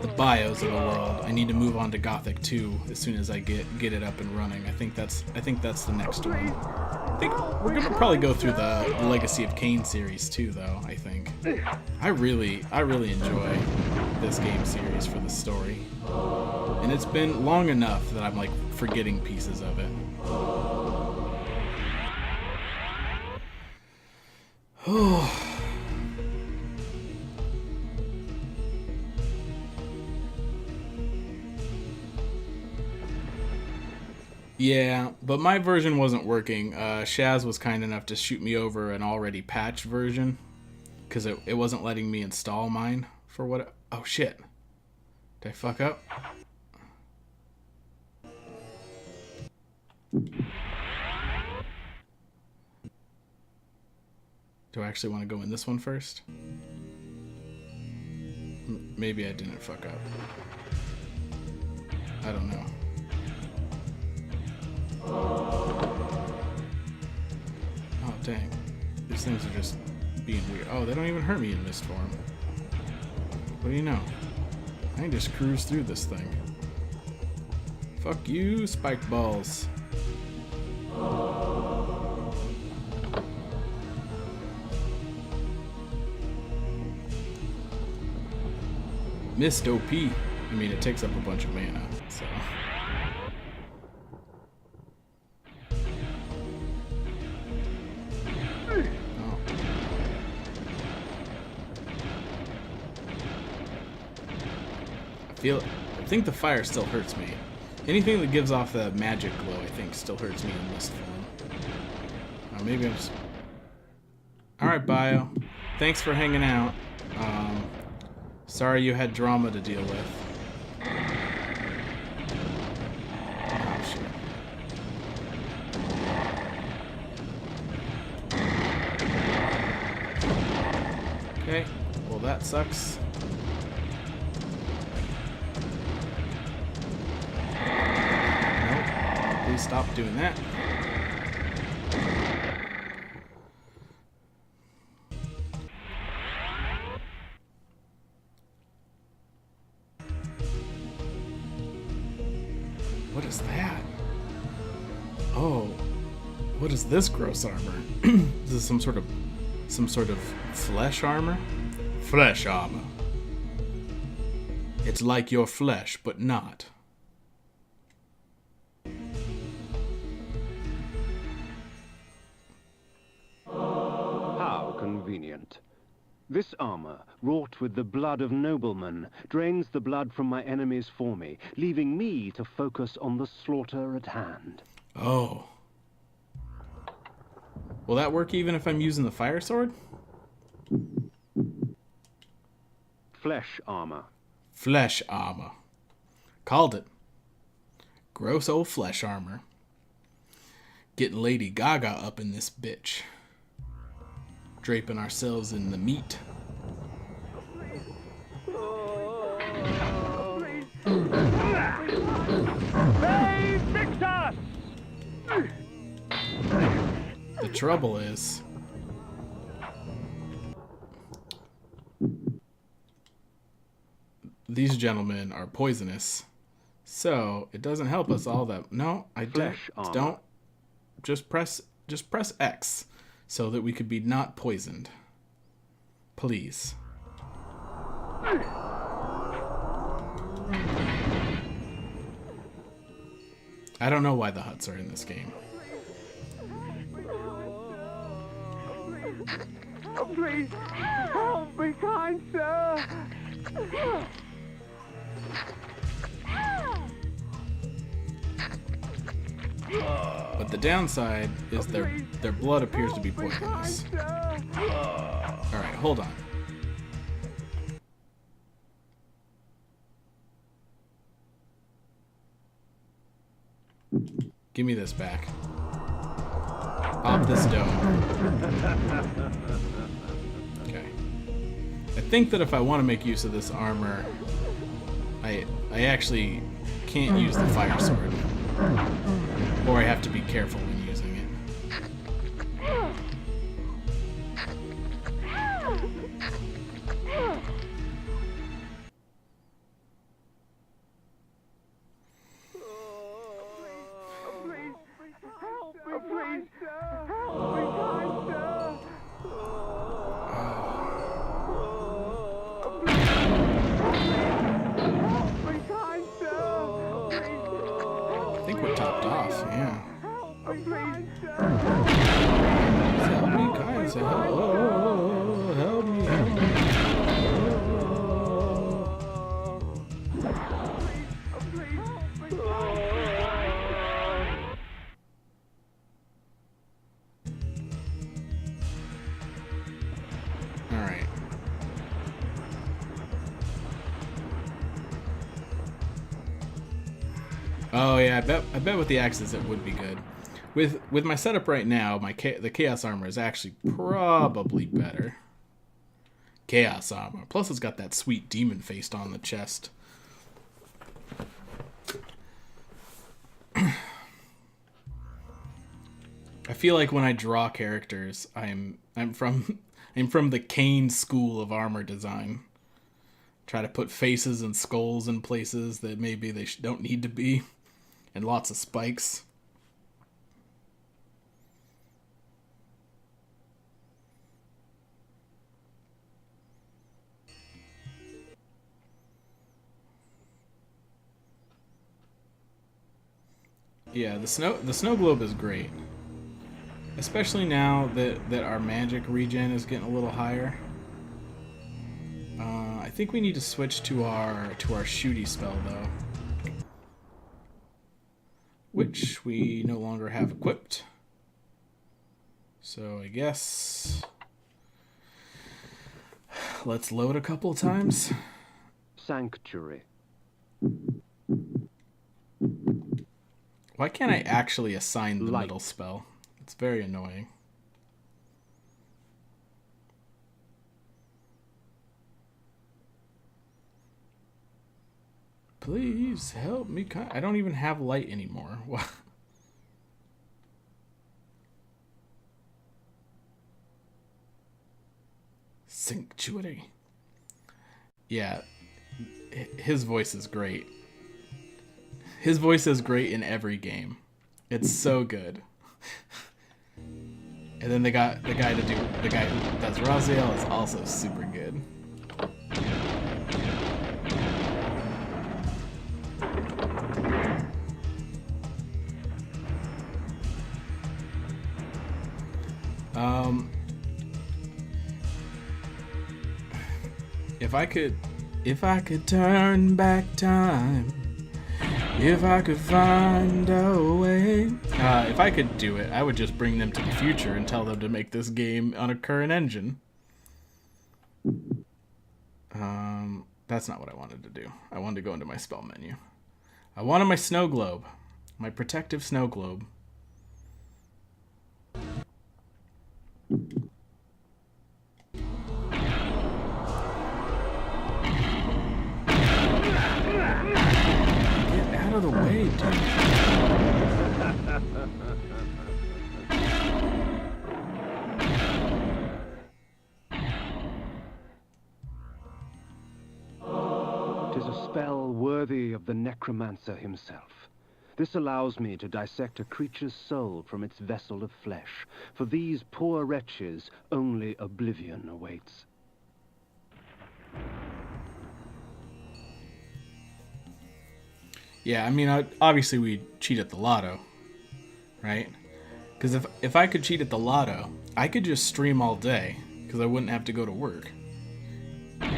the Bios of the world, I need to move on to Gothic 2 as soon as I get it up and running. I think that's the next one. I think we're gonna probably go through the Legacy of Kain series too, though. I think I really enjoy this game series for the story, and it's been long enough that I'm like forgetting pieces of it. Yeah, but my version wasn't working. Shaz was kind enough to shoot me over an already patched version because it wasn't letting me install mine for what. Oh shit! Did I fuck up? Do I actually want to go in this one first? Maybe I didn't fuck up. I don't know. Oh, dang. These things are just being weird. Oh, they don't even hurt me in mist form. What do you know? I can just cruise through this thing. Fuck you, spike balls. Mist OP. I mean, it takes up a bunch of mana, so. Oh. I think the fire still hurts me. Anything that gives off the magic glow, I think, still hurts me in mist form. Maybe I'm just... Alright, Bio. Thanks for hanging out. Sorry you had drama to deal with. Oh, shit. Okay, well that sucks. Nope, please stop doing that. What is that? Oh, what is this gross armor? Is this some sort of flesh armor? Flesh armor. It's like your flesh, but not. How convenient. This armor, wrought with the blood of noblemen, drains the blood from my enemies for me, leaving me to focus on the slaughter at hand. Oh. Will that work even if I'm using the fire sword? Flesh armor. Flesh armor. Called it. Gross old flesh armor. Getting Lady Gaga up in this bitch. Draping ourselves in the meat. They fix us! The trouble is, these gentlemen are poisonous. So it doesn't help us all that. No, I Flesh don't. armor. Don't. Just press X so that we could be not poisoned. Please. I don't know why the huts are in this game. Oh, please, help me, kind sir. But the downside is their blood appears to be poisonous. Alright, hold on. Give me this back. Pop this dome. Okay. I think that if I want to make use of this armor, I actually can't use the fire sword. Or I have to be careful when using it. I think we're topped off, yeah. Help me, guys. Help me. Alright. Oh yeah, I bet with the axes it would be good. With my setup right now, the chaos armor is actually probably better. Chaos armor. Plus it's got that sweet demon face on the chest. I feel like when I draw characters, I'm from the Kain school of armor design. Try to put faces and skulls in places that maybe they don't need to be, and lots of spikes. Yeah, the snow globe is great. Especially now that our magic regen is getting a little higher. I think we need to switch to our shooty spell though. Which we no longer have equipped. So I guess let's load a couple of times. Sanctuary. Why can't I actually assign the middle spell? It's very annoying. Please help me. I don't even have light anymore. Sanctuary. Yeah, his voice is great. His voice is great in every game. It's so good. And then they got the guy who does Raziel is also super good. If I could turn back time, if I could find a way. If I could do it, I would just bring them to the future and tell them to make this game on a current engine. That's not what I wanted to do. I wanted to go into my spell menu. I wanted my snow globe. My protective snow globe. Get out of the way, dude. spell worthy of the necromancer himself. This allows me to dissect a creature's soul from its vessel of flesh. For these poor wretches, only oblivion awaits. Yeah, I mean, obviously we cheat at the lotto, right? Because if I could cheat at the lotto, I could just stream all day, because I wouldn't have to go to work. And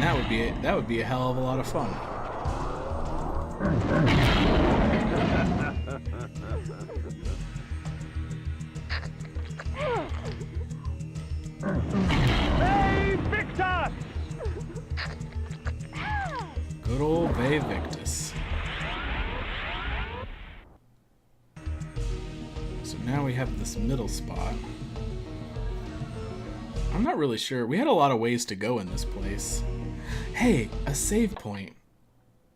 that would be a hell of a lot of fun. Hey, Victor! Good old Ve Victus. So now we have this middle spot. I'm not really sure. We had a lot of ways to go in this place. Hey, a save point.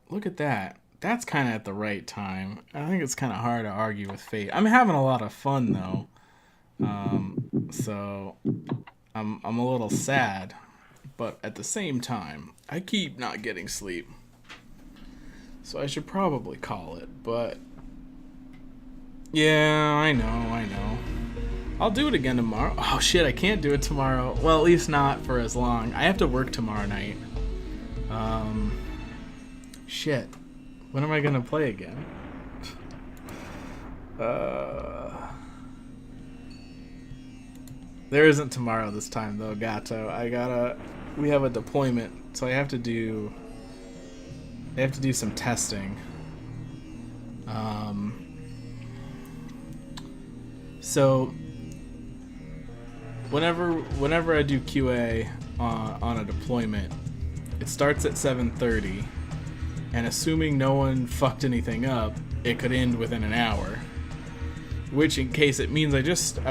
Look at that. That's kind of at the right time. I think it's kind of hard to argue with fate. I'm having a lot of fun though. So I'm a little sad, but at the same time, I keep not getting sleep. So I should probably call it, but yeah, I know. I'll do it again tomorrow. Oh shit, I can't do it tomorrow. Well, at least not for as long. I have to work tomorrow night. Shit. When am I gonna play again? There isn't tomorrow this time though, Gato. We have a deployment, so I have to do some testing. So whenever I do QA on a deployment, it starts at 7:30, and assuming no one fucked anything up, it could end within an hour. Which, in case, it means I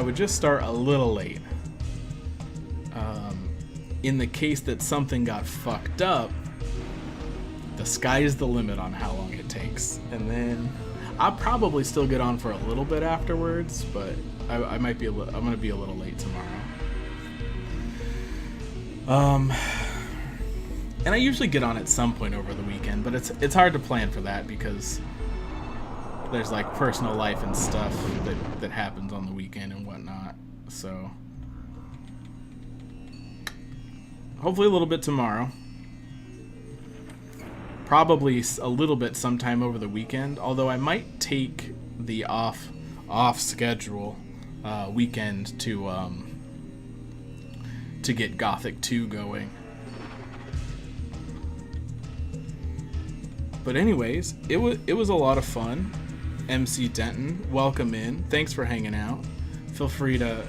would just start a little late. In the case that something got fucked up, the sky's the limit on how long it takes, and then I'll probably still get on for a little bit afterwards, but I'm gonna be a little late tomorrow. And I usually get on at some point over the weekend, but it's hard to plan for that because there's like personal life and stuff that happens on the weekend and whatnot. So hopefully a little bit tomorrow. Probably a little bit sometime over the weekend, although I might take the off schedule weekend to get Gothic 2 going. But anyways, it was a lot of fun. MC Denton, welcome in. Thanks for hanging out. Feel free to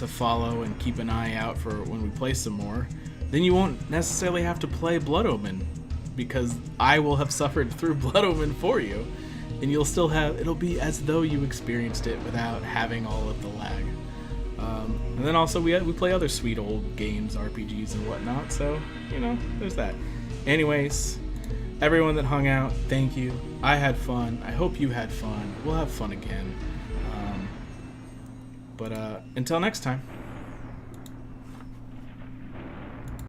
follow and keep an eye out for when we play some more. Then you won't necessarily have to play Blood Omen, because I will have suffered through Blood Omen for you, and it'll be as though you experienced it without having all of the lag. And then also we play other sweet old games, RPGs and whatnot, so there's that. Anyways, everyone that hung out, thank you. I had fun. I hope you had fun. We'll have fun again. But until next time.